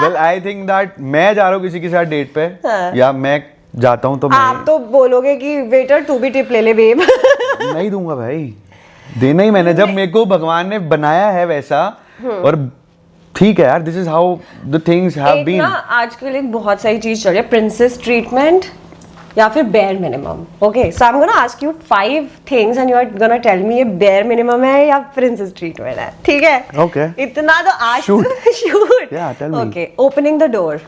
Well, I think that मैं जा रहा हूँ किसी के साथ date पे या मैं जाता हूँ तो आप तो बोलोगे कि वेटर तू भी टिप ले ले बेब. नहीं दूंगा भाई, देना ही मैंने. जब मेरे को भगवान ने बनाया है वैसा, और ठीक है यार, this is how the things have been. आजकल एक बहुत सही चीज चल रही है, प्रिंसेस ट्रीटमेंट या फिर bare minimum. Okay, so I am gonna ask you 5 things and you are gonna tell me ये बेयर मिनिमम है या प्रिंसेस ट्रीटमेंट है. ठीक है? ओके. इतना तो आज shoot. Shoot. Tell me. Okay, opening the door.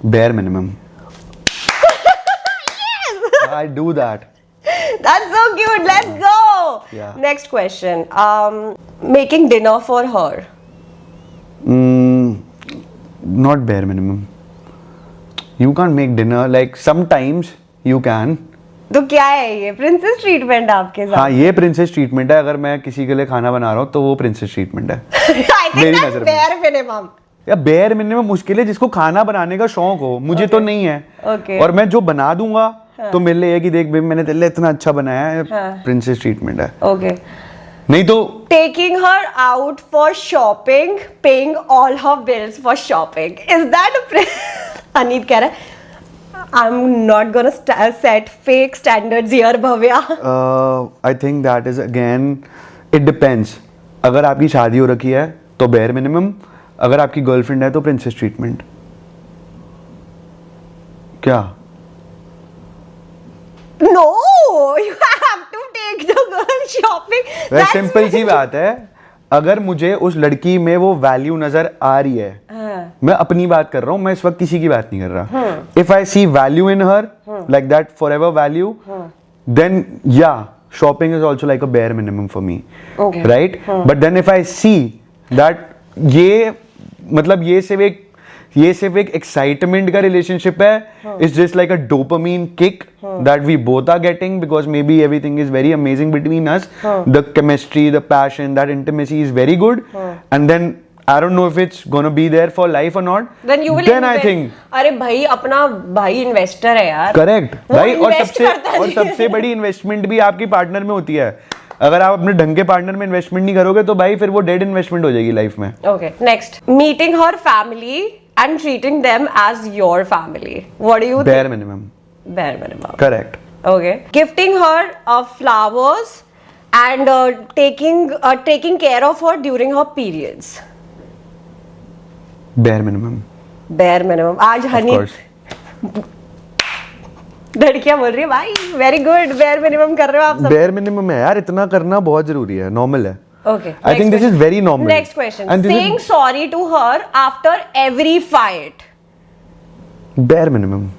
Bare minimum. I do that. That's so cute. Let's go. Yeah. Next question. Making dinner for her. Not bare minimum. You can't make dinner. Like sometimes you can. तो क्या है ये princess treatment आपके साथ? हाँ, ये princess treatment है. अगर मैं किसी के लिए खाना बना रहा हूँ तो वो प्रिंसेस ट्रीटमेंट है. मेरी नजर में. Bare minimum. या बेयर मिनिमम उसके लिए जिसको खाना बनाने का शौक हो. मुझे तो नहीं है. Okay. और मैं जो बना दूंगा तो मेरे लिए कि देख बेबी मैंने तेरे लिए इतना अच्छा बनाया है. प्रिंसेस ट्रीटमेंट है. ओके. नहीं तो taking her out for shopping, paying all her bills for shopping, is that Aneet कह रहा है I am not gonna set fake standards here Bhavya. I think that is again it depends. अगर आपकी शादी हो रखी है तो बेयर मिनिमम. अगर आपकी गर्लफ्रेंड है तो प्रिंसेस ट्रीटमेंट. क्या? No, you have to take the girl shopping. वह सिंपल सी बात है. अगर मुझे उस लड़की में वो वैल्यू नजर आ रही है, मैं अपनी बात कर रहा हूँ, मैं इस वक्त किसी की बात नहीं कर रहा. If I see value in her, like that forever value, then yeah shopping is also like a bare minimum for me. Right? But then if I see that ये मतलब ये सिर्फ एक एक्साइटमेंट का रिलेशनशिप है. It's just like a dopamine kick that we both are getting because maybe everything is very amazing between us. The chemistry, the passion, that intimacy is very good. And then I don't know if it's gonna be there for life or not. Then you will. Then I think. अरे भाई अपना भाई investor है यार. Correct. भाई और सबसे बड़ी इन्वेस्टमेंट भी आपकी पार्टनर में होती है. अगर आप अपने ढंग के पार्टनर में इन्वेस्टमेंट नहीं करोगे तो भाई फिर वो डेड इन्वेस्टमेंट हो जाएगी लाइफ में. Okay, next. Meeting her family and treating them as your family. What do you think? Bare minimum. Bare minimum. Correct. Okay. Gifting her flowers and taking care of her during her periods. Bare minimum. Bare minimum. आज हनीत लड़कियां बोल रही है भाई very good, bare minimum कर रहे हो आप सब. बेयर मिनिमम है यार, इतना करना बहुत जरूरी है, नॉर्मल है. Okay. I think this is very normal. Next question. Saying sorry to her after every fight. Bare minimum.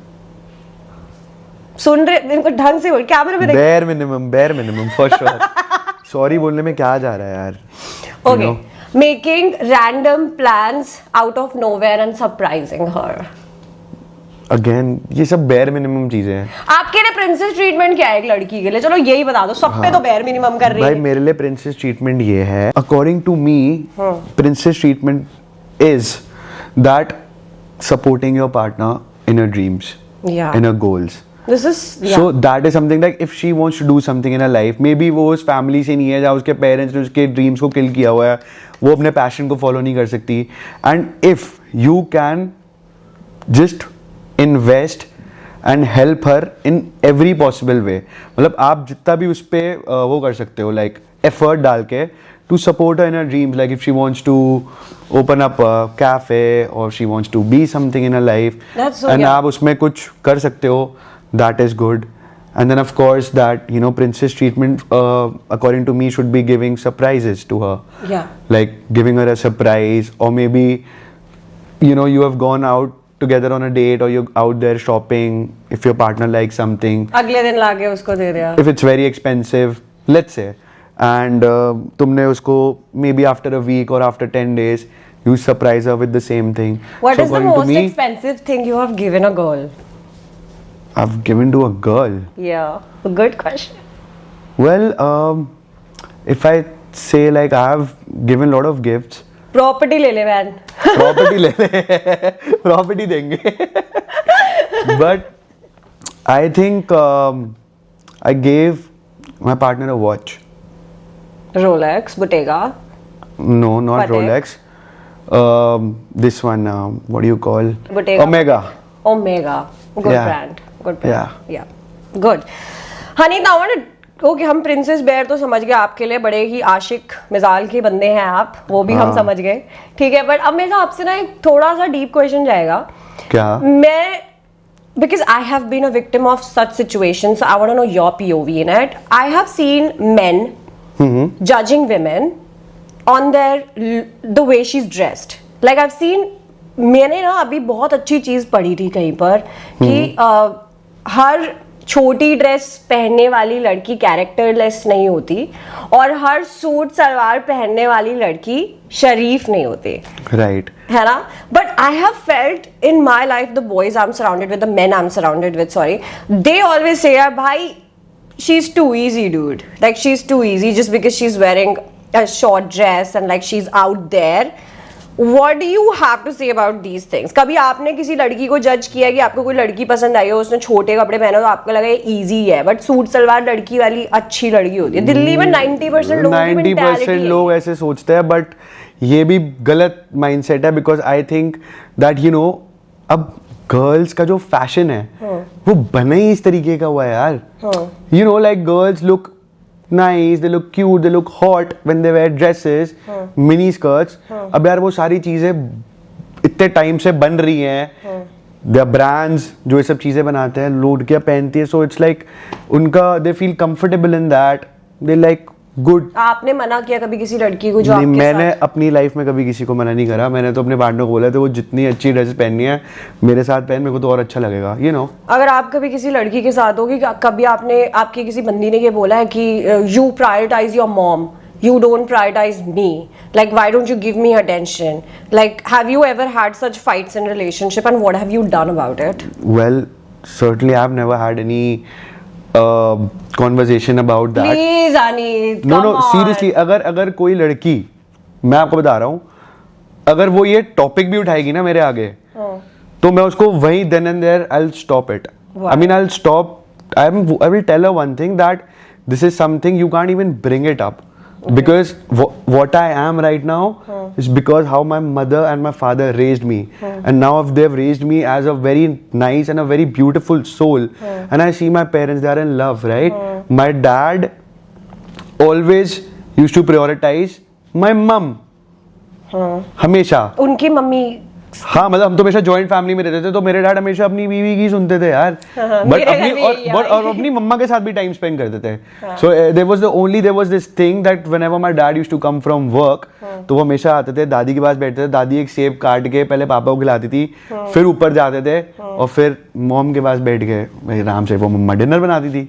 सुन रहे इनको ढंग से बोल, कैमरे में देख. Bare minimum for sure. Sorry बोलने में क्या जा रहा है यार. Okay. Making random plans out of nowhere and surprising her. Again, ये सब bare minimum चीजें हैं. आपके लिए प्रिंसेस ट्रीटमेंट क्या है एक लड़की के लिए? चलो यही बता दो. सब पे तो bare minimum कर रही है. भाई मेरे लिए प्रिंसेस ट्रीटमेंट ये है. According to me, princess treatment is that supporting your partner in her dreams, in her goals. This is so that is something like if she wants to do something in her life, maybe वो उस family से नहीं है जहाँ उसके parents ने उसके dreams को किल किया हुआ है, वो अपने पैशन को फॉलो नहीं कर सकती. And if you can just invest and help her in every possible way, मतलब आप जितना भी उस पर वो कर सकते हो, लाइक एफर्ट डाल के to support her in her dreams. Like if she wants to open up a cafe और she wants to be something in her life and आप उसमें कुछ कर सकते हो, that is good. And then of course that, you know, princess treatment according to me should be giving surprises to her. Like giving her a surprise, or maybe you know you have gone out together on a date or you're out there shopping, if your partner likes something, अगले दिन लाके उसको दे दिया. If it's very expensive, let's say, and तुमने उसको maybe after a week or after 10 days you surprise her with the same thing. What is the most expensive thing you have given a girl? I've given to a girl. Yeah, a good question. Well, if I say like I have given a lot of gifts. Property ले ले man. Property ले ले. Property देंगे. But I think I gave my partner a watch. Rolex, Bottega. No, not Patek. Rolex. This one, what do you call? Bottega. Omega. Good Yeah. brand. Good brand. Yeah. Good. Haneet, I want to okay हम princess bear तो समझ गए, आपके लिए बड़े ही आशिक मिजाल के बंदे हैं आप, वो भी हम समझ गए, ठीक है। बट अब मेरा आपसे ना एक थोड़ा सा डीप क्वेश्चन जाएगा। क्या? मैं because I have been a victim of such situations, so I want to know your POV in it. I have seen men judging women on the way she's dressed. Like I've seen, मैंने ना अभी बहुत अच्छी चीज पढ़ी थी कहीं पर कि हर छोटी ड्रेस पहनने वाली लड़की कैरेक्टरलेस नहीं होती और हर सूट सलवार पहनने वाली लड़की शरीफ नहीं होती, राइट? है ना? But I have felt in my life the boys I am surrounded with, the main I am surrounded with, sorry, they always say यार भाई she's too easy dude, like she's too easy just because she's wearing a short dress and like she's out there. What do you have to say about these things? कभी आपने किसी लड़की को जज किया कि आपको कोई लड़की पसंद आई हो, उसने छोटे कपड़े पहने हो तो आपको लगा ये इजी है, बट सूट सलवार लड़की वाली अच्छी लड़की होती है? दिल्ली में 90% लोगों की mentality 90% लोग ऐसे सोचते हैं, बट ये भी गलत माइंडसेट है, because I think that you know अब गर्ल्स का जो फैशन है वो बना ही इस तरीके का हुआ है यार। You know like girls look nice, they look cute, they look hot when they wear dresses, mini skirts. अब यार वो सारी चीजें इतने टाइम से बन रही हैं, the brands जो ये सब चीजें बनाते हैं लड़कियां पहनती है, so it's like उनका they feel comfortable in that, they like good. आपने मना किया कभी किसी लड़की को जो नहीं, आपके मैंने साथ? अपनी लाइफ में कभी किसी को मना नहीं करा। मैंने तो अपने पार्टनर को बोला था वो जितनी अच्छी ड्रेस पहननी है मेरे साथ पहन, मेरे को तो और अच्छा लगेगा, you know. अगर आप कभी किसी लड़की के साथ हो कि कभी आपने आपकी किसी बंदी ने ये बोला है कि you prioritize your mom, you don't prioritize me, like why don't you give me attention, like have you ever had such fights in relationship and what have you done about it? Well, certainly I've never had any conversation about that. Please Haneet, No, come no, on. seriously, अगर कोई लड़की, मैं आपको बता रहा हूँ, अगर वो ये टॉपिक भी उठाएगी ना मेरे आगे, तो मैं उसको वहीं then and there I'll stop it. Why? I mean I'll stop. I will tell her one thing, that this is something you can't even bring it up. Because what I am right now is because how my mother and my father raised me, and now if they've raised me as a very nice and a very beautiful soul, and I see my parents, they are in love, right? My dad always used to prioritize my mom, हमेशा। उनकी mummy, हाँ, मतलब हम तो हमेशा joint family में रहते थे, तो मेरे डैड हमेशा अपनी बीवी की सुनते थे यार, बट अपनी और अपनी मम्मा के साथ भी टाइम स्पेंड करते थे। So there was this thing that whenever my dad used to come from work, तो वो हमेशा आते थे, दादी के पास बैठते थे, दादी एक सेब काट के पहले पापा को खिलाती थी, फिर ऊपर जाते थे और फिर मॉम के पास बैठ के आराम से वो मम्मा डिनर बनाती थी।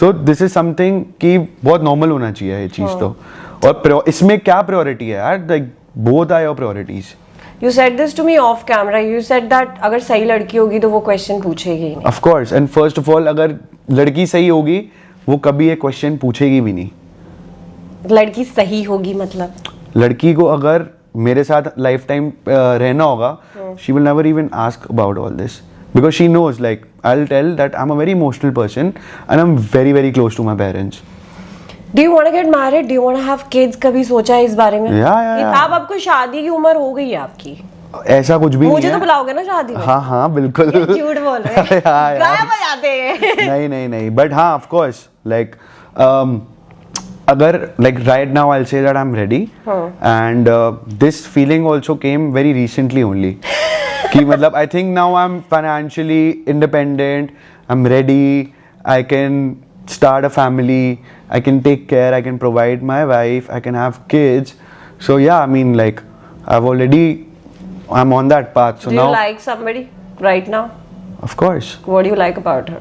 सो दिस इज समथिंग कि बहुत नॉर्मल होना चाहिए ये चीज तो। और इसमें क्या प्रायोरिटी है यार, like both are your priorities. You said this to me off camera. You said that अगर सही लड़की होगी तो वो क्वेश्चन पूछेगी ही नहीं। Of course, and first of all, अगर लड़की सही होगी वो कभी ये क्वेश्चन पूछेगी भी नहीं। लड़की सही होगी मतलब? लड़की को अगर मेरे साथ लाइफ टाइम रहना होगा, she will never even ask about all this, because she knows, like I'll tell that I'm a very emotional person and I'm very very close to my parents. Do you want to get married? Do you want to have kids? कभी सोचा है इस बारे में? Yeah. अब आपको शादी की उम्र हो गई है आपकी? ऐसा कुछ भी नहीं है। मुझे तो बुलाओगे ना शादी में? हाँ बिल्कुल। झूठ बोल रहे हैं। गायब हो जाते हैं। नहीं, बट हाँ ऑफ कोर्स, लाइक अगर like right now I'll say that I'm ready, and this feeling also came very recently only, कि मतलब I think now I'm financially independent, I'm ready, I can start a family, I can take care, I can provide my wife, I can have kids. So yeah, I mean like I'm on that path. So Do now, you like somebody right now? Of course. What do you like about her?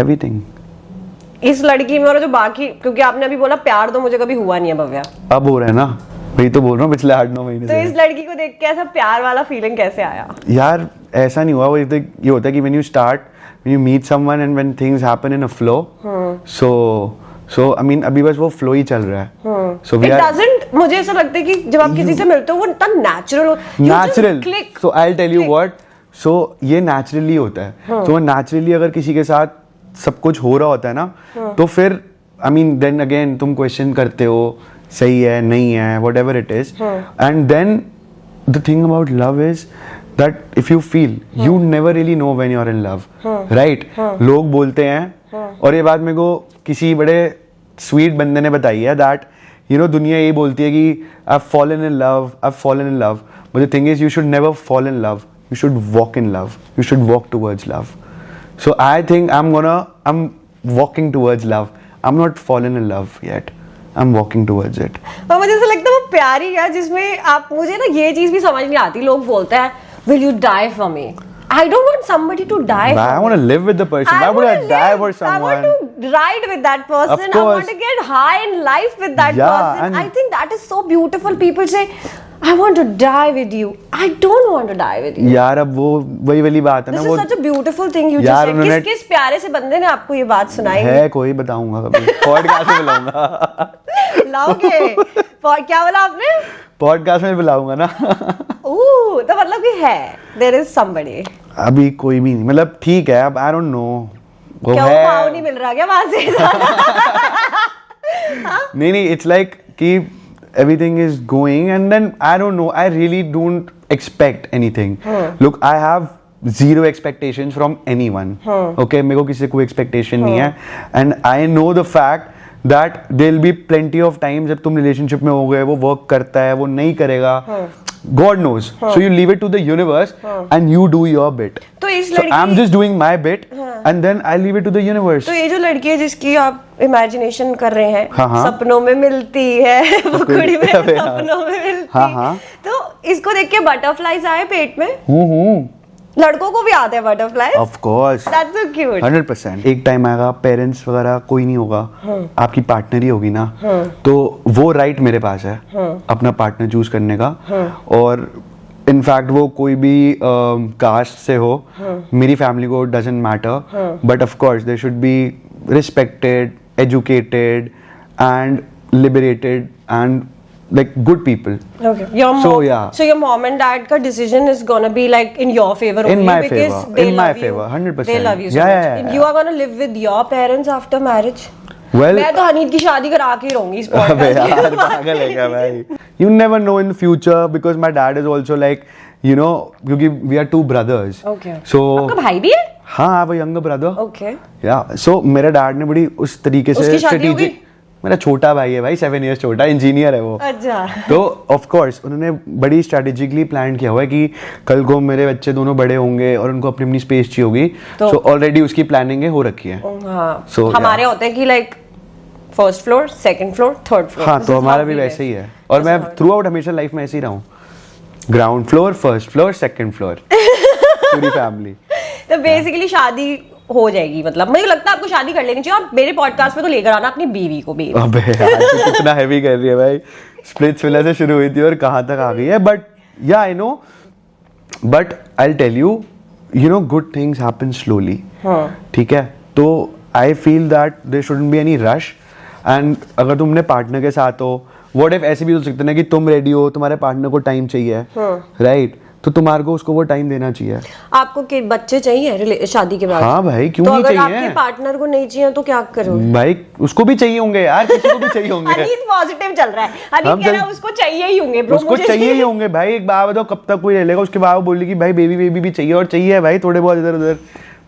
Everything. इस लड़की में और जो बाकी, क्योंकि आपने अभी बोला प्यार तो मुझे कभी हुआ नहीं है भव्या। अब हो रहा है ना, वही तो बोल रहा हूँ, पिछले 8-9 महीने तो इस लड़की को देख के ऐसा प्यार वाला फीलिंग कैसे आया? यार ऐसा नहीं हुआ, वो ये होता है कि when you meet someone and when things happen in a flow, so I mean अभी बस वो flow ही चल रहा है। So we मुझे ऐसा लगता है कि जब आप किसी से मिलते हो वो इतना natural हो। So I'll tell you what, सो ये नेचुरली होता है। तो नेचुरली अगर किसी के साथ सब कुछ हो रहा होता है ना, तो फिर आई मीन देन अगेन तुम क्वेश्चन करते हो सही है नहीं है, whatever it is, and then the thing about love is that if you feel you never really know when you're in love, right? लोग बोलते हैं, और ये बात मेरे को किसी बड़े स्वीट बंदे ने बताई है, that you know दुनिया यही बोलती है कि I've fallen in love, I've fallen in love, but the thing is you should never fall in love, you should walk in love, you should walk towards love. So I think I'm walking towards love, I'm not fallen in love yet, I'm walking towards it. और मुझे ऐसा लगता है वो प्यारी है जिसमें आप, मुझे ना ये चीज भी समझ नहीं आती, लोग बोलते हैं will you die for me? I don't want somebody to die for me. I want to live with the person. Why would I die for someone? I want to ride with that person. Of course. I want to get high in life with that person. I think that is so beautiful. People say, I want to die with you. I don't want to die with you. यार अब वो वही वाली बात है ना, वो This is such a beautiful thing you just said. किस प्यारे से बंदे ने आपको ये बात सुनाई है? कोई बताऊंगा कभी, पॉडकास्ट में बुलाऊंगा। लाओगे? क्या बोला आपने? पॉडकास्ट में बुलाऊंगा ना। तो मतलब कि है, there is somebody. अभी कोई भी नहीं, मतलब ठीक है, अब I don't know, क्या वो भाव नहीं मिल रहा क्या वहां से? नहीं, it's like कि everything is going and then I don't know, I really don't expect anything. Look, I have zero expectations from anyone. Okay, मेरे को किसी से कोई expectation नहीं है, and I know the fact that there'll be plenty of times जब तुम relationship में हो गए, वो work करता है, वो नहीं करेगा, God knows. So you leave it to the universe and you do your bit. तो इस So I'm just doing my bit and then I leave it to the universe. तो ये जो लड़की है जिसकी आप इमेजिनेशन कर रहे हैं, हाँ. सपनों में मिलती है, वो कुड़ी में सपनों में मिलती है, तो इसको देख के बटरफ्लाईज आए पेट में? लड़कों को भी आते हैं butterfly? Of course. That's so cute. 100%. एक टाइम आएगा, पेरेंट्स वगैरह कोई नहीं होगा, आपकी पार्टनर ही होगी ना, तो वो राइट मेरे पास है अपना पार्टनर चूज करने का, और इनफैक्ट वो कोई भी कास्ट से हो, मेरी फैमिली को doesn't matter, but of course they should be respected, educated and liberated and like good people. Okay. So your mom and dad ka decision is gonna be like in your favor only, in my because favor. they In love my you. favor, 100%. They love you so much. And you are gonna live with your parents after marriage. Well, मैं तो हनीत की शादी करा के ही रहूंगी इस podcast में। यार पागल है क्या भाई? You never know in the future because my dad is also like, you know, क्योंकि we are two brothers. Okay. So आपका भाई भी है? हाँ, I have a younger brother. Okay. Yeah. So मेरे डैड ने बड़ी उस तरीके से strategic, मेरा छोटा भाई है भाई, 7 years छोटा, इंजीनियर है वो। अच्छा। तो ऑफ कोर्स उन्होंने बड़ी स्ट्रेटेजिकली प्लान किया हुआ है कि कल को मेरे बच्चे दोनों बड़े होंगे और उनको अपनी अपनी स्पेस चाहिए होगी, तो ऑलरेडी उसकी प्लानिंग हो रखी है। हाँ, so, हमारे होते हैं कि like first floor, second floor, third floor. हाँ, तो हमारा भी वैसे ही है, और मैं थ्रू आउट हमेशा लाइफ में ऐसे ही रहा हूँ, ground floor, first floor, second floor, पूरी फैमिली। तो बेसिकली शादी हो जाएगी, मतलब मुझे लगता है आपको शादी कर लेनी चाहिए, और मेरे पॉडकास्ट में तो लेकर आना अपनी बीवी को भी। अबे यार तू कितना हेवी कर रही है भाई, स्प्लिट्स विला से शुरू हुई थी और कहाँ तक आ गई है, but yeah I know, but I will tell you, you know good things happen slowly, ठीक है? तो I feel that there shouldn't be any rush, and अगर तुमने पार्टनर के साथ हो, व्हाट इफ ऐसे भी हो सकता है ना कि तुम रेडी हो, तुम्हारे पार्टनर को टाइम चाहिए, राइट? तो तुम्हारे को उसको वो टाइम देना चाहिए। आपको के बच्चे चाहिए शादी के बाद? हाँ भाई, क्यों तो नहीं चाहिए? अगर आपके पार्टनर को नहीं चाहिए तो क्या करोगे? भाई उसको भी चाहिए होंगे यार, किसी को भी चाहिए होंगे। हनीत पॉजिटिव चल रहा है, हनीत कह रहा है उसको चाहिए ही होंगे ब्रो, उसको चाहिए ही होंगे भाई। एक बात बताओ, कब तक कोई रह लेगा? उसके बाद बोली कि भाई बेबी भी चाहिए, और चाहिए भाई थोड़े बहुत इधर उधर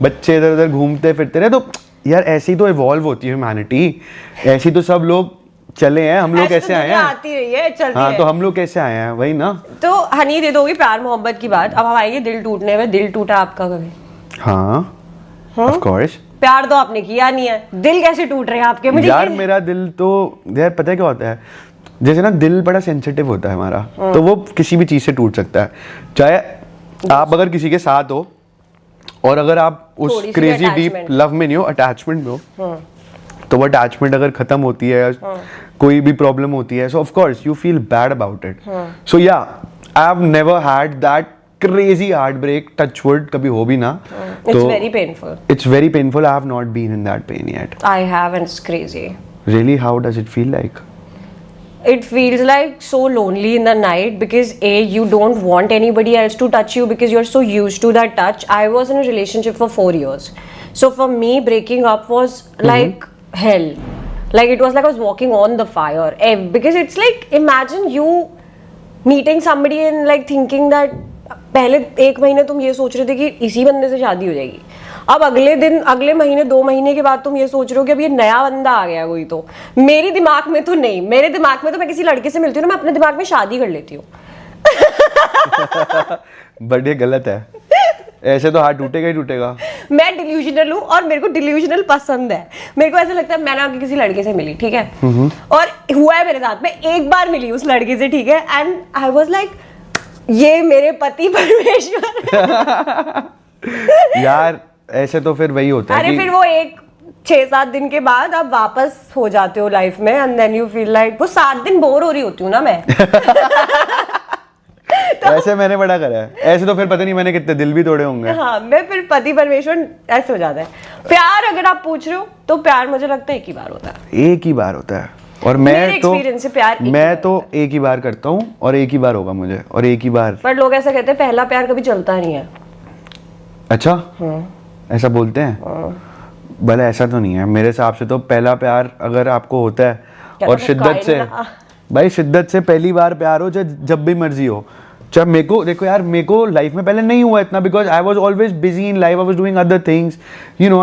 बच्चे इधर उधर घूमते फिरते रहे, तो यार ऐसी तो इवॉल्व होती है ह्यूमैनिटी, ऐसी तो सब लोग चले हैं, हम लोग कैसे आए हैं? आती रही है, चलती है। तो हम लोग कैसे आए हैं, वही ना। तो हनी दे दोगी प्यार मोहब्बत की बात, अब हम आएंगे दिल टूटने में। दिल टूटा आपका कभी? हाँ, ऑफ कोर्स। प्यार तो आपने किया नहीं है, दिल कैसे टूट रहे हैं आपके? मुझे यार मेरा दिल तो यार पता है क्या होता है, जैसे ना दिल बड़ा सेंसिटिव होता है हमारा, तो वो किसी भी चीज से टूट सकता है। चाहे आप अगर किसी के साथ हो, और अगर आप उस क्रेजी डीप लव में नहीं हो, अटैचमेंट में हो, तो वो अटैचमेंट अगर खत्म होती है, कोई भी प्रॉब्लम होती है, so of course you feel bad about it. So yeah I have never had that crazy heartbreak, touch wood, कभी हो भी ना। It's very painful. It's very painful. I have not been in that pain yet. I have, and it's crazy. Really? How does it feel like? it feels like so lonely in the night because you don't want anybody else to touch you because you're so used to that touch. I was in a relationship for 4 years, so for me breaking up was like hell. Like it was like I was walking on the fire, because it's like, imagine you meeting somebody and like thinking that पहले 1 महीने तुम ये सोच रहे थे कि इसी बंदे से शादी हो जाएगी, अब अगले दिन, अगले महीने, 2 महीने के बाद तुम ये सोच रहे हो कि अब ये नया बंदा आ गया कोई। तो मेरे दिमाग में तो नहीं, मेरे दिमाग में तो मैं किसी लड़के से मिलती हूँ ना, मैं अपने दिमाग में शादी कर लेती हूँ। बट ये गलत है, ऐसे तो हाथ टूटेगा ही टूटेगा। मैं डिल्यूजनल हूँ और मेरे को डिल्यूजनल पसंद है। मेरे को ऐसा लगता है मैंने आगे किसी लड़के से मिली, ठीक है, और हुआ है मेरे साथ, मैं एक बार मिली उस लड़के से, ठीक है, एंड आई वाज लाइक ये मेरे पति परमेश्वर। यार ऐसे तो फिर वही होता है। अरे फिर वो 6-7 दिन के बाद आप वापस हो जाते हो लाइफ में, and then you feel like, वो 7 दिन बोर हो रही होती हूँ ना मैं। तो ऐसे मैंने बड़ा करा है, ऐसे तो फिर पता नहीं मैंने कितने दिल भी तोड़े होंगे। हाँ, मैं फिर पति परमेश्वर ऐसे हो जाता है। प्यार अगर आप पूछ रहे हो तो प्यार मुझे लगता है एक ही बार होता है। एक ही बार होता है, और मैं तो एक ही बार करता हूँ और एक ही बार होगा मुझे, और एक ही बार। पर लोग ऐसा कहते हैं पहला प्यार कभी चलता नहीं है। अच्छा, ऐसा बोलते हैं? भले ऐसा तो नहीं है, मेरे हिसाब से तो पहला प्यार अगर आपको होता है और शिद्दत से, भाई शिद्दत से पहली बार प्यार हो, जब भी मर्जी हो। जब मेरे को देखो यार, मेरे को लाइफ में पहले नहीं हुआ इतना, because I was always busy in life, I was doing other things, you know,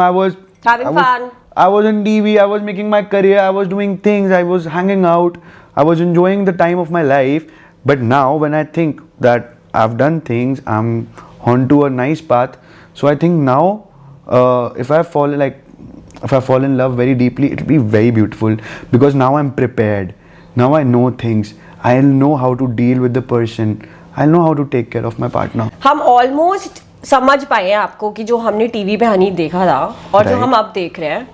I was on TV, I was making my career, I was doing things, I was hanging out, I was enjoying the time of my life. But now when I think that I've done things, I'm onto a nice path, so I think now if I fall in love very deeply, it'll be very beautiful, because now I'm prepared, now I know things, I'll know how to deal with the person, I'll know how to take care of my partner. हम almost समझ पाए हैं आपको कि जो हमने TV पे हनीत देखा था और जो हम अब देख रहे हैं,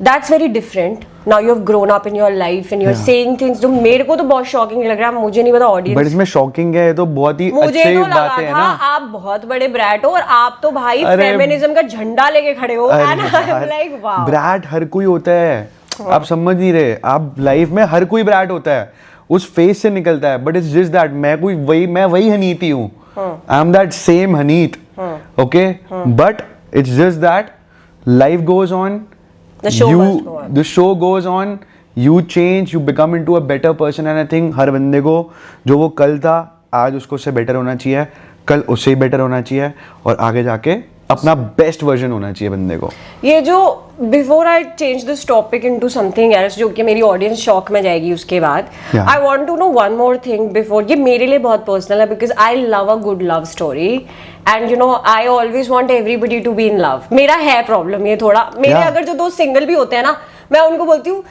that's very different. Now you have grown up in your life and you're saying things जो मेरे को तो बहुत शॉकिंग लग रहा है, मुझे नहीं पता ऑडियंस। बट इसमें शॉकिंग है, तो बहुत ही अच्छी बातें हैं ना। आप बहुत बड़े ब्रैट हो और आप तो भाई फेमिनिज्म का झंडा लेके खड़े हो, and I am like wow. Brat हर कोई होता है, आप समझ नहीं रहे, आप लाइफ में हर कोई ब्रैट होता है, उस फेस से निकलता है। बट इट्स जस्ट दैट मैं वही हनीत ही हूँ, I am that same Haneet, okay, but it's just that life goes on, the show goes on, you change, you become into a better person, and I think हर बंदे को जो वो कल था आज उसको उससे बेटर होना चाहिए, कल उससे ही बेटर होना चाहिए, और आगे जाके अपना बेस्ट वर्जन होना चाहिए बंदे को। ये जो before I change this topic into something else, जो कि मेरी ऑडियंस शॉक में जाएगी उसके बाद, I want to know one more thing before. ये मेरे लिए बहुत पर्सनल है because I love a good love story, and you know I always want everybody to be in love. मेरा है प्रॉब्लम ये थोड़ा, मेरे अगर जो दोस्त सिंगल भी होते हैं ना, मैं उनको बोलती हूँ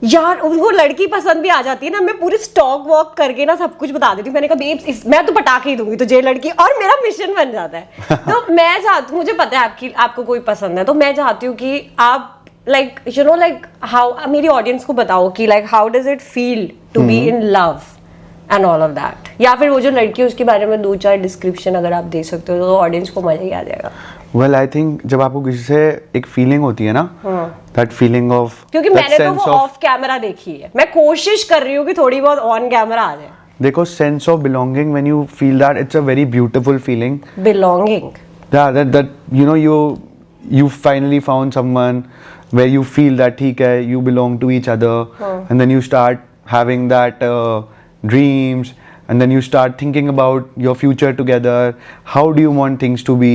यार उनको लड़की पसंद भी आ जाती है ना, मैं पूरी स्टॉक वॉक करके ना सब कुछ बता देती हूँ। मैंने कहा बेब्स मैं तो पटाखे ही दूंगी तुझे लड़की, और मेरा मिशन बन जाता है। तो मैं चाहती, मुझे पता है आपको कोई पसंद है, तो मैं चाहती हूँ कि आप like you know like how, मेरी ऑडियंस को बताओ कि like how does it feel to be in love and all of that, या फिर वो जो लड़की है उसके बारे में 2-4 डिस्क्रिप्शन अगर आप दे सकते हो तो ऑडियंस को मजा ही आ जाएगा। Well, I think जब आपको किसी से एक फीलिंग होती है ना, that feeling of, क्योंकि मैंने तो वो ऑफ कैमरा देखी है, मैं कोशिश कर रही हूँ कि थोड़ी बहुत ऑन कैमरा आ जाए। देखो, sense of belonging, when you feel that, it's a very beautiful feeling. Belonging. Yeah, that you know you finally found someone where you feel that ठीक है, you belong to each other, and then you start having that dreams. And then you start thinking about your future together. How do you want things to be?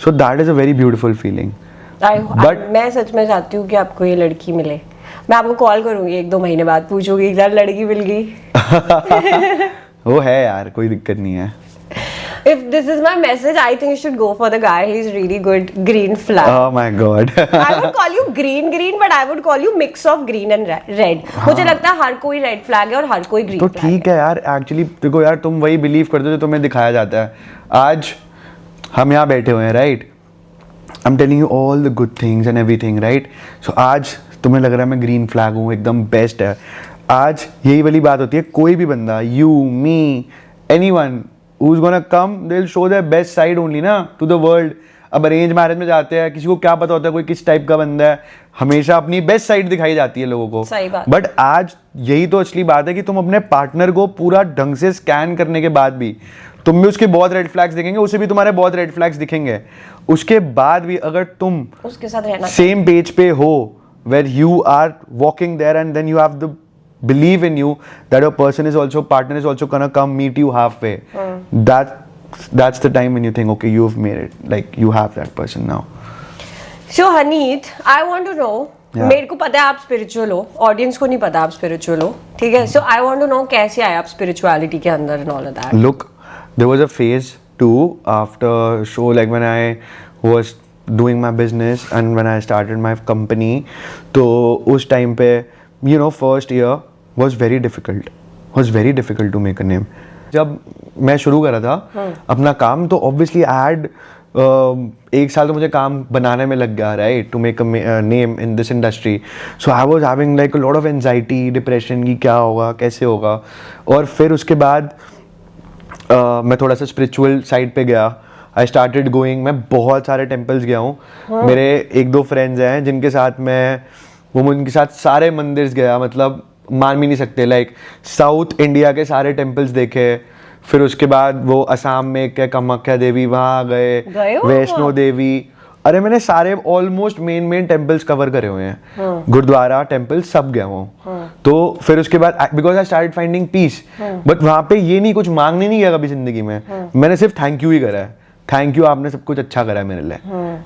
So that is a very beautiful feeling. But मैं सच में चाहती हूँ कि आपको ये लड़की मिले। मैं आपको कॉल करूँगी 1-2 महीने बाद, पूछूंगी यार लड़की मिल गई। वो है यार, कोई दिक्कत नहीं है। If this is my message, I think you should go for the guy. He's really good. Green flag. Oh my god. I would call you green, but I would call you mix of green and red. मुझे लगता है हर कोई red flag है और हर कोई green तो flag है। ठीक है यार, एक्चुअली देखो यार, तुम वही बिलीव करते हो जो तुम्हें दिखाया जाता है। आज हम यहाँ बैठे हुए हैं, right? I am telling you all the good things and everything, right? So आज तुम्हें लग रहा है मैं ग्रीन फ्लैग हूँ, एकदम बेस्ट है। आज यही वाली बात होती है, कोई भी बंदा, you, me, anyone who's gonna come, they'll show their best side only ना to the world. अब अरेंज मैरिज में जाते हैं, किसी को क्या पता होता है कोई किस टाइप का बंदा है, हमेशा अपनी बेस्ट साइड दिखाई जाती है लोगों को। सही बात। बट आज यही तो असली बात है कि तुम अपने पार्टनर को पूरा ढंग से स्कैन करने के बाद भी तुम भी उसके बहुत रेड फ्लैग्स दिखेंगे, उसे भी तुम्हारे बहुत रेड फ्लैग्स दिखेंगे, उसके बाद भी अगर तुम उसके साथ रहना सेम पेज पे हो, where you are walking there and then you have the believe in you that your partner is also gonna come meet you halfway. That's the time when you think, okay, you've made it, like you have that person now. So Haneet, I want to know, मेरे को पता है आप spiritual हो, audience को नहीं पता आप स्पिरिचुअल हो, ठीक है? So I want to know कैसे आए आप स्पिरिचुअलिटी के अंदर and all of that. Look, there was a phase too after show, like when I was doing my business and when I started my company, तो उस time पे you know first year was very difficult to make a name. जब मैं शुरू करा था अपना काम, तो obviously I had एक साल तो मुझे काम बनाने में लग गया, right, to make a name in this industry. So I was having like a lot of anxiety, depression कि क्या होगा, कैसे होगा. और फिर उसके बाद मैं थोड़ा सा स्पिरिचुअल साइड पे गया. आई स्टार्टेड गोइंग, मैं बहुत सारे टेम्पल्स गया हूँ. मेरे एक दो फ्रेंड्स हैं जिनके साथ मैं उनके साथ सारे मंदिर गया, मतलब मान भी नहीं सकते. लाइक साउथ इंडिया के सारे टेम्पल्स देखे, फिर उसके बाद वो असम में एक कामाख्या देवी वहाँ गए, वैष्णो देवी. अरे मैंने सारे ऑलमोस्ट मेन टेम्पल्स कवर करे हुए हैं, गुरुद्वारा टेम्पल सब गया हूँ. तो फिर उसके बाद because I started finding peace. But वहाँ पे ये नहीं, कुछ मांगने नहीं गया कभी जिंदगी में. मैंने सिर्फ थैंक यू ही करा है. थैंक यू, आपने सब कुछ अच्छा करा है मेरे लिए,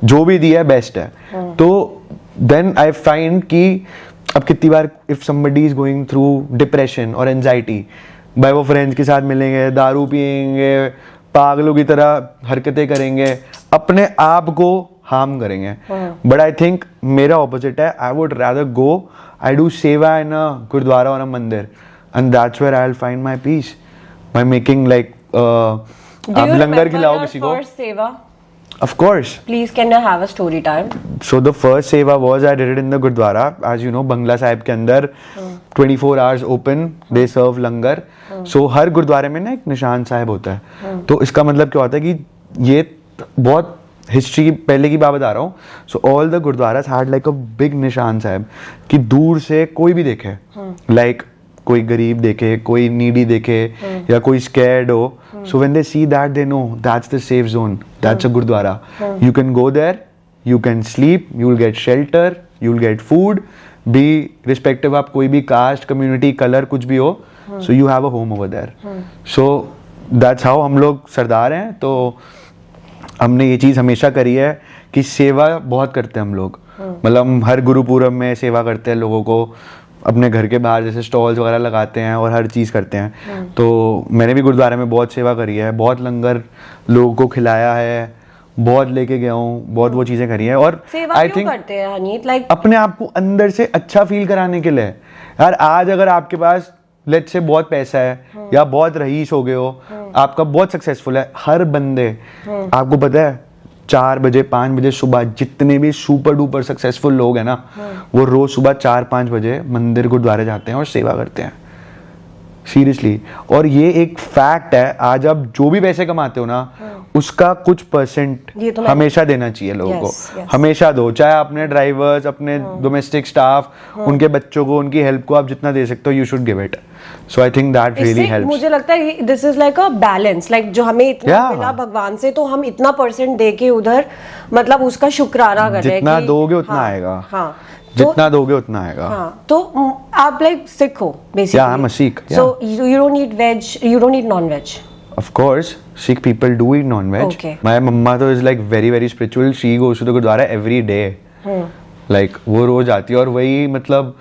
जो भी दिया है बेस्ट है. तो देन आई फाइंड कि अब कितनी बार if somebody is going through depression और एंजाइटी, भाई वो फ्रेंड्स के साथ मिलेंगे, दारू पियेंगे, पागलों की तरह हरकतें करेंगे, अपने आप को हार्म करेंगे. बट आई थिंक मेरा ऑपोजिट है. I would rather go, I do seva in a gurudwara और a mandir, and that's where I will find my peace by making like आप लंगर खिलाओ किसी को. Of course. Please, can I have a story time? So the first seva was I did it in the Gurdwara, as you know, Bangla Sahib के अंदर 24 hours open, they serve langar. So हर गुरुद्वारे में ना एक निशान साहिब होता है. तो इसका मतलब क्या होता है कि ये बहुत हिस्ट्री पहले की बात बता रहा हूँ. So all the Gurdwaras had like a big निशान साहिब कि दूर से कोई भी देखे, like कोई गरीब देखे, कोई नीडी देखे, या कोई स्कैर्ड हो. So when they see that, they know that's the safe zone. That's a Gurdwara. You can go there, you can sleep, you will get shelter, you will get food. Be respective आप कोई भी caste, community, color कुछ भी हो, so you have a home over there. So that's how हम लोग सरदार हैं. तो हमने ये चीज़ हमेशा करी है कि सेवा बहुत करते हैं हम लोग. मतलब हम हर गुरुपूरब में सेवा करते हैं लोगों को, अपने घर के बाहर जैसे स्टॉल्स वगैरह लगाते हैं और हर चीज़ करते हैं. तो मैंने भी गुरुद्वारे में बहुत सेवा करी है, बहुत लंगर लोगों को खिलाया है, बहुत लेके गया हूँ, बहुत वो चीज़ें करी है. और आई थिंक करते हैं हनीत, लाइक अपने आप को अंदर से अच्छा फील कराने के लिए. यार आज अगर आपके पास लेट्स से बहुत पैसा है या बहुत रईस हो गए हो, आपका बहुत सक्सेसफुल है, हर बंदे आपको पता है 4 बजे 5 बजे सुबह जितने भी सुपर डुपर सक्सेसफुल लोग हैं ना, वो रोज सुबह 4-5 बजे मंदिर गुरुद्वारे जाते हैं और सेवा करते हैं. सीरियसली. और ये एक फैक्ट है. आज आप जो भी पैसे कमाते हो ना, उसका कुछ परसेंट तो हमेशा देना चाहिए लोगों को. हमेशा दो, चाहे अपने ड्राइवर्स, अपने डोमेस्टिक स्टाफ, उनके बच्चों को, उनकी हेल्प को आप जितना दे सकते हो, you should give it. So I think that really helps. मुझे लगता है this is like a balance, like जो हमें इतना मिला भगवान से, तो हम इतना परसेंट दे के उधर मतलब उसका शुक्राना कर रहे हैं. जितना दोगे उतना आएगा. हाँ, जितना दोगे उतना आएगा. हाँ, तो आप लाइक सिख हो basically. Yeah, I'm a Sikh. So you don't eat veg, you don't eat non-veg. Of course, Sikh people do eat non-veg. Okay. My mama though is like very spiritual. She goes to the Gurdwara every day. Like वो रोज आती है. और वही मतलब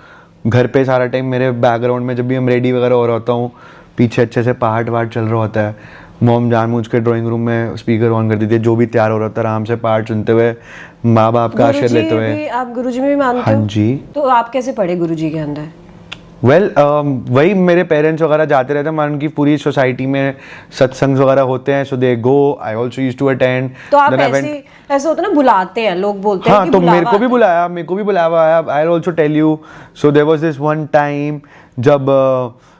घर पे सारा time मेरे बैकग्राउंड में जब भी हम रेडी वगैरह हो रहा होता हूँ, पीछे अच्छे से पाठ वाठ चल रहा होता है. मॉम जानबूझ के ड्राइंग रूम में स्पीकर ऑन कर देती है, जो भी तैयार हो रहा होता है आराम से पाठ सुनते हुए, माँ बाप का आशीर्वाद लेते हुए. आप गुरुजी में भी मानते हो? हाँ जी. तो आप कैसे पढ़े गुरुजी के अंदर? वेल वही मेरे पेरेंट्स वगैरह जाते रहते हैं. मान उनकी पूरी सोसाइटी में सत्संग वगैरह होते हैं, so they go. I also used to attend. तो आप ऐसे होता है ना, बुलाते हैं लोग, बोलते हैं कि तो मेरे को भी बुलाया. I will also tell you. So there was this one time जब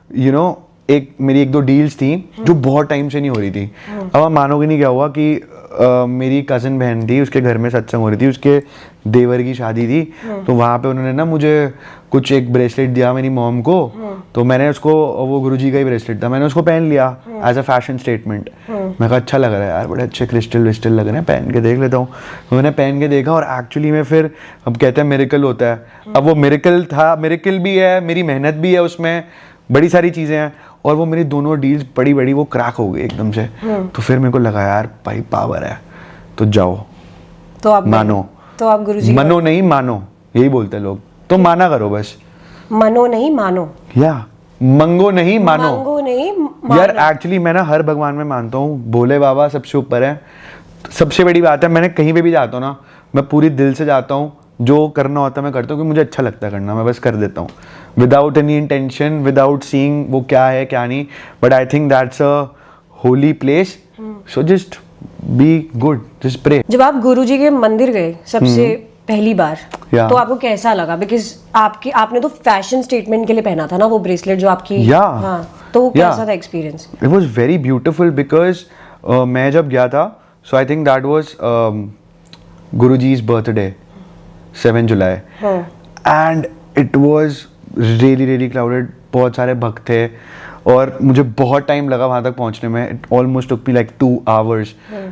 यू नो मेरी 1-2 डील्स थी जो बहुत टाइम से नहीं हो रही थी. अब आप मानोगे नहीं क्या हुआ कि मेरी कज़न बहन थी, उसके घर में सत्संग हो रही थी, उसके देवर की शादी थी, तो वहाँ पे उन्होंने ना मुझे कुछ एक ब्रेसलेट दिया मेरी मॉम को, तो मैंने उसको, वो गुरुजी का ही ब्रेसलेट था, मैंने उसको पहन लिया एज अ फैशन स्टेटमेंट। मैं कहा अच्छा लग रहा है यार, बड़े अच्छे क्रिस्टल विस्टल लग रहे हैं, पहन के देख लेता हूँ। तो मैंने पहन के देखा और एक्चुअली में फिर, अब कहते हैं मिरेकल होता है, अब वो मिरेकल था, मिरेकल भी है, मेरी मेहनत भी है उसमें, बड़ी सारी चीज़ें हैं, और वो मेरी दोनों डील्स बड़ी बड़ी वो क्रैक हो गई एकदम से। तो फिर मेरे को लगा यार भाई पावर है, तो जाओ, तो आप मानो, तो आप गुरुजी मनो नहीं मानो, यही बोलते हैं लोग, तो माना करो बस, मनो नहीं मानो, या मंगो नहीं मानो, मंगो नहीं मानो। यार एक्चुअली मैं ना हर भगवान में मानता हूँ, भोले बाबा सबसे ऊपर है, सबसे बड़ी बात है, मैंने कहीं पे भी जाता हूँ ना, मैं पूरी दिल से जाता हूँ, जो करना होता है मैं करता हूँ, क्योंकि मुझे अच्छा लगता है करना, मैं बस कर देता हूँ without any intention, without seeing वो क्या है क्या नहीं, but I think that's a holy place, so just be good, just pray. जब आप गुरुजी के मंदिर गए सबसे पहली बार, Yeah. तो आपको कैसा लगा? बिकॉज आपने तो फैशन स्टेटमेंट के लिए पहना था ना वो ब्रेसलेट जो आपकी, Yeah. हाँ, तो वो कैसा था experience? It was very beautiful because मैं जब गया था, so I think that was गुरुजी's बर्थडे 7 जुलाई, and it was really really crowded, बहुत सारे भक्त थे, और मुझे बहुत टाइम लगा वहाँ तक पहुँचने में, it almost took me like 2 hours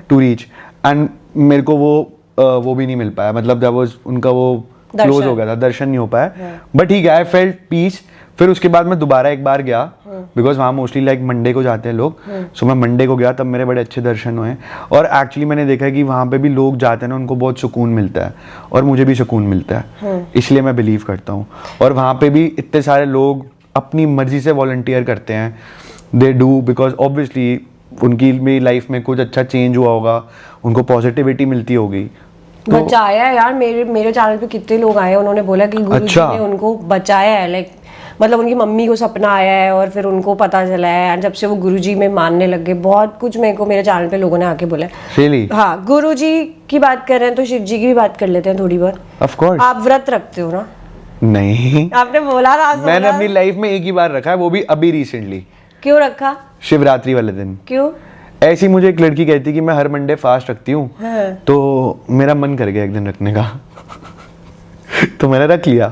to reach, and मेरे को वो भी नहीं मिल पाया, मतलब दैट वाज उनका वो क्लोज हो गया था, दर्शन नहीं हो पाया, बट ठीक है, आई फेल्ट पीस। फिर उसके बाद मैं दोबारा एक बार गया, बिकॉज वहाँ मोस्टली लाइक मंडे को जाते हैं लोग, सो मैं मंडे को गया, तब मेरे बड़े अच्छे दर्शन हुए, और एक्चुअली मैंने देखा है कि वहाँ पे भी लोग जाते हैं ना, उनको बहुत सुकून मिलता है, और मुझे भी सुकून मिलता है, इसलिए मैं बिलीव करता हूँ। और वहाँ पे भी इतने सारे लोग अपनी मर्जी से वॉलंटियर करते हैं, दे डू, बिकॉज ऑब्वियसली उनकी मेरी लाइफ में कुछ अच्छा चेंज हुआ होगा, उनको पॉजिटिविटी मिलती होगी। तो बचाया है यार, मेरे चैनल पे कितने लोग आए, उन्होंने बोला कि गुरुजी ने उनको बचाया है, लाइक मतलब उनकी मम्मी को सपना आया है और फिर उनको पता चला है, एंड जब से वो गुरुजी में मानने लग गए, बहुत कुछ मेरे को मेरे चैनल पे लोगों ने आके बोला है। Really? हाँ, गुरुजी की बात कर रहे हैं तो शिव जी की भी बात कर लेते हैं थोड़ी बहुत। Of course. आप व्रत रखते हो ना? नहीं, आपने बोला था। मैंने अपनी लाइफ में एक ही बार रखा है, वो भी अभी रिसेंटली। क्यों रखा? शिवरात्रि वाले दिन। क्यों? ऐसी मुझे एक लड़की कहती कि मैं हर मंडे फास्ट रखती हूँ, तो मेरा मन कर गया एक दिन रखने का तो मैंने रख लिया।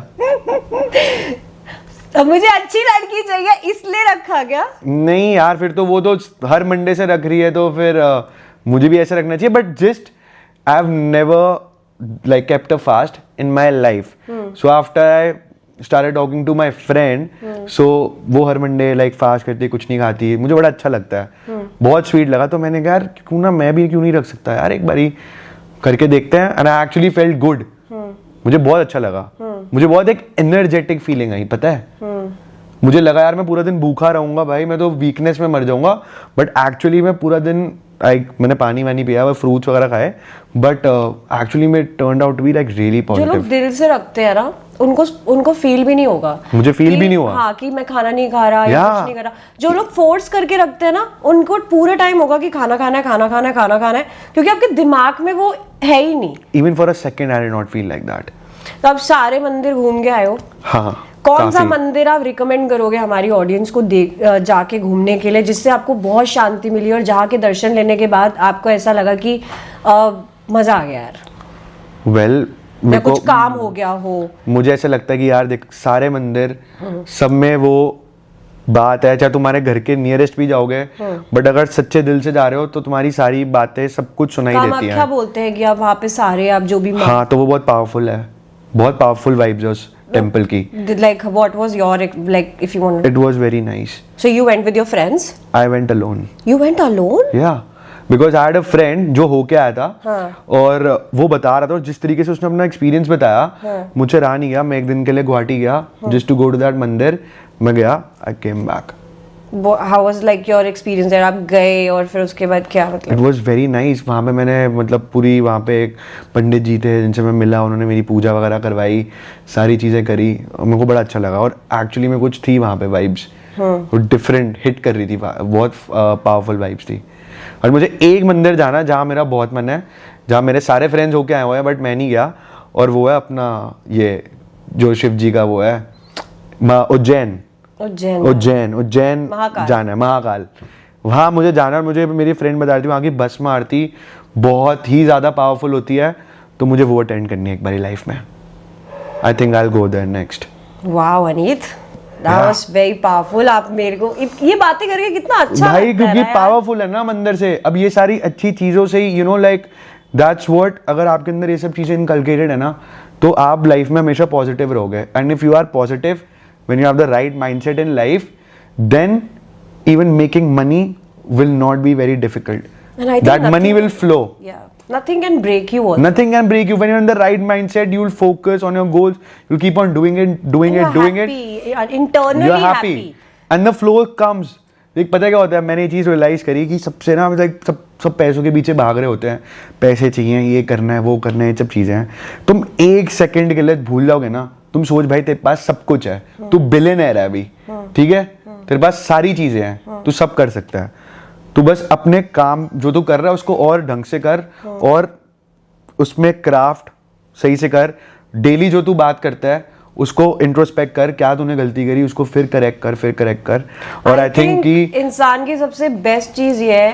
तो मुझे अच्छी लड़की चाहिए इसलिए रखा क्या? नहीं यार, फिर तो वो तो हर मंडे से रख रही है, तो फिर मुझे भी ऐसा रखना चाहिए, but just I have never like kept a fast in my life, so after I started talking to my friend, so वो हर मंडे लाइक फास्ट करती है, कुछ नहीं खाती, मुझे बड़ा अच्छा लगता है, बहुत स्वीट लगा, तो मैंने कहा यार क्यों ना मैं भी क्यों नहीं रख सकता यार, एक बारी करके देखते हैं, and I actually felt good, मुझे बहुत अच्छा लगा, मुझे बहुत एक एनर्जेटिक फीलिंग आई, पता है, मुझे लगा यार मैं पूरा दिन भूखा रहूंगा भाई, मैं तो वीकनेस में मर जाऊंगा, बट एक्चुअली मैं पूरा दिन मैंने पानी वानी पिया, मैं फ्रूट्स वगैरह खाए, बट एक्चुअली मैं turned out to be like really positive. जो लोग दिल से रखते हैं ना, उनको फील भी नहीं होगा, मुझे फील भी नहीं हुआ, हाँ, कि मैं खाना नहीं खा रहा या कुछ नहीं कर रहा। जो लोग फोर्स करके रखते हैं ना, उनको पूरे टाइम होगा कि खाना खाना है, खाना खाना है, खाना खाना है, क्योंकि आपके दिमाग में वो है ही नहीं। Even for a second I did not feel like that. तो आप सारे मंदिर घूम के आए हो, हाँ, कौन सा मंदिर आप रिकमेंड करोगे हमारी ऑडियंस को जाके घूमने के लिए, जिससे आपको बहुत शांति मिली और जहाँ के दर्शन लेने के बाद आपको ऐसा लगा कि मजा आ गया यार? वेल, या कुछ काम हो गया हो? मुझे ऐसा लगता है कि यार देख, सारे मंदिर सब में वो बात है, चाहे तुम्हारे घर के नियरेस्ट भी जाओगे, बट अगर सच्चे दिल से जा रहे हो तो तुम्हारी सारी बातें सब कुछ सुनाई देती हैं। क्या बोलते हैं कि आप वहाँ पे सारे आप जो भी, हाँ, तो वो बहुत पावरफुल है, बहुत पावरफुल वाइब्स है उस टेम्पल की। Like what was your, like if you want? It was very nice. So you went with your friends? I went alone. You went alone? Yeah, because I had a friend जो होके आया था, हाँ. और वो बता रहा था, और जिस तरीके से उसने अपना एक्सपीरियंस बताया, हाँ. मुझे रहा नहीं गया, मैं एक दिन के लिए गुवाहाटी गया, just to go to that मंदिर, मैं गया, I came back. How was like your experience there? आप गए और फिर उसके बाद क्या मतलब? It was very nice. वहाँ पे मैंने मतलब पूरी, वहाँ पे एक पंडित जी थे जिनसे मैं मिला, उन्होंने मेरी पूजा वगैरह करवाई, सारी चीज़ें करी, और मेरे को बड़ा अच्छा लगा, और एक्चुअली में कुछ थी वहाँ पे वाइब्स, वो डिफरेंट हिट कर रही थी, बहुत पावरफुल वाइब्स थी। और मुझे एक मंदिर जाना जहाँ मेरा बहुत मन है, जहाँ मेरे सारे फ्रेंड्स होके आए हुए हैं बट मैं नहीं गया, और वो है अपना ये जो शिव जी का वो है उज्जैन जाना है, महाकाल। वहाँ मुझे जाना, और मुझे मेरी फ्रेंड बता रही थी वहाँ की भस्म आरती बहुत ही ज़्यादा पावरफुल होती है, तो मुझे वो अटेंड करनी है एक बारी लाइफ में. I think I will go there next. Wow Aneet, that was very powerful. आप मेरे को ये बातें करके कितना अच्छा भाई, लगता है क्योंकि पावरफुल है ना हम अंदर से. अब ये सारी अच्छी चीज़ों से ही लाइक दैट्स व्हाट, अगर आपके अंदर ये सब चीज़ें इनकलकेटेड है ना, तो आप लाइफ में हमेशा पॉजिटिव रहोगे. And if you are positive, when you have the right mindset in life, then even making money will not be very difficult. That money will flow. Nothing can break you also. Nothing can break you. When you're in the right mindset, you'll focus on your goals. You'll keep on doing it. You're internally You're happy. And the flow comes. देख पता है क्या होता है, मैंने ये चीज़ realise करी कि सबसे ना लाइक सब पैसों के पीछे भाग रहे होते हैं. पैसे चाहिए, ये करना है, वो करना है, ये सब चीज़ें हैं. तुम एक सेकंड के लिए भूल जाओगे ना, तुम सोच भाई तेरे पास सब कुछ है, तू बिलियनर है अभी, ठीक है, तेरे पास सारी चीज़ें हैं, तू सब कर सकता है. तू बस अपने काम जो तू कर रहा है उसको और ढंग से कर, और उसमें क्राफ्ट सही से कर. डेली जो तू बात करता है उसको इंट्रोस्पेक्ट कर, क्या तूने गलती करी, उसको फिर करेक्ट कर. और आई थिंक कि इंसान की सबसे बेस्ट चीज ये है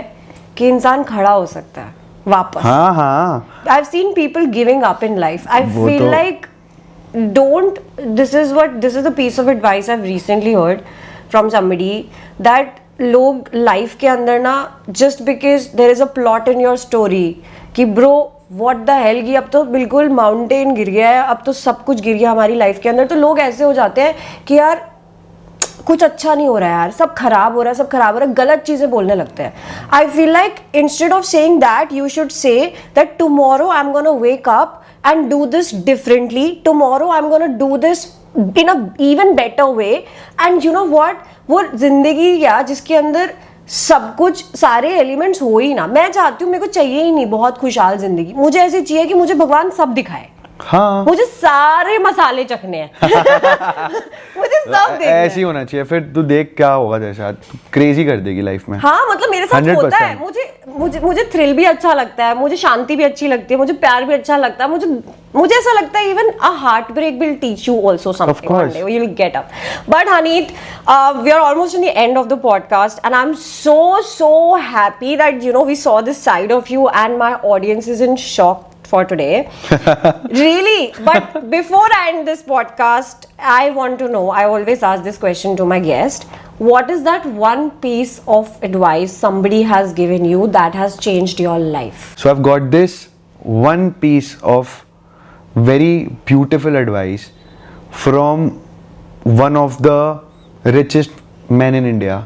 कि इंसान खड़ा हो सकता है वापस. हाँ. I have seen people giving up in life. I feel like don't, this is the piece of advice I've recently heard from somebody, that लोग लाइफ के अंदर ना, just because there is a plot in your story कि bro what the hell, की अब तो बिल्कुल mountain गिर गया है, अब तो सब कुछ गिर गया हमारी लाइफ के अंदर, तो लोग ऐसे हो जाते हैं कि यार कुछ अच्छा नहीं हो रहा है यार, सब खराब हो रहा है, गलत चीजें बोलने लगते हैं. आई feel like instead of saying that, you should say that tomorrow I am gonna wake up and do this differently. Tomorrow I'm going to do this in a even better way. And you know what, वो जिंदगी क्या जिसके अंदर सब कुछ सारे elements हो ही ना. मैं चाहती हूँ, मेरे को चाहिए ही नहीं बहुत खुशहाल जिंदगी, मुझे ऐसी चाहिए कि मुझे भगवान सब दिखाए. हाँ. मुझे सारे मसाले चखने हैं. मुझे सब देखना है. ऐसे ही होना चाहिए. फिर तू देख क्या होगा, जैसा क्रेजी कर देगी लाइफ में. हाँ मतलब मेरे साथ होता है. मुझे थ्रिल भी अच्छा लगता है, मुझे शांति भी अच्छी लगती है, मुझे प्यार भी अच्छा लगता है, मुझे ऐसा लगता है even a heart break will teach you also something, one day you will get up. But Haneet, we are almost in the end of the podcast and I'm so happy that we saw this side of you, and my audience is in shock for today. Really. But before I end this podcast, I want to know, I always ask this question to my guest, what is that one piece of advice somebody has given you that has changed your life? So I've got this one piece of very beautiful advice from one of the richest men in India.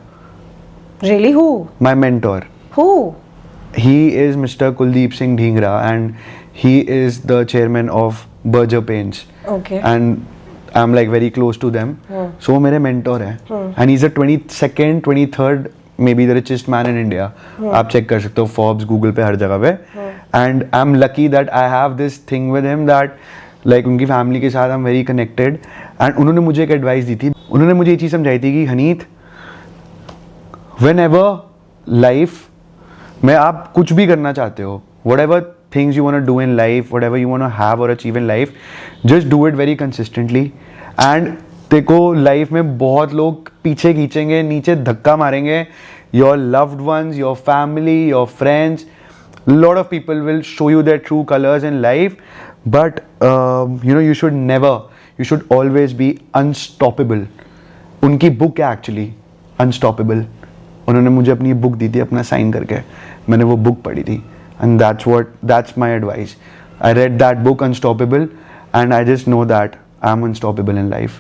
Really? Who? My mentor. Who? He is Mr. Kuldeep Singh Dhingra, and he is the chairman of Berger Paints. Okay. And I'm like very close to them. So वो मेरे mentor है. And he's the 22nd, 23rd maybe the richest man in India. आप check कर सकते हो Forbes, Google पे, हर जगह पे. And I'm lucky that I have this thing with him that like उनकी family के साथ I'm very connected. And उन्होंने मुझे एक advice दी थी. उन्होंने मुझे ये चीज़ समझाई थी कि हनीत, whenever life में आप कुछ भी करना चाहते हो, whatever things you want to do in life, whatever you want to have or achieve in life, just do it very consistently. And देखो लाइफ में बहुत लोग पीछे खींचेंगे, नीचे धक्का मारेंगे. Your loved ones, your family, your friends, lot of people will show you their true colors in life. But you should always be unstoppable. उनकी बुक है actually Unstoppable. उन्होंने मुझे अपनी बुक दी थी अपना साइन करके, मैंने वो बुक पढ़ी थी. And that's my advice. I read that book Unstoppable and I just know that I'm unstoppable in life.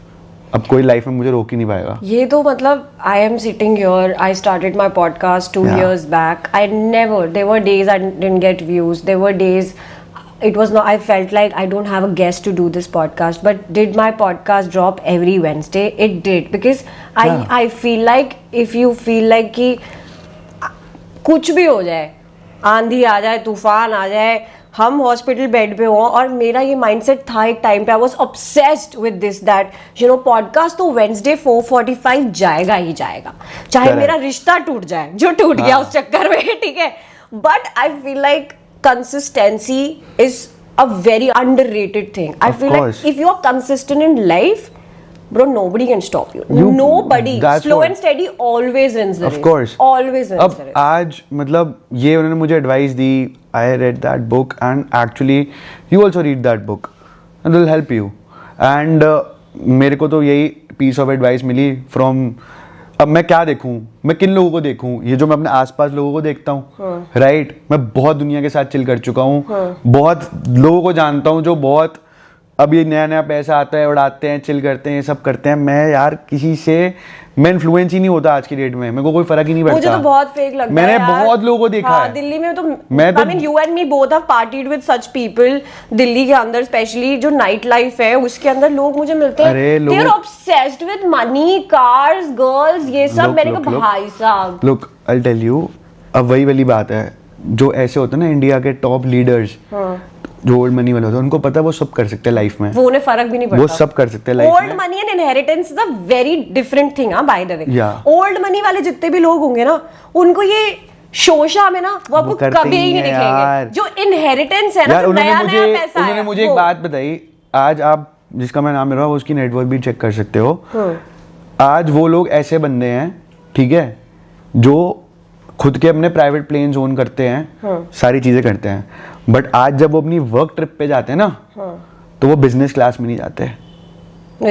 अब कोई लाइफ में मुझे रोक ही नहीं पाएगा. ये तो मतलब I am sitting here, I started my podcast 2 years back. There were days I didn't get views. There were days I felt like I don't have a guest to do this podcast. But did my podcast drop every Wednesday? It did, because I feel like if you feel like कि कुछ भी हो जाए, आंधी आ जाए, तूफान आ जाए, हम हॉस्पिटल बेड पे हों, और मेरा ये माइंडसेट था एक टाइम पे, I was obsessed with this that podcast तो वेडनेसडे 4:45 जाएगा ही जाएगा, चाहे मेरा रिश्ता टूट जाए, जो टूट गया उस चक्कर में, ठीक है. But I feel like consistency is a very underrated thing. I feel like if you are consistent in life, Bro, nobody can stop you. Nobody. Slow and steady always wins the race. Of course. Always wins the race. अब आज मतलब ये उन्होंने मुझे advice the. I read that book and actually you also read that book and it will help you. And मेरे को तो यही piece of advice milli from. अब मैं क्या देखूं, मैं किन लोगों को देखूं, ये जो मैं अपने आसपास लोगों को देखता हूँ, राइट. मैं बहुत दुनिया के साथ चिल कर चुका हूँ, बहुत लोगों को जानता हूँ जो बहुत अब ये नया नया पैसा आता है, उड़ाते हैं, चिल करते हैं, सब करते हैं. मैं यार किसी से मैं इन्फ्लुएंस ही नहीं होता आज की डेट में. मेरे को कोई फर्क ही नहीं पड़ता. मुझे तो बहुत फेक लगता है. मैंने बहुत लोगों को देखा है दिल्ली में. तो I mean you and me both have partied with such people. Delhi के अंदर स्पेशली जो नाइट लाइफ है उसके अंदर लोग मुझे मिलते हैं. They are obsessed with money, cars, girls, ये सब. मैंने कहा भाई साहब. Look, I'll tell you. अब वही वाली बात है जो ऐसे होते हैं ना इंडिया के टॉप लीडर्स, जो ओल्ड मनी वाले होते हैं, उनको पता है वो सब कर सकते हैं लाइफ में. वो उन्हें फर्क भी नहीं पड़ता. वो सब कर सकते हैं लाइफ में. Old money and inheritance is a very different thing. By the way, old money वाले जितने भी लोग होंगे ना, उनको ये शोशा में ना वो आपको कभी ही नहीं दिखेंगे. जो इनहेरिटेंस है ना, नया नया पैसा है. उन्होंने मुझे एक बात बताई. आज आप जिसका मैं नाम ले रहा हूँ उसकी नेटवर्क भी चेक कर सकते हो. आज वो लोग ऐसे बंदे हैं, ठीक है, जो खुद के अपने प्राइवेट प्लेन्स ओन करते हैं, सारी चीजें करते हैं. बट आज जब वो अपनी वर्क ट्रिप पे जाते हैं ना, तो वो बिजनेस क्लास में नहीं जाते,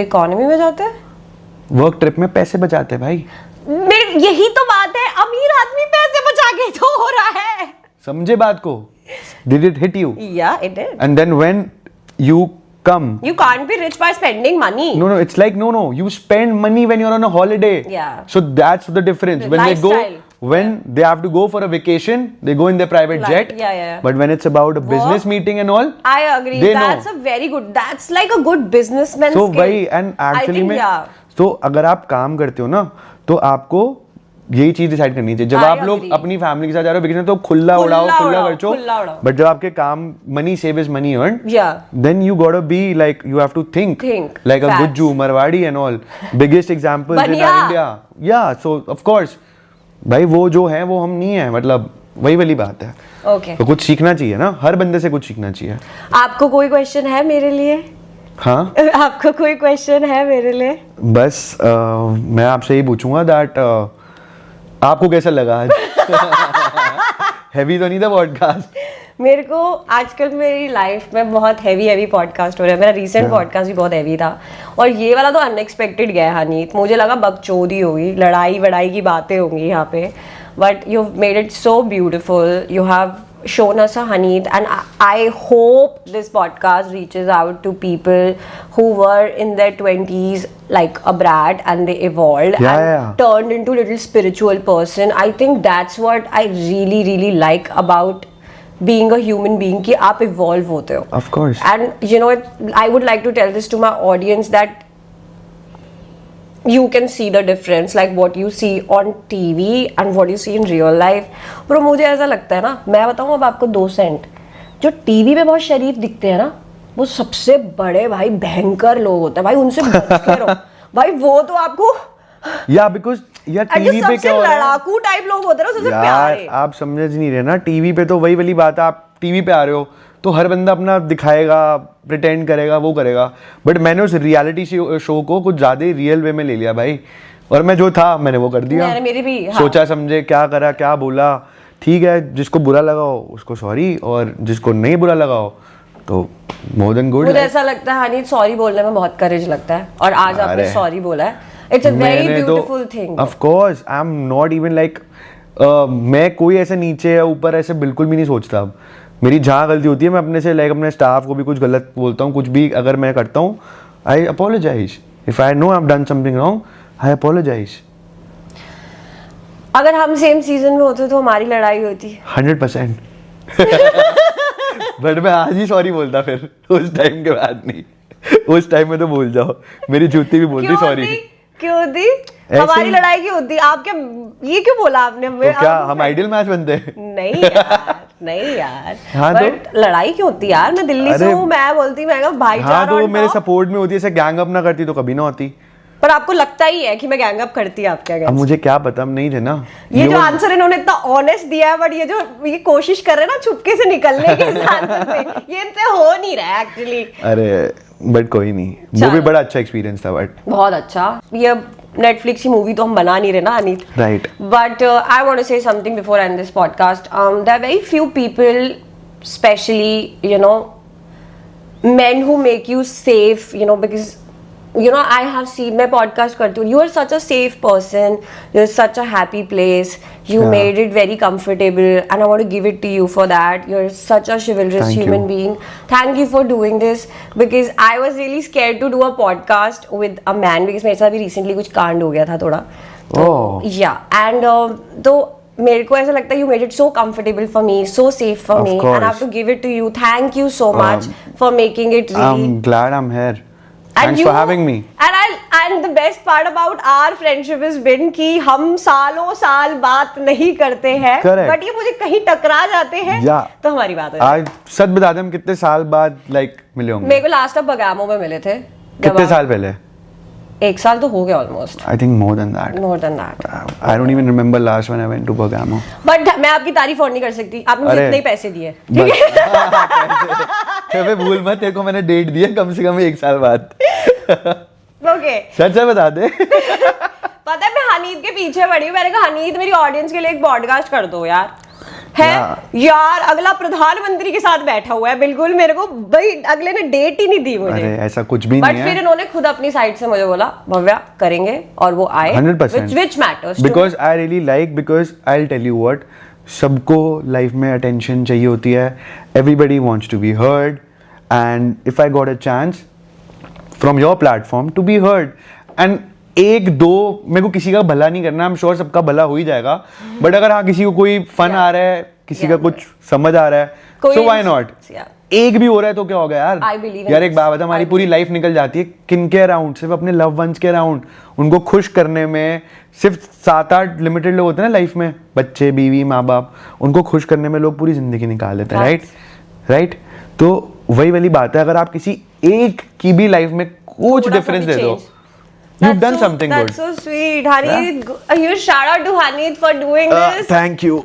इकोनॉमी में जाते हैं. वर्क ट्रिप में पैसे बचाते हैं भाई. यही तो बात है, अमीर आदमी पैसे बचा के तो हो रहा है. समझे बात को? Did it hit you? Yeah, it did. And then when you come, you can't be rich by spending money. No, it's like no, you spend money when you're on a holiday. Yeah. So that's the difference. When lifestyle. they go. When they have to go for a vacation, they go in their private jet. Yeah. But when it's about a business meeting and all, I agree. That's a very good. That's like a good businessman skill. So वही and actually में, तो अगर आप काम करते हो ना, तो आपको यही चीज डिसाइड करनी चाहिए. जब आप लोग अपनी फैमिली के साथ जा रहे हो वेकेशन, तो खुला उड़ाओ, खुला खर्चो. बट जब आपके काम money save is money earn, then you got to be like you have to think like a Gujju, Marwari and all biggest examples in India. Yeah so of course भाई वो जो है वो हम नहीं है. मतलब वही वाली बात है. Okay. तो कुछ सीखना चाहिए ना, हर बंदे से कुछ सीखना चाहिए. आपको कोई क्वेश्चन है मेरे लिए? हाँ. आपको कोई क्वेश्चन है मेरे लिए? बस मैं आपसे ही पूछूंगा दैट आपको कैसा लगा आज? हैवी तो नहीं था पॉडकास्ट? मेरे को आजकल मेरी लाइफ में बहुत हैवी पॉडकास्ट हो रहा है. मेरा रीसेंट पॉडकास्ट भी बहुत हैवी था और ये वाला तो अनएक्सपेक्टेड गया हनीत. मुझे लगा बकचोदी होगी, लड़ाई वड़ाई की बातें होंगी यहाँ पे. But you made it so beautiful. You have shown us a Haneet, and I hope this podcast reaches out to people who were in their 20s like a Brat and they evolved turned into little spiritual person. I think that's what I really like about being a human being, कि आप evolve होते हो. Of course. And you know, I would like to tell this to my audience that you can see the difference, like what you see on TV and what you see in real life. Bro, मुझे ऐसा लगता है ना, मैं बताऊँ अब आपको 2 Saint, जो टीवी पे बहुत शरीफ दिखते हैं ना, वो सबसे बड़े भाई भयंकर लोग होते हैं भाई. उनसे बच के रहो भाई. वो तो आपको बिकॉज यार टीवी पे क्या हो रहा है, लड़ाकू टाइप लोग होते हैं ना, सबसे प्यारे. आप समझ नहीं रहे ना. टीवी पे तो वही वाली बात है, आप टीवी पे आ रहे हो तो हर बंदा अपना दिखाएगा, प्रिटेंड करेगा, वो करेगा. बट मैंने उस रियलिटी शो को कुछ ज्यादा ही रियल वे में ले लिया भाई. और मैं जो था मैंने वो कर दिया. मेरी भी सोचा समझे क्या करा, क्या बोला. ठीक है, जिसको बुरा लगाओ उसको सॉरी, और जिसको नहीं बुरा लगाओ तो मोर देन गुड. मुझे ऐसा लगता है हनीत, सॉरी बोलने में बहुत करेज लगता है और आज आपने सॉरी बोला है. It's a very beautiful thing. Of course I am not even like मैं कोई ऐसे नीचे या ऊपर ऐसे बिल्कुल भी नहीं सोचता. अब मेरी जहाँ गलती होती है मैं अपने से लाइक अपने स्टाफ को भी कुछ गलत बोलता हूँ. कुछ भी अगर मैं करता हूँ, I apologize. If I know I have done something wrong, I apologize. अगर हम सेम सीजन में होते तो हमारी लड़ाई होती 100%. बट मैं आज ही सॉरी बोलता, फिर उस टाइम के बाद नहीं. उस टाइम में तो भूल जाओ. मेरी जूती भी बोलती सॉरी. क्यों होती? हमारी लड़ाई क्यों होती? आपके ये क्यों बोला आपने? तो क्या हम आइडियल मैच बनते हैं? नहीं यार. हाँ, बट तो लड़ाई क्यों होती यार? मैं दिल्ली से हूँ, मैं बोलती मैं भाईचारा. हाँ, तो मेरे सपोर्ट में होती है. ऐसे गैंग अप ना करती तो कभी ना होती. पर आपको लगता ही है कि मैं गैंग अप करती आपके अब अगेंस्ट। मुझे क्या पता, हम नहीं थे ना। ये जो आंसर इन्होंने इतना ऑनेस्ट दिया है, बट ये कोशिश कर रहे हैं ना छुपके से निकलने के इस आंसर से, ये इनसे हो नहीं रहा है एक्चुअली। अरे बट कोई नहीं, वो भी बड़ा अच्छा एक्सपीरियंस था। बट बहुत अच्छा। ये नेटफ्लिक्स की मूवी तो हम बना नहीं रहे ना Aneet, right. But I want to say something before end this podcast. There are very few people, specially you know men who make you safe, you know, because you know I have seen, मैं podcast करती हूँ, you are such a safe person, you're such a happy place, you made it very comfortable and I want to give it to you for that. You're such a chivalrous human being. Thank you for doing this, because I was really scared to do a podcast with a man, because मेरे साथ भी recently कुछ कांड हो गया था थोड़ा, yeah, and तो मेरे को ऐसा लगता है you made it so comfortable for me, so safe for me, and I have to give it to you. Thank you so much for making it really. I'm glad I'm here. Thanks for having me. And the best part about our friendship has been कि हम सालों साल बात नहीं करते हैं, but ये मुझे कहीं टकरा जाते हैं, तो हमारी बात है। आज सच बता दे, हम कितने साल बाद मिले होंगे? मेरे को लास्ट अब बगामो में मिले थे। कितने साल पहले? 1 साल तो हो गया almost. I think more than that. More than that. I don't even remember last when I went to Bergamo. But मैं आपकी तारीफ और नहीं कर सकती, आपने मुझे इतने ही पैसे दिए। अबे भूल मत, तेरे को मैंने डेट दिया कम से कम 1 साल बाद। Okay. सच बता दे। पता है मैं हनीत के पीछे पड़ी हूँ, मैंने कहा हनीत मेरी ऑडियंस के लिए एक पॉडकास्ट कर दो यार। है यार, अगला प्रधानमंत्री के साथ बैठा हुआ है, बिल्कुल मेरे को भाई अगले ने डेट ही नहीं दी मुझे। अरे ऐसा कुछ भी नहीं है। बट फिर इन्होंने खुद अपनी साइड से मुझे बोला भव्या करेंगे, और वो आए। 100%. which matters because I really like, because I'll tell you what, सबको लाइफ में अटेंशन चाहिए होती है, everybody wants to be heard, and if I got a chance from your platform to be heard, and एक दो मेरे को किसी का भला नहीं करना, I'm sure सबका भला हो ही जाएगा, बट अगर हाँ किसी को कोई फन आ रहा है, किसी का कुछ समझ आ रहा है, so why not? एक भी हो रहा है तो क्या हो गया यार। यार एक बात बता, हमारी पूरी लाइफ निकल जाती है किन के अराउंड? सिर्फ अपने लव वंस के अराउंड, उनको खुश करने में। सिर्फ 7-8 लिमिटेड लोग होते हैं ना लाइफ में, बच्चे, बीवी, माँ बाप, उनको खुश करने में लोग पूरी जिंदगी निकाल देते हैं। राइट। तो वही वाली बात है, अगर आप किसी एक की भी लाइफ में कुछ डिफरेंस दे दो, you've done something good. That's so sweet, Haneet. A huge shout out to Haneet for doing this. Thank you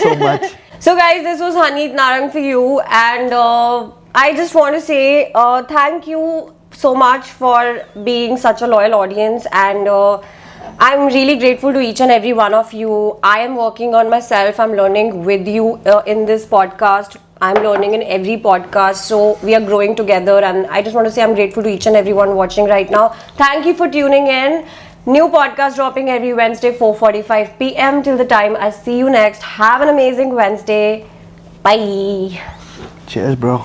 so much. So guys, this was Haneet Narang for you, and I just want to say thank you so much for being such a loyal audience, and I'm really grateful to each and every one of you. I am working on myself. I'm learning with you in this podcast. I'm learning in every podcast, so we are growing together, and I just want to say I'm grateful to each and everyone watching right now. Thank you for tuning in. New podcast dropping every Wednesday 4:45 p.m. Till the time I see you next, have an amazing Wednesday. Bye. Cheers, bro.